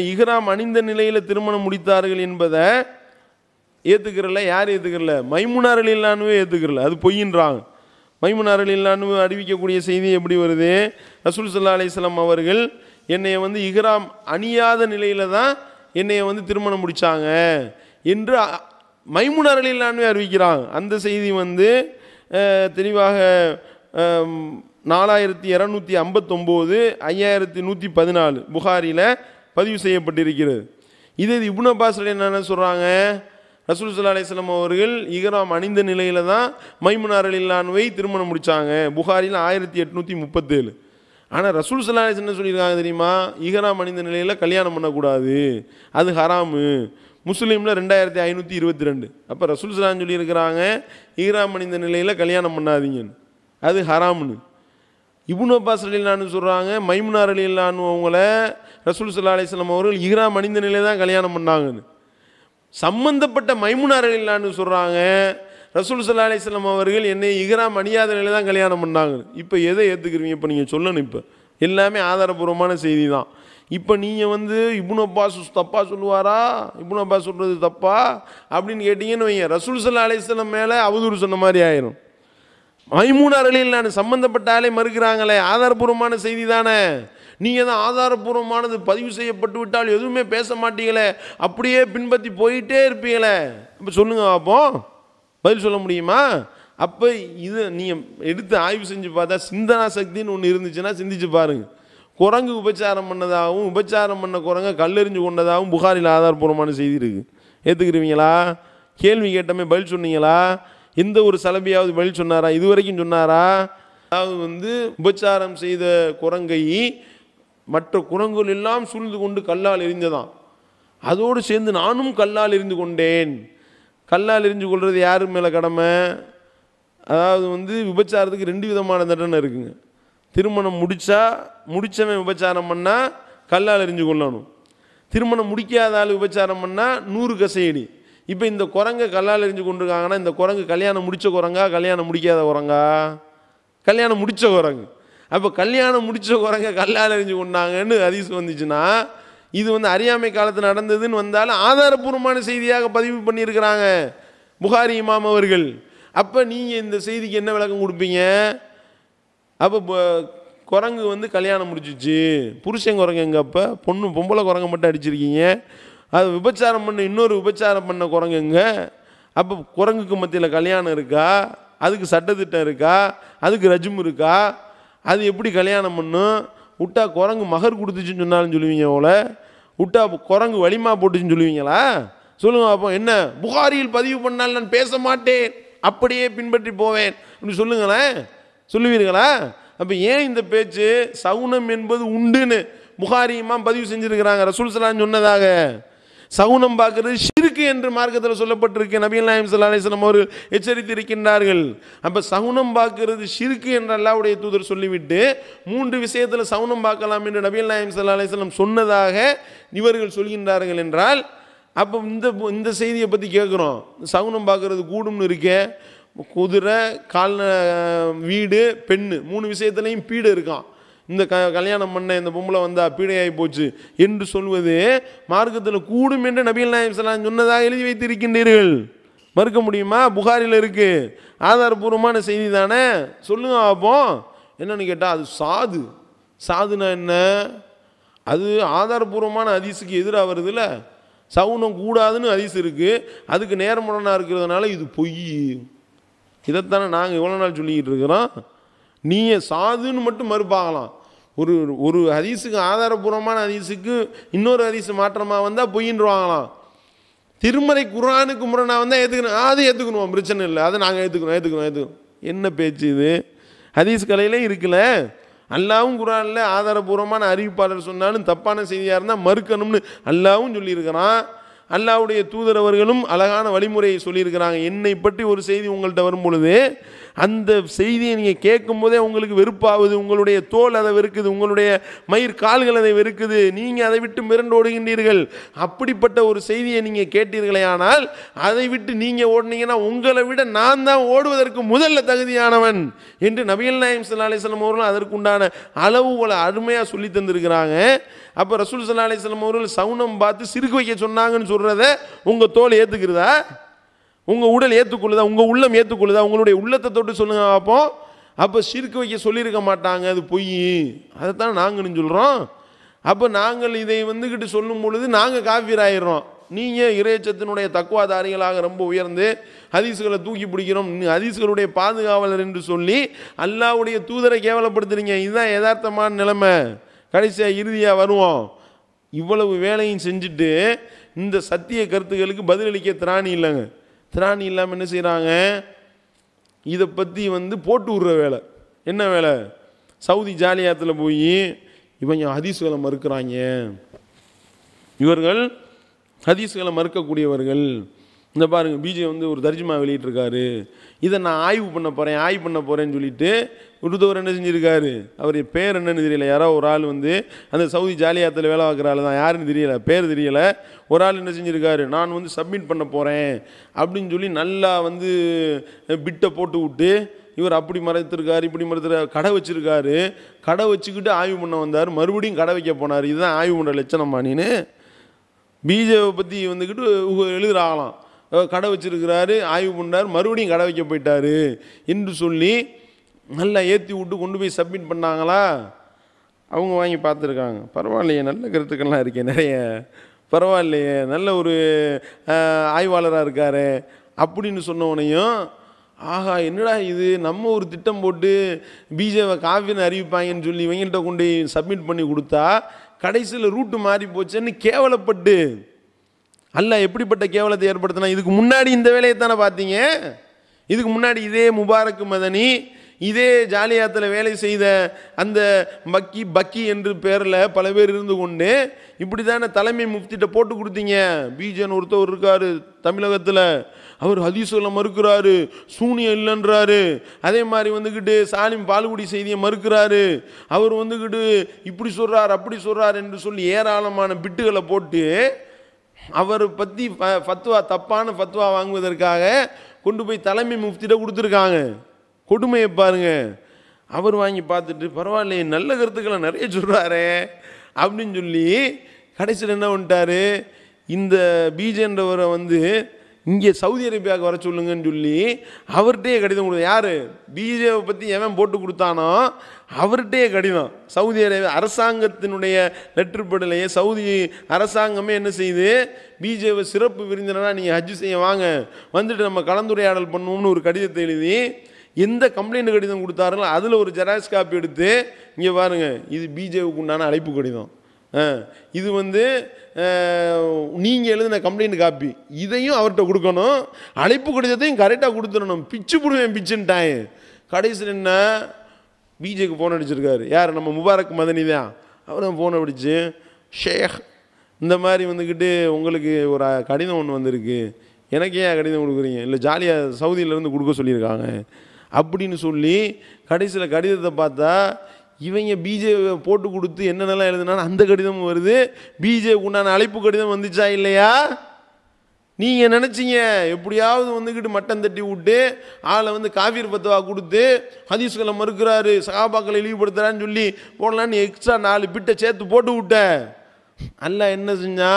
இஹ்ராம் அணிந்த நிலையில் திருமணம் முடித்தார்கள் என்பதை ஏற்றுக்கிறல. யார் ஏற்றுக்கிறல? மைமூனா ரலியல்லாஹு அன்ஹா ஏற்றுக்கிறல, அது பொய்யின்றாங்க. மைமூனா ரலியல்லாஹு அன்ஹா அறிவிக்கக்கூடிய செய்தி எப்படி வருது? ரசூல் ஸல்லல்லாஹு அலைஹி வஸல்லம் அவர்கள் என்னைய இஹ்ராம் அணியாத நிலையில் தான் என்னைய திருமணம் முடித்தாங்க என்று மைமூனா ரலியல்லாஹு அன்ஹா அறிவிக்கிறாங்க. அந்த செய்தி தெளிவாக 4259 5114 புகாரியில் பதிவு செய்யப்பட்டிருக்கிறது. இது இப்னு அப்பாஸ் ரலியல்லாஹு அன்ஹு சொல்கிறாங்க, ரசூல் ஸல்லல்லாஹு அலைஹி வஸல்லம் அவர்கள் இஹ்ராம் அணிந்த நிலையில் தான் மைமூனா ரலியல்லாஹு அன்ஹை திருமணம் முடித்தாங்க, புகாரியில் 1837. ஆனால் ரசூல் ஸல்லல்லாஹு அலைஹி வஸல்லம் சொல்லியிருக்காங்க தெரியுமா, இஹ்ராம் அணிந்த நிலையில் கல்யாணம் பண்ணக்கூடாது, அது ஹராமு. முஸ்லீமில் 2522. அப்போ ரசூல் ஸல்லல்லாஹு அலைஹி வஸல்லம் சொல்லியிருக்கிறாங்க இஹ்ராம் அணிந்த நிலையில் கல்யாணம் பண்ணாதீங்கன்னு, அது ஹராமுன்னு. இப்னு அப்பாஸ் ரலியல்லாஹு அன்ஹு சொல்கிறாங்க மைமூனா ரலியல்லாஹு அன்ஹு அவங்கள ரசூல் ஸல்லல்லாஹு அலைஹி வஸல்லம் அவர்கள் இஹ்ராம் அணிந்த நிலையில் தான் கல்யாணம் பண்ணாங்கன்னு. சம்பந்தப்பட்ட மைமூனா ரலியல்லாஹு அன்ஹு சொல்கிறாங்க ரசூல் ஸல்லல்லாஹு அலைஹி வஸல்லம் அவர்கள் என்னை இஹ்ராம் அணியாத நிலையில் தான் கல்யாணம் பண்ணாங்க. இப்போ எதை ஏற்றுக்கிறீங்க? இப்போ நீங்கள் சொல்லணும். இப்போ எல்லாமே ஆதாரபூர்வமான செய்தி தான். இப்போ நீங்கள் இப்னு அப்பாஸ் தப்பாக சொல்லுவாரா, இப்னு அப்பாஸ் சொல்கிறது தப்பா அப்படின்னு கேட்டிங்கன்னு வைங்க, ரசூல் ஸல்லல்லாஹு அலைஹி வஸல்லம் மேலே அவதூறு சொன்ன மாதிரி ஆயிரும். மைமூனா ரலியல்லாஹு அன்ஹா சம்பந்தப்பட்ட ஆளே மறுக்கிறாங்களே, ஆதாரபூர்வமான செய்தி தானே. நீங்கள் தான் ஆதாரபூர்வமானது பதிவு செய்யப்பட்டு விட்டால் எதுவுமே பேச மாட்டீங்களே, அப்படியே பின்பற்றி போயிட்டே இருப்பீங்களே. அப்போ சொல்லுங்க பார்ப்போம், பதில் சொல்ல முடியுமா? அப்போ இது நீங்கள் எடுத்து ஆய்வு செஞ்சு பார்த்தா சிந்தனா சக்தின்னு ஒன்று இருந்துச்சுன்னா சிந்திச்சு பாருங்கள். குரங்கு உபச்சாரம் பண்ணதாகவும் உபச்சாரம் பண்ண குரங்க கல்லெறிஞ்சு கொண்டதாகவும் புகாரில் ஆதாரபூர்வமான செய்தி இருக்குது. ஏற்றுக்கிறீங்களா? கேள்வி கேட்டமே பதில் சொன்னீங்களா? எந்த ஒரு சலபியாவது பதில் சொன்னாரா? இது வரைக்கும் சொன்னாரா? அதாவது உபச்சாரம் செய்த குரங்கை மற்ற குரங்குகள் எல்லாம் சூழ்ந்து கொண்டு கல்லால் எரிந்ததாம். அதோடு சேர்ந்து நானும் கல்லால் எரிந்து கொண்டேன். கல்லால் எரிஞ்சு கொள்வது யாரு மேலே கடமை? அதாவது விபச்சாரத்துக்கு 2 விதமான தண்டனை இருக்குங்க. திருமணம் முடித்தவன் விபச்சாரம் பண்ணால் கல்லால் எறிஞ்சு கொள்ளணும். திருமணம் முடிக்காத ஆள் விபச்சாரம் பண்ணால் 100 கசையடி. இப்போ இந்த குரங்கை கல்லால் எறிஞ்சு கொண்டிருக்காங்கன்னா இந்த குரங்கு கல்யாணம் முடித்த குரங்கா கல்யாணம் முடிக்காத குரங்கா? கல்யாணம் முடித்த குரங்கு. அப்போ கல்யாணம் முடித்த குரங்கை கல்லால் எறிஞ்சு கொண்டாங்கன்னு ஹதீஸ் வந்துச்சுன்னா இது அறியாமை காலத்தில் நடந்ததுன்னு வந்தாலும் ஆதாரபூர்வமான செய்தியாக பதிவு பண்ணியிருக்கிறாங்க புகாரி இமாம் அவர்கள். அப்போ நீங்கள் இந்த செய்திக்கு என்ன விளக்கம் கொடுப்பீங்க? அப்போ குரங்கு கல்யாணம் முடிச்சிச்சு, புருஷன் குரங்கு எங்க? அப்போ பொம்பளை குரங்கை மட்டும் அடிச்சிருக்கீங்க. அது விபச்சாரம் பண்ண இன்னொரு விபச்சாரம் பண்ண குரங்குங்க. அப்போ குரங்குக்கு மத்தியில் கல்யாணம் இருக்கா? அதுக்கு சட்டத்திட்டம் இருக்கா? அதுக்கு ரஜும் இருக்கா? அது எப்படி கல்யாணம் பண்ணும்? விட்டா குரங்கு மகர் கொடுத்துச்சுன்னு சொன்னாலும் சொல்லுவீங்க போல, விட்டா குரங்கு வலிமா போட்டுச்சுன்னு சொல்லுவீங்களா? சொல்லுங்க அப்போ. என்ன புகாரியில் பதிவு பண்ணால் நான் பேச மாட்டேன், அப்படியே பின்பற்றி போவேன் அப்படி சொல்லுங்களேன், சொல்லுவீர்களா? அப்போ ஏன் இந்த பேச்சு? சகுனம் என்பது உண்டுன்னு புகாரி இமாம் பதிவு செஞ்சிருக்கிறாங்க. ரசூல் ஸல்லல்லாஹு அலைஹி வஸல்லம் சொன்னதாக சகுனம் பார்க்கறது ஷிர்க் என்று மார்க்கத்தில் சொல்லப்பட்டிருக்கு. நபிகள் நாயகம் ஸல்லல்லாஹு அலைஹி வஸல்லம் அவர்கள் எச்சரித்திருக்கின்றார்கள். அப்போ சகுனம் பார்க்கறது ஷிர்க் என்று அல்லாஹ்வுடைய தூதர் சொல்லிவிட்டு 3 விஷயத்தில் சகுனம் பார்க்கலாம் என்று நபிகள் நாயகம் ஸல்லல்லாஹு அலைஹி வஸல்லம் சொன்னதாக இவர்கள் சொல்கின்றார்கள் என்றால், அப்போ இந்த செய்தியை பற்றி கேட்குறோம். சகுனம் பார்க்கறது கூடும்னு இருக்கே, குதிரை, வீடு, பெண்ணு 3 விஷயத்துலையும் பீடை இருக்கான். இந்த கல்யாணம் பண்ண இந்த பொம்பளை வந்தால் பீடையாகி போச்சு என்று சொல்வது மார்க்கத்தில் கூடும் என்று நபிகள் நாயகம் ஸல்லல்லாஹு அலைஹி வஸல்லம் சொன்னதாக எழுதி வைத்திருக்கின்றீர்கள். மறுக்க முடியுமா? புகாரில் இருக்கு, ஆதாரபூர்வமான செய்தி தானே. சொல்லுங்க அப்போ. என்னன்னு கேட்டால் அது சாதுனா என்ன? அது ஆதாரபூர்வமான ஹதீஸுக்கு எதிராக வருதுல்ல. சவுனம் கூடாதுன்னு ஹதீஸ் இருக்குது, அதுக்கு நேர்முரணாக இருக்கிறதுனால இது பொய். இதைத்தானே நாங்கள் இவ்வளோ நாள் சொல்லிக்கிட்டு இருக்கிறோம். நீங்கள் சாதுன்னு மட்டும் மறுப்பாகலாம். ஒரு ஹதீஸுக்கு ஆதாரபூர்வமான ஹதீஸுக்கு இன்னொரு ஹதீஸ் மாற்றமாக வந்தால் பொய்யின்றுவாங்களாம். திருமறை குர்ஆனுக்கு முரணாக வந்தால் ஏற்றுக்கணும், அது ஏற்றுக்கணும், பிரச்சனை இல்லை, அதை நாங்கள் ஏற்றுக்கணும். என்ன பேச்சு இது? ஹதீஸ் கலையிலே இருக்குல்ல. அல்லாவும் குர்ஆனில் ஆதாரபூர்வமான அறிவிப்பாளர் சொன்னாலும் தப்பான செய்தியாக இருந்தால் மறுக்கணும்னு அல்லாவும் சொல்லியிருக்கிறான். அல்லாஹ்வுடைய தூதர் அவர்களும் அழகான வழிமுறையை சொல்லியிருக்கிறாங்க. என்னை பற்றி ஒரு செய்தி உங்கள்கிட்ட வரும் பொழுது அந்த செய்தியை நீங்கள் கேட்கும் போதே உங்களுக்கு வெறுப்பாகுது, உங்களுடைய தோல் அதை வெறுக்குது, உங்களுடைய மயிர் கால்கள் அதை வெறுக்குது, நீங்கள் அதை விட்டு மிரண்டு ஓடுகின்றீர்கள். அப்படிப்பட்ட ஒரு செய்தியை நீங்கள் கேட்டீர்களே, ஆனால் அதை விட்டு நீங்கள் ஓடினீங்கன்னா உங்களை விட நான் தான் ஓடுவதற்கு முதல்ல தகுதியானவன் என்று நபிகள் நாயகம் ஸல்லல்லாஹு அலைஹி வஸல்லம் அவர்கள் அதற்குண்டான அளவுகளை அருமையாக சொல்லி தந்திருக்கிறாங்க. அப்போ ரசூல் ஸல்லல்லாஹு அலைஹி வஸல்லம் அவர்கள் சவுனம் பார்த்து சிறுக்கு வைக்க சொன்னாங்கன்னு சொல்கிறத உங்கள் தோல் ஏற்றுக்கிறதா? உங்கள் உடல் ஏற்றுக்கொள்ளுதா? உங்கள் உள்ளம் ஏற்றுக்கொள்ளுதா? உங்களுடைய உள்ளத்தை தொட்டு சொல்லுங்க பார்ப்போம். அப்போ சிறுக்கு வைக்க சொல்லியிருக்க மாட்டாங்க, அது பொய். அதைத்தான் நாங்கள்னு சொல்கிறோம். அப்போ நாங்கள் இதை வந்துக்கிட்டு சொல்லும் பொழுது நாங்கள் காஃபிர் ஆயிடுறோம். நீங்கள் இறைச்சத்தினுடைய தக்குவாதாரிகளாக ரொம்ப உயர்ந்து ஹதீஸ்களை தூக்கி பிடிக்கிறோம், ஹதீஸ்களுடைய பாதுகாவலர் என்று சொல்லி அல்லாஹ்வுடைய தூதரை கேவலப்படுத்துறீங்க. இதுதான் யதார்த்தமான நிலைமை. கடைசியாக இறுதியாக வருவோம். இவ்வளவு வேலையும் செஞ்சுட்டு இந்த சத்திய கருத்துக்களுக்கு பதிலளிக்க திராணி இல்லைங்க. திராணி இல்லாமல் என்ன செய்கிறாங்க? இதை பற்றி போட்டு விடுற வேலை. என்ன வேலை? சவுதி ஜாலியாத்தில் போய் இவங்க ஹதீஸ்களை மறுக்கிறாங்க, இவர்கள் ஹதீஸ்களை மறுக்கக்கூடியவர்கள். இந்த பாருங்க, பிஜே ஒரு தர்ஜுமா வெளியிட்டிருக்காரு, இதை நான் ஆய்வு பண்ண போகிறேன்னு சொல்லிட்டு ஒருத்தவர் என்ன செஞ்சுருக்காரு, அவர் பேர் என்னன்னு தெரியல, யாரோ ஒரு ஆள் அந்த சவுதி ஜாலியாத்தில் வேலை பார்க்குற ஆள் தான், யாருன்னு தெரியல, பேர் தெரியலை. ஒரு ஆள் என்ன செஞ்சுருக்காரு, நான் சப்மிட் பண்ண போகிறேன் அப்படின்னு சொல்லி நல்லா பிட்டை போட்டு விட்டு இவர் அப்படி மறைத்திருக்காரு, இப்படி மறைத்திருக்காரு, கடை வச்சுருக்காரு. கடை வச்சுக்கிட்டு ஆய்வு பண்ண வந்தார், மறுபடியும் கடை வைக்க போனார். இதுதான் ஆய்வு பண்ணுற லட்சணமானின்னு பிஜேவை பற்றி எழுதுறாங்களாம். கடை வச்சிருக்கிறாரு, ஆய்வு பண்ணார், மறுபடியும் கடை வைக்க போயிட்டாரு என்று சொல்லி நல்லா ஏற்றி விட்டு கொண்டு போய் சப்மிட் பண்ணாங்களா? அவங்க வாங்கி பார்த்துருக்காங்க. பரவாயில்லையே, நல்ல கருத்துக்கள்லாம் இருக்கே நிறைய, பரவாயில்லையே, நல்ல ஒரு ஆய்வாளராக இருக்காரு அப்படின்னு சொன்னவனையும், ஆஹா என்னடா இது, நம்ம ஒரு திட்டம் போட்டு பிஜேவை காஃபின்னு அறிவிப்பாங்கன்னு சொல்லி இவங்கள்ட்ட கொண்டு சப்மிட் பண்ணி கொடுத்தா கடைசியில் ரூட்டு மாறி போச்சுன்னு கேவலப்பட்டு, அல்லாஹ் எப்படிப்பட்ட கேவலத்தை ஏற்படுத்தினா? இதுக்கு முன்னாடி இந்த வேலையை தானே பார்த்தீங்க. இதுக்கு முன்னாடி இதே முபாரக் மதனி இதே ஜாலியாத்தில் வேலை செய்த அந்த பக்கி என்று பேரில் பல பேர் இருந்து கொண்டு இப்படி தானே தலைமை முஃப்திட்ட போட்டு கொடுத்தீங்க. பிஜேன்னு ஒருத்தவர் இருக்காரு தமிழகத்தில், அவர் ஹதீஸ்களை மறுக்கிறாரு, சூனியம் இல்லைன்றாரு. அதே மாதிரி வந்துக்கிட்டு சாலிம் பால்குடி செய்தியை மறுக்கிறாரு. அவர் வந்துக்கிட்டு இப்படி சொல்கிறார் அப்படி சொல்கிறார் என்று சொல்லி ஏராளமான பிட்டுகளை போட்டு அவரை பற்றி ஃபத்வா, தப்பான ஃபத்வா வாங்குவதற்காக கொண்டு போய் தலைமை முஃப்திட்ட கொடுத்துருக்காங்க. கொடுமையை பாருங்க. அவர் வாங்கி பார்த்துட்டு பரவாயில்லையே நல்ல கருத்துக்களை நிறைய சொல்கிறாரே அப்படின்னு சொல்லி கடைசியில் என்ன பண்ணிட்டாரு, இந்த பிஜேன்றவரை இங்கே சவுதி அரேபியாவுக்கு வர சொல்லுங்கன்னு சொல்லி அவர்கிட்டயே கடிதம் கொடுத்தா. யார் பிஜேவை பற்றி எவன் போட்டு கொடுத்தானோ அவர்கிட்டயே கடிதம். சவுதி அரேபியா அரசாங்கத்தினுடைய லெட்டர்படிலேயே சவுதி அரசாங்கமே என்ன செய்யுது, பிஜேவை சிறப்பு விருந்தினராக நீங்கள் ஹஜ் செய்ய வாங்க, வந்துட்டு நம்ம கலந்துரையாடல் பண்ணுவோம்னு ஒரு கடிதத்தை எழுதி எந்த கம்ப்ளைண்ட் கடிதம் கொடுத்தாருங்களோ அதில் ஒரு ஜெராக்ஸ் காப்பி எடுத்து இங்கே பாருங்கள், இது பிஜேவுக்கு உண்டான அழைப்பு கடிதம், இது நீங்கள் எழுதின கம்ப்ளைண்ட் காப்பி, இதையும் அவர்கிட்ட கொடுக்கணும், அழைப்பு கடிதத்தையும் கரெக்டாக கொடுத்துடணும். பிச்சு போடுவேன் பிச்சுன்ட்டான். கடைசியில் என்ன, பிஜேக்கு ஃபோன் அடிச்சிருக்காரு. யார், நம்ம முபாரக் மதனி தான். அவரும் ஃபோனை அடிச்சு, ஷேக் இந்த மாதிரி உங்களுக்கு ஒரு கடிதம் ஒன்று வந்திருக்கு, எனக்கு ஏன் கடிதம் கொடுக்குறீங்க, இல்லை ஜாலியாக சவுதியிலேருந்து கொடுக்க சொல்லியிருக்காங்க அப்படின்னு சொல்லி கடைசியில் கடிதத்தை பார்த்தா இவங்க பிஜேவை போட்டு கொடுத்து என்னென்னலாம் எழுதுனாலும் அந்த கடிதமும் வருது. பிஜேக்கு உண்டான அழைப்பு கடிதம் வந்துச்சா இல்லையா? நீங்கள் நினச்சிங்க எப்படியாவது மட்டம் தட்டி விட்டு ஆளை காஃபீர் ஃபத்வா கொடுத்து ஹதீஸ்களை மறுக்கிறாரு, சஹாபாக்களை இழிவுபடுத்துறான்னு சொல்லி போடலான்னு எக்ஸ்ட்ரா 4 பிட்டை சேர்த்து போட்டு விட்ட. அல்லாஹ் என்ன செஞ்சா,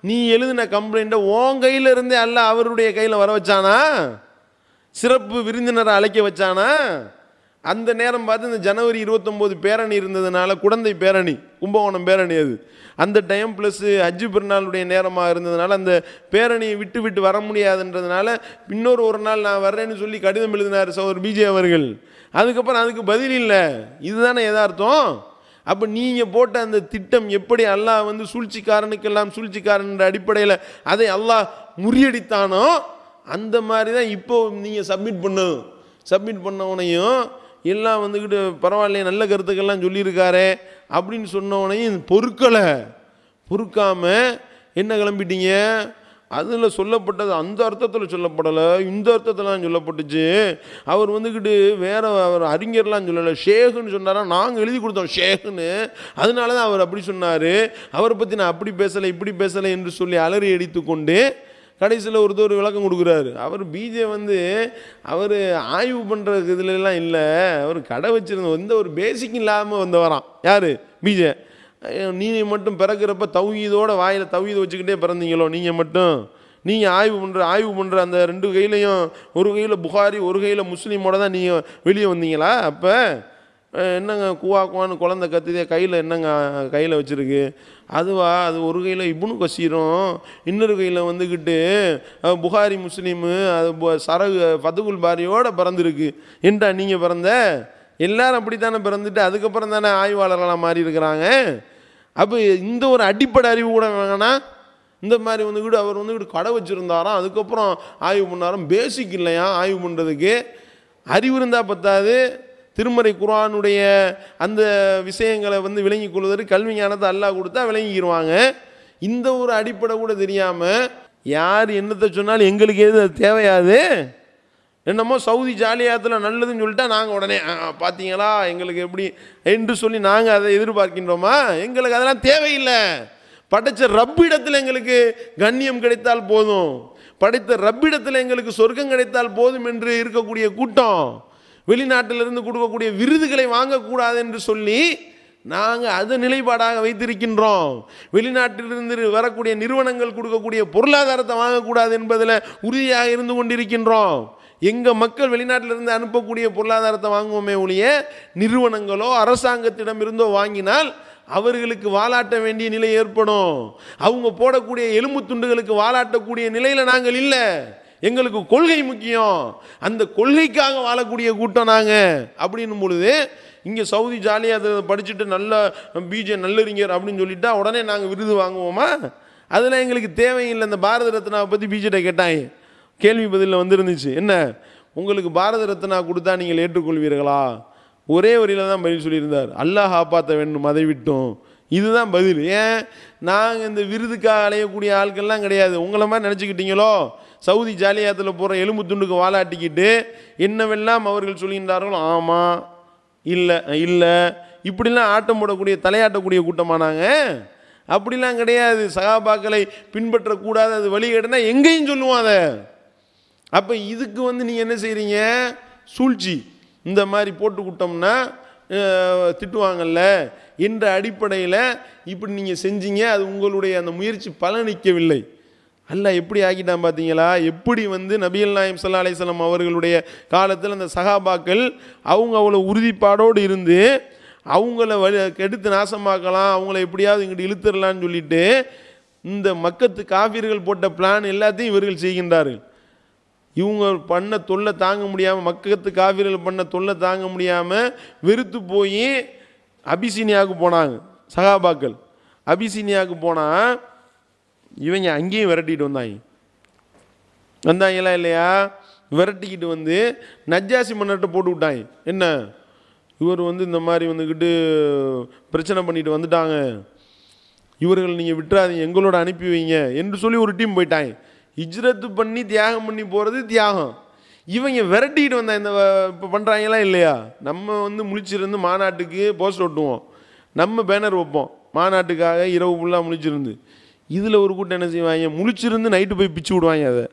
நீ எழுதின கம்ப்ளைண்ட்டை உன் கையில் இருந்தே அல்லாஹ் அவருடைய கையில் வர வச்சானா, சிறப்பு விருந்தினரை அழைக்க வச்சானா. அந்த நேரம் பார்த்து இந்த ஜனவரி 29 பேரணி இருந்ததுனால, குடந்தை பேரணி, கும்பகோணம் பேரணி, அது அந்த டைம் ப்ளஸ் ஹஜ்ஜு பெருநாளுடைய நேரமாக இருந்ததுனால அந்த பேரணியை விட்டு வர முடியாதுன்றதுனால ஒரு நாள் நான் வர்றேன்னு சொல்லி கடிதம் எழுதினார் சகோதரர் பிஜே அவர்கள். அதுக்கப்புறம் அதுக்கு பதில் இல்லை. இதுதானே எதார்த்தம். அப்போ நீங்கள் போட்ட அந்த திட்டம் எப்படி அல்லாஹ் சூழ்ச்சிக்காரனுக்கெல்லாம் சூழ்ச்சிக்காரன் என்ற அடிப்படையில் அதை அல்லாஹ் முறியடித்தானோ அந்த மாதிரி தான் இப்போ நீங்கள் சப்மிட் பண்ணவனையும் எல்லாம் பரவாயில்லையே நல்ல கருத்துக்கள்லாம் சொல்லியிருக்காரு அப்படின்னு சொன்னவனையும் பொறுக்காமல் என்ன கிளம்பிட்டீங்க. அதில் சொல்லப்பட்டது அந்த அர்த்தத்தில் சொல்லப்படலை, இந்த அர்த்தத்தில் சொல்லப்பட்டுச்சு. அவர் வேற அவர் அறிஞர்லாம் சொல்லலை, ஷேகுன்னு சொன்னாரா, நாங்கள் எழுதி கொடுத்தோம் ஷேகுன்னு, அதனால தான் அவர் அப்படி சொன்னார், அவரை பற்றி நான் அப்படி பேசலை இப்படி பேசலை என்று சொல்லி அலறி அடித்து கொண்டு கடைசியில் ஒருத்தர் விளக்கம் கொடுக்குறாரு. அவர் பிஜே அவர் ஆய்வு பண்ணுற இதுலலாம் இல்லை, அவர் கடை வச்சுருந்த எந்த ஒரு பேசிக் இல்லாமல் வந்தவரான். யார், பிஜே. நீங்கள் மட்டும் பிறக்கிறப்ப தௌஹீதோட வாயில் தௌஹீத் வச்சுக்கிட்டே பிறந்தீங்களோ, நீங்கள் ஆய்வு பண்ணுற அந்த 2 கையிலையும், ஒரு கையில் புகாரி ஒரு கையில் முஸ்லீமோட தான் நீங்கள் வெளியே வந்தீங்களா? அப்போ என்னங்க குவான்னு குழந்தை கத்துதே, கையில் என்னங்க கையில் வச்சுருக்கு, அதுவா, அது ஒரு கையில் இப்னு கசீரும் இன்னொரு கையில் புகாரி முஸ்லீமு, அது சரகு ஃபதுகுல் பாரியோட பிறந்திருக்கு என்றா நீங்கள் பிறந்த. எல்லாரும் அப்படித்தானே பிறந்துட்டு அதுக்கப்புறம் தானே ஆய்வாளர்களாக மாறி இருக்கிறாங்க. அப்போ இந்த ஒரு அடிப்படை அறிவு கூட வேணா. இந்த மாதிரி அவர் கடை வச்சுருந்தாராம், அதுக்கப்புறம் ஆய்வு பண்ணாராம். பேசிக் இல்லையா ஆய்வு பண்ணுறதுக்கு, அறிவு இருந்தால் பத்தாது. திருமறை குர்ஆனுடைய அந்த விஷயங்களை விளங்கிக் கொள்வதற்கு கல்வி ஞானத்தை அல்லாஹ் கொடுத்தா விளங்கிடுவாங்க. இந்த ஒரு அடிப்படை கூட தெரியாமல் யார் என்னத்தை சொன்னாலும் எங்களுக்கு எது அது தேவையாது. என்னமோ சவுதி ஜாலியாத்தில் நல்லதுன்னு சொல்லிட்டா நாங்கள் உடனே பார்த்தீங்களா எங்களுக்கு எப்படி என்று சொல்லி நாங்கள் அதை எதிர்பார்க்கின்றோமா? எங்களுக்கு அதெல்லாம் தேவையில்லை. படைத்த ரப்பிடத்தில் எங்களுக்கு கண்ணியம் கிடைத்தால் போதும், படைத்த ரப்பிடத்தில் எங்களுக்கு சொர்க்கம் கிடைத்தால் போதும் என்று இருக்கக்கூடிய கூட்டம் வெளிநாட்டிலிருந்து கொடுக்கக்கூடிய விருதுகளை வாங்கக்கூடாது என்று சொல்லி நாங்கள் அதை நிலைப்பாடாக வைத்திருக்கின்றோம். வெளிநாட்டிலிருந்து வரக்கூடிய நிறுவனங்கள் கொடுக்கக்கூடிய பொருளாதாரத்தை வாங்கக்கூடாது என்பதில் உறுதியாக இருந்து கொண்டிருக்கின்றோம். எங்கள் மக்கள் வெளிநாட்டிலிருந்து அனுப்பக்கூடிய பொருளாதாரத்தை வாங்குவோமே ஒழிய நிறுவனங்களோ அரசாங்கத்திடம் இருந்தோ வாங்கினால் அவர்களுக்கு வாலாட்ட வேண்டிய நிலை ஏற்படும். அவங்க போடக்கூடிய எலும்பு துண்டுகளுக்கு வாலாட்டக்கூடிய நிலையில் நாங்கள் இல்லை. எங்களுக்கு கொள்கை முக்கியம், அந்த கொள்கைக்காக வாழக்கூடிய கூட்டம் நாங்கள். அப்படின்னும் பொழுது இங்கே சவுதி ஜாலியாக அதை படிச்சுட்டு நல்ல பிஜே நல்லறிஞர் அப்படின்னு சொல்லிட்டா உடனே நாங்கள் விருது வாங்குவோமா? அதெல்லாம் எங்களுக்கு தேவையில்லை. இந்த பாரத ரத்னாவை பற்றி பிஜேட்ட கேட்டாங்க, கேள்வி பதிலில் வந்துருந்துச்சு. என்ன உங்களுக்கு பாரத ரத்னா கொடுத்தா நீங்கள் ஏற்றுக்கொள்வீர்களா? ஒரே வரியில் தான் பதில் சொல்லியிருந்தார், அல்லாஹ் காப்பாற்ற வேண்டும் அதை விட்டோம். இதுதான் பதில். ஏன்? நாங்கள் இந்த விருதுக்காக அலையக்கூடிய ஆட்கள்லாம் கிடையாது. உங்களை மாதிரி நினச்சிக்கிட்டீங்களோ? சவுதி ஜாலியாத்தில் போகிற எலும்பு துண்டுக்கு வாலாட்டிக்கிட்டு என்னவெல்லாம் அவர்கள் சொல்கின்றார்களோ ஆமாம் இல்லை இல்லை இப்படிலாம் ஆட்டம் போடக்கூடிய தலையாட்டக்கூடிய கூட்டமானாங்க. அப்படிலாம் கிடையாது. சகாபாக்களை பின்பற்றக்கூடாது, அது வழிகேடுனா எங்கேயும் சொல்லுவான் அதை. அப்போ இதுக்கு நீங்கள் என்ன செய்கிறீங்க? சூழ்ச்சி இந்த மாதிரி போட்டுக்கிட்டோம்னா திட்டுவாங்கல்ல என்ற அடிப்படையில் இப்படி நீங்கள் செஞ்சீங்க. அது உங்களுடைய அந்த முயற்சி பலனிக்கவில்லை. அல்லாஹ் எப்படி ஆக்கிட்டான் பார்த்தீங்களா? எப்படி நபிகள் நாயகம் ஸல்லல்லாஹு அலைஹி வஸல்லம் அவர்களுடைய காலத்தில் அந்த சஹாபாக்கள் அவங்க அவ்வளோ உறுதிப்பாடோடு இருந்து அவங்கள கெடுத்து நாசமாக்கலாம், அவங்கள எப்படியாவது இங்கிட்டு இழுத்துடலான்னு சொல்லிட்டு இந்த மக்கத்து காஃபிர்கள் போட்ட பிளான் எல்லாத்தையும் இவர்கள் செய்கின்றார்கள். இவங்க பண்ண தொல்லை தாங்க முடியாமல், மக்கத்து காஃபிர்கள் பண்ண தொல்லை தாங்க முடியாமல் வெறுத்து போய் அபிசீனியாவுக்கு போனாங்க சஹாபாக்கள். அபிசீனியாவுக்கு போனால் இவங்க அங்கேயும் விரட்டிட்டு வந்தாங்களா இல்லையா? விரட்டிக்கிட்டு நஜ்ஜாசி மன்னர்கிட்ட போட்டு விட்டாங்க. என்ன, இவர் இந்த மாதிரி வந்துக்கிட்டு பிரச்சனை பண்ணிட்டு வந்துட்டாங்க, இவர்கள் நீங்கள் விட்டுறாதீங்க, எங்களோட அனுப்பி வைங்க என்று சொல்லி ஒரு டீம் போயிட்டாங்க. ஹிஜ்ரத்து பண்ணி தியாகம் பண்ணி போகிறது தியாகம். இவங்க விரட்டிக்கிட்டு வந்தாங்க. இந்த இப்போ பண்ணுறாங்களா இல்லையா? நம்ம முழிச்சிருந்து மாநாட்டுக்கு போஸ்ட் ஒட்டுவோம், நம்ம பேனர் வைப்போம் மாநாட்டுக்காக, இரவு ஃபுல்லாக முழிச்சிருந்து. இதில் ஒரு கூட்டம் என்ன செய்வாங்க? முழிச்சிருந்து நைட்டு போய் பிச்சு விடுவாங்க. அதை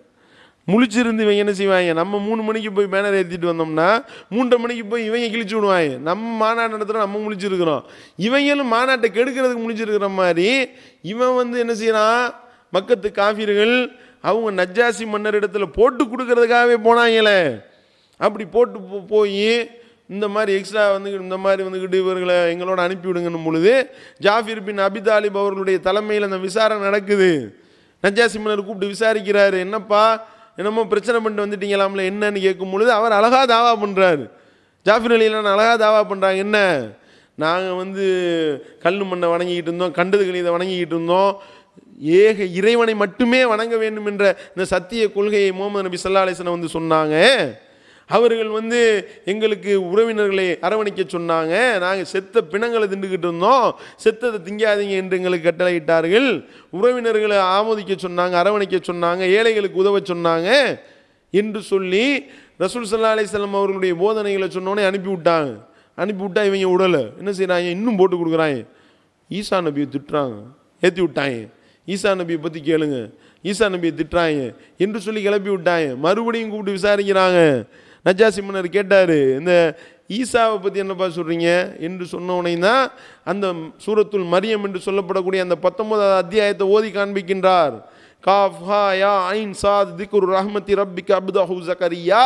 முழிச்சிருந்து இவங்க என்ன செய்வாங்க? நம்ம 3 மணிக்கு போய் பேனர் ஏற்றிட்டு வந்தோம்னா 3:30 மணிக்கு போய் இவங்க கிழிச்சு விடுவாங்க. நம்ம மாநாடு நடத்துகிறோம், நம்ம முழிச்சிருக்கிறோம், இவங்களும் மாநாட்டை கெடுக்கிறதுக்கு முழிச்சிருக்கிற மாதிரி இவன் என்ன செய்யறான்? மக்கத்து காஃபிர்கள் அவங்க நஜ்ஜாசி மன்னர் இடத்துல போட்டு கொடுக்கறதுக்காகவே போனாங்களே. அப்படி போட்டு போய் இந்த மாதிரி எக்ஸ்ட்ரா இந்த மாதிரி வந்துக்கிட்டு இவர்களை எங்களோட அனுப்பிவிடுங்கன்னு பொழுது ஜாஃபிர் பின் அபி தாலிப் அவர்களுடைய தலைமையில் அந்த விசாரணை நடக்குது. நஜ்ஜாசி மன்னர் கூப்பிட்டு விசாரிக்கிறாரு, என்னப்பா என்னமோ பிரச்சனை பண்ணிட்டு வந்துட்டீங்களாம்ல என்னன்னு கேட்கும் பொழுது அவர் அழகா தாவா பண்ணுறாரு. ஜாஃபிர் அலிலான் அழகா தாவா பண்ணுறாங்க. என்ன, நாங்கள் கல் மண்ணை வணங்கிக்கிட்டு இருந்தோம், கண்டதுகள் இதை வணங்கிக்கிட்டு இருந்தோம், ஏக இறைவனை மட்டுமே வணங்க வேண்டும் என்ற இந்த சத்திய கொள்கையை முஹம்மது நபி ஸல்லல்லாஹு அலைஹி வஸல்லம் சொன்னாங்க. அவர்கள் எங்களுக்கு உறவினர்களை அரவணைக்க சொன்னாங்க, நாங்கள் செத்த பிணங்களை திண்டுக்கிட்டு இருந்தோம், செத்ததை திங்காதீங்க என்று எங்களுக்கு கட்டளையிட்டார்கள், உறவினர்களை ஆமோதிக்க சொன்னாங்க, அரவணைக்க சொன்னாங்க, ஏழைகளுக்கு உதவ சொன்னாங்க என்று சொல்லி ரசூல் ஸல்லல்லாஹு அலைஹி வஸல்லம் அவர்களுடைய போதனைகளை சொன்னோன்னே அனுப்பிவிட்டாங்க. அனுப்பிவிட்டா இவங்க உடலை என்ன செய்கிறாங்க? இன்னும் போட்டு கொடுக்குறாங்க. ஈசா நபியை திட்டுறாங்க, ஏற்றி விட்டாங்க. ஈசா நபியை பற்றி கேளுங்க, ஈசா நபியை திட்டுறாங்க என்று சொல்லி கிளப்பி விட்டாங்க. மறுபடியும் கூப்பிட்டு விசாரிக்கிறாங்க. நஜ்ஜாசி மன்னர் கேட்டார், இந்த ஈசாவை பற்றி என்னப்பா சொல்கிறீங்க என்று சொன்னோடனே தான் அந்த சூரத்துல் மரியம் என்று சொல்லப்படக்கூடிய அந்த 19வது அத்தியாயத்தை ஓதி காண்பிக்கின்றார். காஃப் ஹா யா ஐன் சாத் திக்ரு ரஹ்மத்தி ரப்பிக அப்தஹு ஜக்கரியா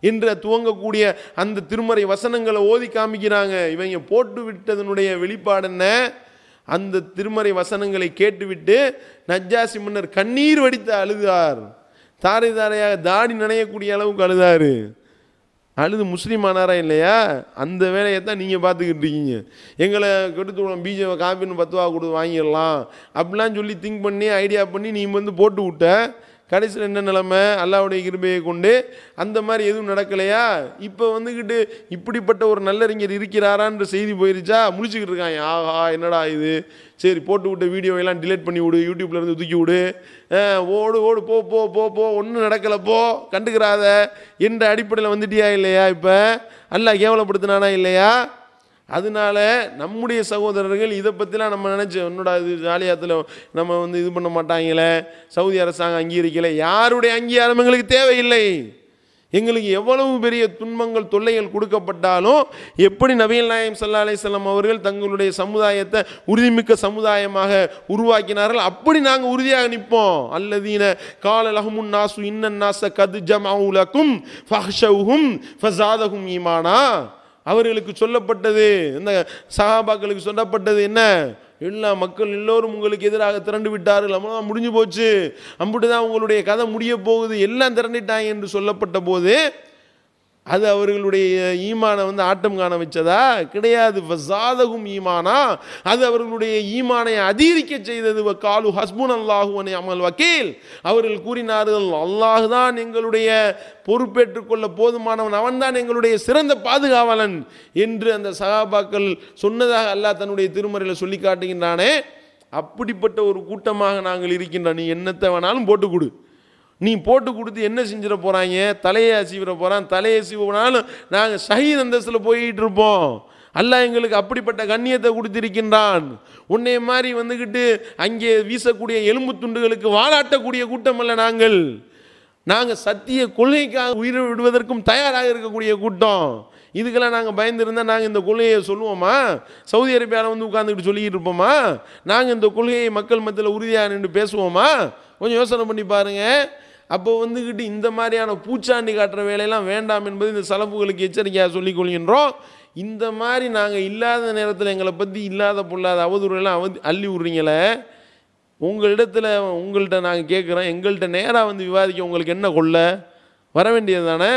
என்று துவங்கக்கூடிய அந்த திருமறை வசனங்களை ஓதி காமிக்கிறாங்க. இவங்க போட்டு விட்டதனுடைய வெளிப்பாடு என்ன? அந்த திருமறை வசனங்களை கேட்டுவிட்டு நஜ்ஜாசி மன்னர் கண்ணீர் வடித்து அழுதார். தாரை தாரையாக தாடி நனையக்கூடிய அளவுக்கு அழுதார். அழுது முஸ்லீம் ஆனாரா இல்லையா? அந்த வேலையை தான் நீங்கள் பார்த்துக்கிட்டு இருக்கீங்க. எங்களை கெடுத்து பிஜேபி காப்பின்னு 10 ரூபா கொடுத்து வாங்கிடலாம் அப்படிலாம் சொல்லி திங்க் பண்ணி ஐடியா பண்ணி நீ போட்டு விட்ட. கடைசியில் என்ன நிலைமை? அல்லாஹ்வுடைய கிருபையை கொண்டு அந்த மாதிரி எதுவும் நடக்கலையா? இப்போ வந்துக்கிட்டு இப்படிப்பட்ட ஒரு நல்லறிஞர் இருக்கிறாரான்ற செய்தி போயிருச்சா? முடிச்சுக்கிட்டு இருக்காங்க. ஆஹா என்னடா இது, சரி போட்டு விட்ட வீடியோவெல்லாம் டிலீட் பண்ணி விடு, யூடியூப்லேருந்து தூக்கி விடு, ஓடு ஓடு போ போ போ போ ஒன்றும் நடக்கலை போ கண்டுக்கிறாத என்ற அடிப்படையில் வந்துட்டியா இல்லையா? இப்போ அல்லாஹ் கேவலப்படுத்தினானா இல்லையா? அதனால நம்முடைய சகோதரர்கள் இதை பற்றிலாம் நம்ம நினச்சி என்னோட இது ஜாலியாத்தில் நம்ம இது பண்ண மாட்டாங்களே, சவுதி அரசாங்கம் அங்கீகரிக்கலை, யாருடைய அங்கீகாரம் எங்களுக்கு தேவையில்லை. எங்களுக்கு எவ்வளவு பெரிய துன்பங்கள் தொல்லைகள் கொடுக்கப்பட்டாலும் எப்படி நபிகள் நாயகம் ஸல்லல்லாஹு அலைஹி வஸல்லம் அவர்கள் தங்களுடைய சமுதாயத்தை உறுதிமிக்க சமுதாயமாக உருவாக்கினார்கள், அப்படி நாங்கள் உறுதியாக நிற்போம். அல்லதீன கால லஹுமுன் நாசு இன்னன் நாஸ கத் ஜமஉ லகும் ஃபஹ்ஷவுஹும் ஃபஸாதஹும் ஈமானா. அவர்களுக்கு சொல்லப்பட்டது, இந்த சஹாபாக்களுக்கு சொல்லப்பட்டது என்ன? எல்லா மக்கள் எல்லோரும் உங்களுக்கு எதிராக திரண்டு விட்டார்கள், அவ்வளோதான் முடிஞ்சு போச்சு, அம்புட்டு தான் உங்களுடைய கதை முடிய போகுது, எல்லாம் திரண்டிட்டாங்க என்று சொல்லப்பட்ட போது அது அவர்களுடைய ஈமானை வந்து ஆட்டம் காண வச்சதா? கிடையாது. ஃபஸாதஹும் ஈமானா, அது அவர்களுடைய ஈமானை அதிகரிக்க செய்தது. காலு ஹஸ்புனல்லாஹு வ நிஅமல் வக்கீல், அவர்கள் கூறினார்கள் அல்லாஹ் தான் எங்களுடைய பொறுப்பேற்றுக் கொள்ள போதுமானவன், அவன்தான் எங்களுடைய சிறந்த பாதுகாவலன் என்று அந்த சஹாபாக்கள் சொன்னதாக அல்லாஹ் தன்னுடைய திருமறையில் சொல்லி காட்டுகின்றானே. அப்படிப்பட்ட ஒரு கூட்டமாக நாங்கள் இருக்கின்றோம். நீ என்னத்தை வேணாலும் போட்டு கொடு, நீ போட்டு கொடுத்து என்ன செஞ்சிட போகிறாங்க? தலையை அசீவிட போகிறான். தலையை அசீவினாலும் நாங்கள் ஷஹீத் அந்தஸ்தில் போயிட்டு இருப்போம். அல்லாஹ் எங்களுக்கு அப்படிப்பட்ட கண்ணியத்தை கொடுத்திருக்கின்றான். உன்னைய மாதிரி வந்துக்கிட்டு அங்கே வீசக்கூடிய எலும்பு துண்டுகளுக்கு வாழாட்டக்கூடிய கூட்டம் அல்ல நாங்கள் சத்திய கொள்கைக்காக உயிரை விடுவதற்கும் தயாராக இருக்கக்கூடிய கூட்டம். இதுக்கெல்லாம் நாங்கள் பயந்துருந்தால் நாங்கள் இந்த கொள்கையை சொல்லுவோமா? சவுதி அரேபியாவில் வந்து உட்காந்துக்கிட்டு சொல்லிக்கிட்டு இருப்போமா? நாங்கள் இந்த கொள்கையை மக்கள் மத்தியில் உறுதியாக நின்று பேசுவோமா? கொஞ்சம் யோசனை பண்ணி பாருங்கள். அப்போ வந்துக்கிட்டு இந்த மாதிரியான பூச்சாண்டி காட்டுற வேலையெல்லாம் வேண்டாம் என்பது இந்த சலப்புகளுக்கு எச்சரிக்கையாக சொல்லிக் கொள்கின்றோம். இந்த மாதிரி நாங்கள் இல்லாத நேரத்தில் எங்களை பற்றி இல்லாத பொல்லாத அவதூறுலாம் அள்ளி விட்றீங்களே, உங்கள்கிட்ட நாங்கள் கேட்குறோம், எங்கள்கிட்ட நேராக வந்து விவாதிக்க உங்களுக்கு என்ன கொள்ள? வர வேண்டியது தானே?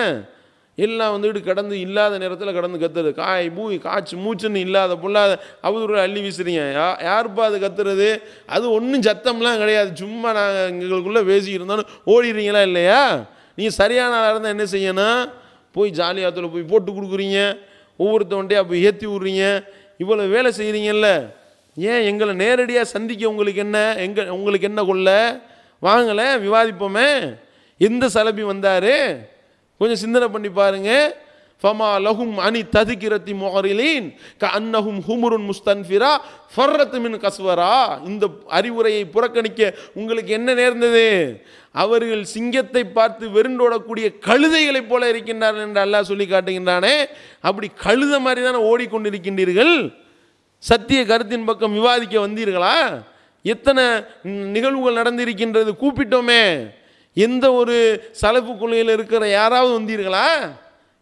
எல்லாம் வந்துட்டு கடந்து இல்லாத நேரத்தில் கடந்து கத்துறது, காய் பூய் காய்ச்சி மூச்சுன்னு இல்லாத பொல்லாத அவதூறு அள்ளி வீசுறீங்க. யாருப்பா அது கத்துறது? அது ஒன்றும் சத்தம்லாம் கிடையாது, சும்மா நாங்கள் எங்களுக்குள்ளே பேசிக்கிட்டு இருந்தாலும் ஓடிடுறீங்களா இல்லையா? நீங்கள் சரியான ஆளாக இருந்தால் என்ன செய்யணும்? போய் ஜாலியாத்தில் போய் போட்டு கொடுக்குறீங்க, ஒவ்வொருத்தவன்ட்டே அப்போ ஏற்றி விட்றீங்க, இவ்வளோ வேலை செய்கிறீங்கல்ல. ஏன் எங்களை நேரடியாக சந்திக்க உங்களுக்கு என்ன கொள்ள? வாங்கலை விவாதிப்போமே. எந்த சலபி வந்தார்? கொஞ்சம் சிந்தனை பண்ணி பாருங்க. ஃபமா லஹும் அனி ததிகிரத்தி முஅரிலீன் கஅன்னஹும் ஹுமுருன் முஸ்தன்ஃபிரா ஃபர்ரத் மின் கஸ்வரா. இந்த அறிவுரையை புறக்கணிக்க உங்களுக்கு என்ன நேர்ந்தது? அவர்கள் சிங்கத்தை பார்த்து வெறுண்டோடக்கூடிய கழுதைகளைப் போல இருக்கின்றார்கள் என்று அல்லாஹ் சொல்லி காட்டுகின்றானே. அப்படி கழுத மாதிரி தானே ஓடிக்கொண்டிருக்கின்றீர்கள். சத்திய கருத்தின் பக்கம் விவாதிக்க வந்தீர்களா? எத்தனை நிகழ்வுகள் நடந்திருக்கின்றது, கூப்பிட்டோமே. எந்த ஒரு சலப்பு கொள்கையில் இருக்கிற யாராவது வந்தீர்களா?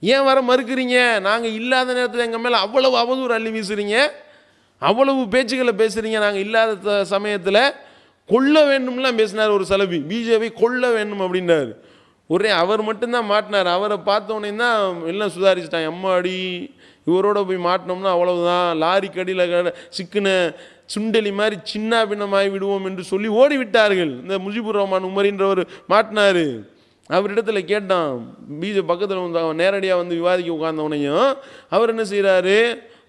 ஏன் வர மறுக்கிறீங்க? நாங்கள் இல்லாத நேரத்தில் எங்கள் மேலே அவ்வளவு அவதூறு அள்ளி வீசுறீங்க, அவ்வளவு பேச்சுக்களை பேசுகிறீங்க. நாங்கள் இல்லாத சமயத்தில் கொல்ல வேண்டும்லாம் பேசினார் ஒரு சலபி. பிஜேபி கொல்ல வேண்டும் அப்படின்னாரு. ஒரே அவர் மட்டும்தான் மாட்டினார். அவரை பார்த்தோன்னே தான் எல்லாம் சுதாரிச்சிட்டாங்க. அம்மாடி இவரோட போய் மாட்டினோம்னா அவ்வளவுதான், லாரி கடியில் சிக்குன சுண்டலி மாதிரி சின்ன பின்னமாகி விடுவோம் என்று சொல்லி ஓடிவிட்டார்கள். இந்த முஜிபுர் ரஹ்மான் உமரின்றவர் மாட்டினார். அவரிடத்துல கேட்டான், பக்கத்தில் வந்து அவன் நேரடியாக வந்து விவாதிக்க உட்கார்ந்தவனையும் அவர் என்ன செய்கிறாரு?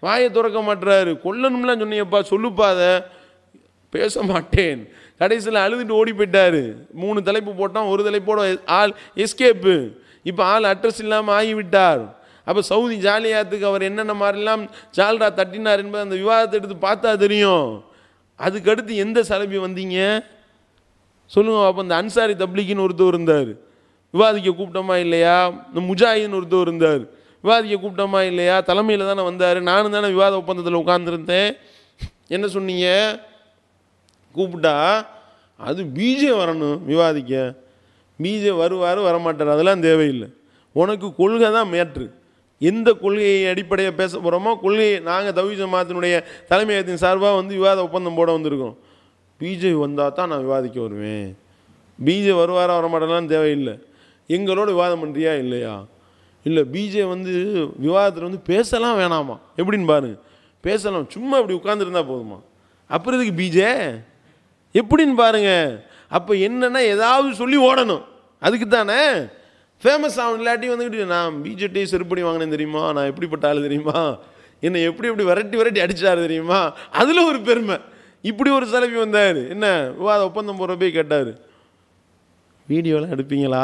வாயை திறக்க மாட்டுறாரு. கொல்லணும்லாம் சொன்னீங்கப்பா, சொல்லுப்பாத. பேச மாட்டேன். கடைசியில் அழுதுட்டு ஓடி போயிட்டார். 3 தலைப்பு போட்டான், ஒரு தலைப்போட ஆள் எஸ்கேப்பு. இப்போ ஆள் அட்ரஸ் இல்லாமல் ஆகிவிட்டார். அப்போ சவுதி ஜாலியாத்துக்கு அவர் என்னென்ன மாதிரிலாம் ஜால்ரா தட்டினார் என்பது அந்த விவாதத்தை எடுத்து பார்த்தா தெரியும். அதுக்கடுத்து எந்த சலபி வந்தீங்க சொல்லுங்க. அப்போ இந்த அன்சாரி தப்லீகின்னு ஒருத்தர் இருந்தார், விவாதிக்க கூப்பிட்டோமா இல்லையா? இந்த முஜாஹின்னு ஒருத்தர் இருந்தார், விவாதிக்க கூப்பிட்டோமா இல்லையா? தலைமையில் தானே வந்தார். நானும் தானே விவாத ஒப்பந்தத்தில் உட்கார்ந்துருந்தேன். என்ன சொன்னீங்க? கூப்பிட்டா அது பிஜே வரணும் விவாதிக்க. பிஜே வருவார் வரமாட்டார், அதெல்லாம் தேவையில்லை. உனக்கு கொள்கை தான் மேட்ரு. எந்த கொள்கையை அடிப்படையாக பேச போகிறோமோ கொள்கையை நாங்கள் தௌஹீத் ஜமாத்தினுடைய தலைமையகத்தின் சார்பாக வந்து விவாத ஒப்பந்தம் போட வந்திருக்கோம். பிஜே வந்தால் தான் நான் விவாதிக்க வருவேன். பிஜே வருவாரா வரமாட்டேனான்னு தேவையில்லை. எங்களோட விவாதம் பண்ணுறியா இல்லையா? இல்லை பிஜே வந்து விவாதத்தில் வந்து பேசலாம் வேணாமா? எப்படின்னு பாருங்க. பேசலாம், சும்மா இப்படி உட்காந்துருந்தா போதுமா? அப்புறம் இதுக்கு பிஜே எப்படின்னு பாருங்க. அப்போ என்னன்னா ஏதாவது சொல்லி ஓடணும், அதுக்கு தானே ஃபேமஸ் ஆகணும். இல்லாட்டி வந்துக்கிட்டு நான் பிஜேடி செருப்படி வாங்கினேன் தெரியுமா, நான் எப்படிப்பட்ட ஆள் தெரியுமா, என்னை எப்படி விரட்டி அடித்தார் தெரியுமா, அதில் ஒரு பெருமை. இப்படி ஒரு சலபி வந்தார். என்ன விவாத ஒப்பந்தம் போகிற போய் கேட்டார், வீடியோலாம் எடுப்பீங்களா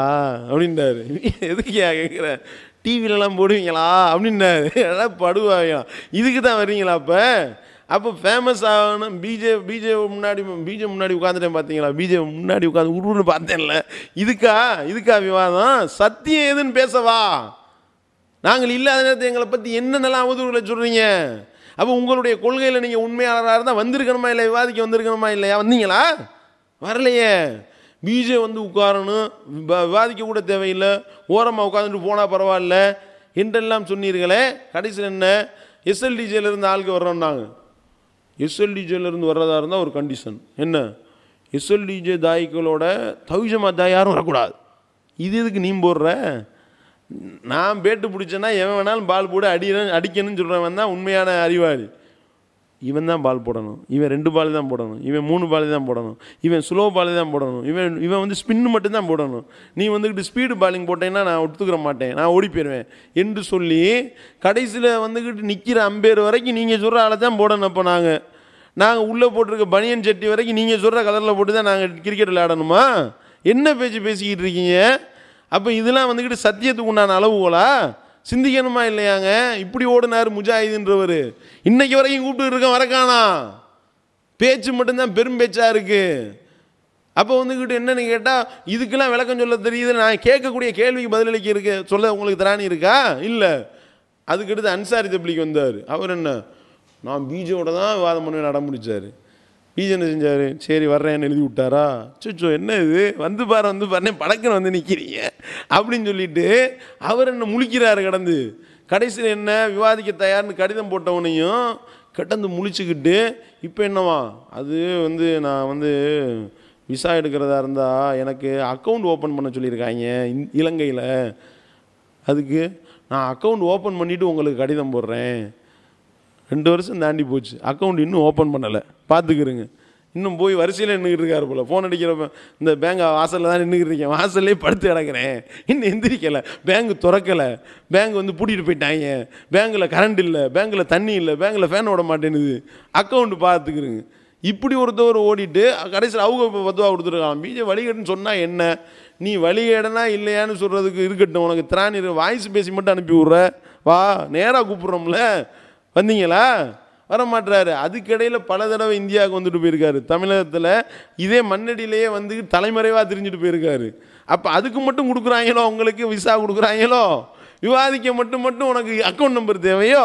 அப்படின்றாரு. எதுக்கியா கேட்குறேன், டிவிலலாம் போடுவீங்களா அப்படின்னாரு. எல்லாம் படுவாங்க, இதுக்கு தான் வர்றீங்களா? அப்போ ஃபேமஸ் ஆகணும். பிஜே முன்னாடி உட்காந்துட்டேன் பார்த்தீங்களா? பிஜே முன்னாடி உட்காந்து உருன்னு பார்த்தேன்ல. இதுக்கா விவாதம்? சத்தியம் எதுன்னு பேசவா? நாங்கள் இல்லாத நேரத்தை எங்களை பற்றி என்னென்னலாம் அவதூறுகளை சொல்கிறீங்க. அப்போ உங்களுடைய கொள்கையில் நீங்கள் உண்மையாளராக இருந்தால் வந்திருக்கணுமா இல்லை, விவாதிக்க வந்திருக்கணுமா இல்லையா? வந்தீங்களா? வரலையே. பிஜே வந்து உட்காரணும், விவாதிக்க கூட தேவையில்லை, ஓரமாக உட்காந்துட்டு போனால் பரவாயில்ல என்றெல்லாம் சொன்னீர்களே. கடைசியில் என்ன, எஸ்எல்டிஜேலேருந்து ஆளுக்கு வர்றோம்னாங்க. எஸ்எல்டிஜேலேருந்து வர்றதா இருந்தால் ஒரு கண்டிஷன் என்ன, எஸ்எல்டிஜே தாய்களோட தௌஹீத் ஜமாத் தாய் யாரும் வரக்கூடாது. இது எதுக்கு நீ போடுற? நான் பேட்டு பிடிச்சேன்னா எவன் வேணாலும் பால் போட அடிக்கணும்னு சொல்கிறவன் தான் உண்மையான அறிவாளி. இவன் தான் பால் போடணும், இவன் 2 பால் தான் போடணும், இவன் 3 பால் தான் போடணும், இவன் ஸ்லோ பால் தான் போடணும், இவன் வந்து ஸ்பின்னு மட்டும்தான் போடணும், நீ வந்துக்கிட்டு ஸ்பீடு பாலிங் போட்டேன்னா நான் ஒத்துக்கிற மாட்டேன், நான் ஓடி போயிடுவேன் என்று சொல்லி கடைசியில் வந்துக்கிட்டு நிற்கிற அம்பேர் வரைக்கும் நீங்கள் சொல்கிற ஆளை தான் போடணும். அப்போ நாங்கள் உள்ளே போட்டிருக்க பனியன் சட்டி வரைக்கும் நீங்கள் சொல்கிற கலரில் போட்டு தான் நாங்கள் கிரிக்கெட் விளையாடணுமா? என்ன பேச்சு பேசிக்கிட்டு இருக்கீங்க? அப்போ இதெல்லாம் வந்துக்கிட்டு சத்தியத்துக்கு உண்டான அளவுகளா? சிந்திக்கணுமா இல்லையாங்க? இப்படி ஓடினார் முஜாஹிதுன்றவர். இன்னைக்கு வரைக்கும் கூப்பிட்டு இருக்க வரக்கானா, பேச்சு மட்டும்தான் பெரும் பேச்சா இருக்கு. அப்போ வந்துக்கிட்டு என்னன்னு கேட்டால் இதுக்கெல்லாம் விளக்கம் சொல்ல தெரியுது. நான் கேட்கக்கூடிய கேள்விக்கு பதிலளிக்க சொல்ல உங்களுக்கு திராணி இருக்கா? இல்லை. அதுக்கடுத்து அன்சாரி தப்லீக் வந்தார். அவர் என்ன, நான் பீஜோட தான் விவாதம் பண்ண நடமுடிச்சார். பீஜ் என்ன செஞ்சார்? சரி வர்றேன்னு எழுதி விட்டாரா? சொச்சோ என்ன இது, வந்து பாரு படக்குன்னு வந்து நிற்கிறீங்க அப்படின்னு சொல்லிட்டு அவர் என்ன முழிக்கிறாரு கடந்து. கடைசியில் என்ன, விவாதிக்க தயார்னு கடிதம் போட்டவனையும் கடந்து முழிச்சுக்கிட்டு இப்போ என்னவா, அது வந்து நான் வந்து விசா எடுக்கிறதா இருந்தால் எனக்கு அக்கௌண்ட் ஓப்பன் பண்ண சொல்லியிருக்காங்க இலங்கையில், அதுக்கு நான் அக்கௌண்ட் ஓப்பன் பண்ணிவிட்டு உங்களுக்கு கடிதம் போடுறேன். 2 வருஷம் தாண்டி போச்சு, அக்கௌண்ட் இன்னும் ஓப்பன் பண்ணலை, பார்த்துக்கிறேங்க. இன்னும் போய் வரிசையில் நின்றுக்கிட்டு இருக்காரு போல். ஃபோன் அடிக்கிறப்ப இந்த பேங்க் வாசலில் தான் நின்றுக்கிட்டு இருக்கேன், வாசல்லே படுத்து கிடக்கிறேன், இன்னும் எந்திரிக்கலை, பேங்க் திறக்கலை, பேங்க் வந்து பூட்டிகிட்டு போயிட்டாங்க, பேங்கில் கரண்ட் இல்லை, பேங்கில் தண்ணி இல்லை, பேங்கில் ஃபேன் ஓட மாட்டேனுது, அக்கௌண்ட்டு பார்த்துக்கிறேங்க. இப்படி ஒருத்தவர் ஓடிட்டு கடைசியில் அவங்க இப்போ 10 ரூபா கொடுத்துருக்கான். பீஜை வழிகேடுன்னு சொன்னால் என்ன, நீ வழிகேடனா இல்லையான்னு சொல்கிறதுக்கு இருக்கட்டும், உனக்கு திராணி வாய்ஸ் பேசி மட்டும் அனுப்பி விட்ற, வா நேராக கூப்பிட்றோம்ல, வந்தீங்களா? வரமாட்டுறாரு. அதுக்கிடையில் பல தடவை இந்தியாவுக்கு வந்துட்டு போயிருக்காரு. தமிழகத்தில் இதே மண்ணடியிலேயே வந்து தலைமறைவாக தெரிஞ்சுட்டு போயிருக்காரு. அப்போ அதுக்கு மட்டும் கொடுக்குறாங்களோ, உங்களுக்கு விசா கொடுக்குறாங்களோ, விவாதிக்க மட்டும் உனக்கு அக்கௌண்ட் நம்பர் தேவையோ,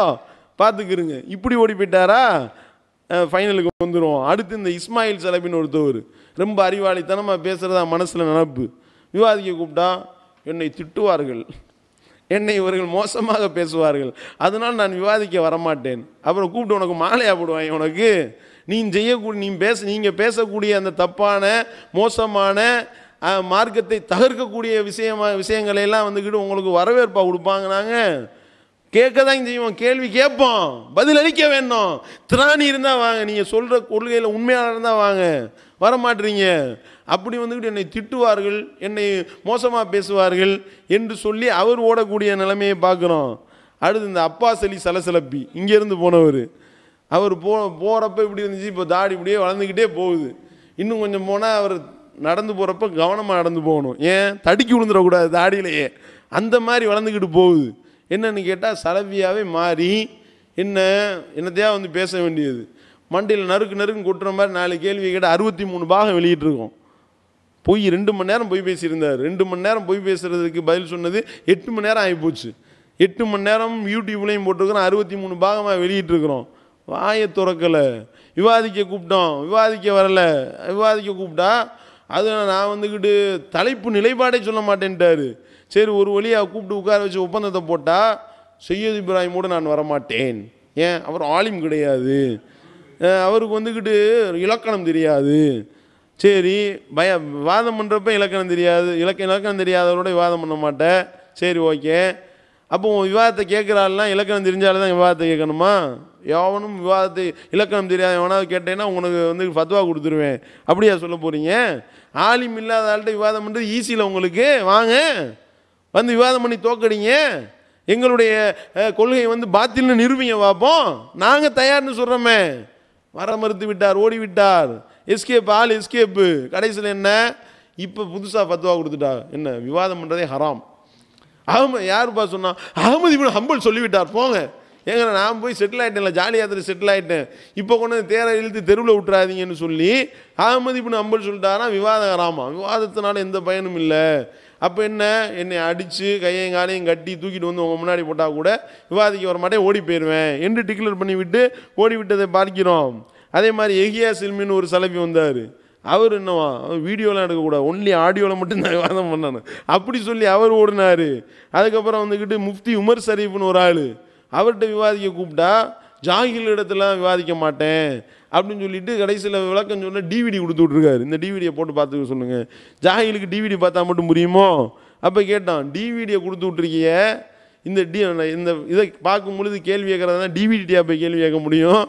பார்த்துக்கிறங்க. இப்படி ஓடி போயிட்டாரா? ஃபைனலுக்கு வந்துடும். அடுத்து இந்த இஸ்மாயில் சலபின்னு ஒருத்தவர் ரொம்ப அறிவாளித்தனமாக பேசுகிறதா மனசில் நினப்பு. விவாதிக்க கூப்பிட்டா என்னை திட்டுவார்கள், என்னை இவர்கள் மோசமாக பேசுவார்கள், அதனால் நான் விவாதிக்க வரமாட்டேன். அப்புறம் கூப்பிட்டு உனக்கு மாலையாக போடுவாங்க, உனக்கு நீங்கள் பேசக்கூடிய அந்த தப்பான மோசமான மார்க்கத்தை தகர்க்கக்கூடிய விஷயங்களையெல்லாம் வந்துக்கிட்டு உங்களுக்கு வரவேற்பாக கொடுப்பாங்க. நாங்கள் கேட்க தான் செய்வோம், கேள்வி கேட்போம், பதில் அளிக்க வேணும். திராணி இருந்தால் வாங்க, நீங்கள் சொல்கிற கொள்கையில் உண்மையாக இருந்தால் வாங்க, வரமாட்டீங்க. அப்படி வந்துக்கிட்டு என்னை திட்டுவார்கள், என்னை மோசமாக பேசுவார்கள் என்று சொல்லி அவர் ஓடக்கூடிய நிலைமையை பார்க்குறோம். அடுத்து இந்த அப்பாஸ் அலி சலசலப்பி இங்கேருந்து போனவர், அவர் போகிறப்ப இப்படி இருந்துச்சு, இப்போ தாடி இப்படியே வளர்ந்துக்கிட்டே போகுது. இன்னும் கொஞ்சம் போனால் அவர் நடந்து போகிறப்ப கவனமாக நடந்து போகணும், ஏன் தடுக்கி விழுந்துடக்கூடாது தாடியிலேயே, அந்த மாதிரி வளர்ந்துக்கிட்டு போகுது. என்னன்னு கேட்டால் சலபியாவே மாறி என்னத்தையா வந்து பேச வேண்டியது. மண்டையில் நறுக்குன்னு கொட்டுற மாதிரி 4 கேள்வி கேட்டால் 63 பாகம் வெளியிட்டிருக்கோம். 2 மணி நேரம் போய் பேசியிருந்தார். 2 மணி நேரம் போய் பேசுகிறதுக்கு பதில் சொன்னது 8 மணி நேரம் ஆகிப்போச்சு. 8 மணி நேரம் யூடியூப்லேயும் போட்டிருக்கிறோம், 63 பாகமாக வெளியிட்டிருக்கிறோம். வாயை திறக்கலை. விவாதிக்க கூப்பிட்டோம், விவாதிக்க வரலை. விவாதிக்க கூப்பிட்டா அது நான் வந்துக்கிட்டு தலைப்பு நிலைப்பாடே சொல்ல மாட்டேன்ட்டார். சரி ஒரு வழியாக கூப்பிட்டு உட்கார வச்சு ஒப்பந்தத்தை போட்டால் சையது இப்ராஹிமோடு நான் வரமாட்டேன். ஏன், அவர் ஆலிம் கிடையாது, அவருக்கு வந்துக்கிட்டு இலக்கணம் தெரியாது. சரி வாதம் பண்ணுறப்ப இலக்கணம் தெரியாது, இலக்கணம் தெரியாதவரோட விவாதம் பண்ண மாட்டேன். சரி ஓகே, அப்போ விவாதத்தை கேட்குறாள்லாம் இலக்கணம் தெரிஞ்சாலும் தான் விவாதத்தை கேட்கணுமா? எவனும் விவாதத்தை இலக்கணம் தெரியாது எவனாவது கேட்டேன்னா உனக்கு வந்து ஃபத்வா கொடுத்துருவேன், அப்படியா சொல்ல போகிறீங்க? ஆலிம் இல்லாத ஆள்கிட்ட விவாதம் பண்ணுறது ஈஸியில் உங்களுக்கு, வாங்க வந்து விவாதம் பண்ணி தோக்கடிங்க, எங்களுடைய கொள்கையை வந்து பாத்தில்னு நிரூபிங்க பார்ப்போம், நாங்கள் தயார்னு சொல்கிறோமே. வர மறுத்து விட்டார், ஓடி விட்டார், எஸ்கேப், ஆள் எஸ்கேப்பு. கடைசியில் என்ன, இப்போ புதுசாக ஃபத்வா கொடுத்துட்டா, என்ன விவாதம் பண்ணுறதே ஹராம். யாருப்பா சொன்னா? அகமது இப்னு ஹம்பல் சொல்லிவிட்டார், போங்க. ஏங்க நான் போய் செட்டில் ஆகிட்டேன்ல, ஜாலியாக செட்டில் ஆகிட்டேன், இப்போ கொண்டு தேர இழுத்து தெருவில் விட்டுறாதீங்கன்னு சொல்லி அகமது இப்னு ஹம்பல் சொல்லிட்டாரா விவாதம் ஹராமா? விவாதத்தினால எந்த பயனும் இல்லை. அப்போ என்னை அடித்து கையையும் காலையும் கட்டி தூக்கிட்டு வந்து உங்கள் முன்னாடி போட்டால் கூட விவாதிக்க வர மாட்டேன், ஓடி போயிடுவேன் என்று டிக்ளேர் பண்ணி விட்டு ஓடி விட்டதை பார்க்கிறோம். அதே மாதிரி எஹியா சில்மின்னு ஒரு சலபி வந்தார். அவர் என்னவா, வீடியோலாம் எடுக்கக்கூடாது, ஒன்லி ஆடியோவில் மட்டும்தான் விவாதம் பண்ணணும் அப்படி சொல்லி அவர் ஓடினார். அதுக்கப்புறம் வந்துக்கிட்டு முஃப்தி உமர் ஷரீஃப்னு ஒரு ஆள், அவர்கிட்ட விவாதிக்க கூப்பிட்டா ஜாகில் இடத்துல விவாதிக்க மாட்டேன் அப்படின்னு சொல்லிட்டு கடைசியில் விளக்கம் சொன்ன டிவிடி கொடுத்து விட்ருக்காரு. இந்த டிவிடியை போட்டு பார்த்துக்க சொல்லுங்கள். ஜாகிலுக்கு டிவிடி பார்த்தா மட்டும் புரியுமோ? அப்போ கேட்டான், டிவிடியை கொடுத்து விட்ருக்கிய, இந்த இந்த இதை பார்க்கும் பொழுது கேள்வி கேட்குறதுனா டிவிடியாக போய் கேள்வி கேட்க முடியும்?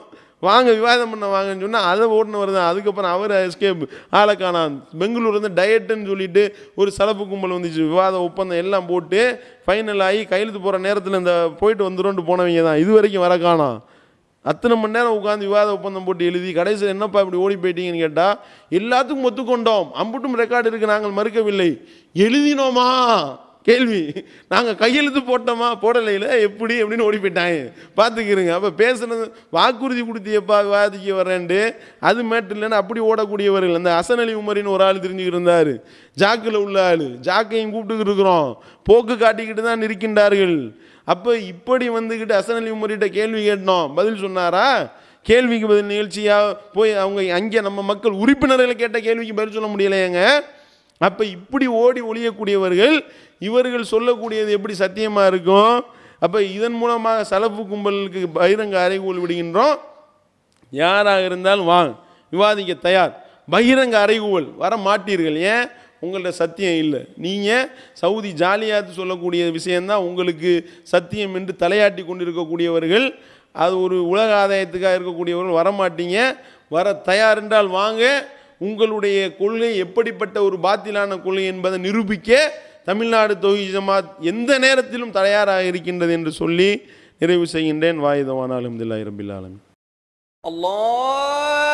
வாங்க விவாதம் பண்ண வாங்கன்னு சொன்னால் அதை ஓட்டுனவர் தான். அதுக்கப்புறம் அவர் எஸ்கேப் ஆளை காணான். பெங்களூர் வந்து டயட்டுன்னு சொல்லிட்டு ஒரு சலப்பு கும்பல் வந்துச்சு. விவாத ஒப்பந்தம் எல்லாம் போட்டு ஃபைனல் ஆகி கையெழுத்து போகிற நேரத்தில் இந்த போயிட்டு வந்துடும்ட்டு போனவங்க தான் இது வரைக்கும் வர காணாம். அத்தனை மணி நேரம் உட்காந்து விவாத ஒப்பந்தம் போட்டு எழுதி கடைசியில் என்னப்பா இப்படி ஓடி போயிட்டீங்கன்னு கேட்டால், எல்லாத்துக்கும் ஒத்துக்கொண்டோம், அம்புட்டும் ரெக்கார்டு இருக்குது, நாங்கள் மறுக்கவில்லை. எழுதினோமா கேள்வி, நாங்கள் கையெழுத்து போட்டோமா போடலையில் எப்படி அப்படின்னு ஓடி போயிட்டாங்க. பார்த்துக்கிறங்க. அப்போ பேசுனது வாக்குறுதி கொடுத்தியப்பா விவாதிக்க வரேன்ட்டு அது மேட்டு இல்லைன்னு அப்படி ஓடக்கூடியவர்கள். அந்த ஹசன் அலி உமரின்னு ஒரு ஆள் தெரிஞ்சுக்கிட்டு இருந்தார், ஜாக்கில் உள்ள ஆள். ஜாக்கையும் கூப்பிட்டுக்கிட்டு இருக்கிறோம், போக்கு காட்டிக்கிட்டு தான் இருக்கின்றார்கள். அப்போ இப்படி வந்துக்கிட்டு ஹசன் அலி உமரிட்ட கேள்வி கேட்டோம், பதில் சொன்னாரா? கேள்விக்கு பதில் நிகழ்ச்சியாக போய் அவங்க அங்கே நம்ம மக்கள் உறுப்பினர்களை கேட்ட கேள்விக்கு பதில் சொல்ல முடியலையேங்க. அப்போ இப்படி ஓடி ஒழியக்கூடியவர்கள் இவர்கள் சொல்லக்கூடியது எப்படி சத்தியமாக இருக்கும்? அப்போ இதன் மூலமாக சலப்பு கும்பலுக்கு பகிரங்க அறைகூவல் விடுகின்றோம். யாராக இருந்தாலும் வாங்க விவாதிக்க தயார். பகிரங்க அறைகூவல் வர மாட்டீர்கள். ஏன்? உங்கள்கிட்ட சத்தியம் இல்லை. நீங்கள் சவுதி ஜாலியாத்து சொல்லக்கூடிய விஷயந்தான் உங்களுக்கு சத்தியம் என்று தலையாட்டி கொண்டிருக்கக்கூடியவர்கள். அது ஒரு உலக ஆதாயத்துக்காக இருக்கக்கூடியவர்கள் வரமாட்டீங்க. வர தயார் என்றால் வாங்க. உங்களுடைய கொள்கை எப்படிப்பட்ட ஒரு பாத்திலான கொள்கை என்பதை நிரூபிக்க தமிழ்நாடு தௌஹீத் ஜமாத் எந்த நேரத்திலும் தயாராக இருக்கின்றது என்று சொல்லி நிறைவு செய்கின்றேன். வாயிதவான அல்ஹம்துலில்லாஹி ரப்பில் ஆலமீன். அல்லாஹ்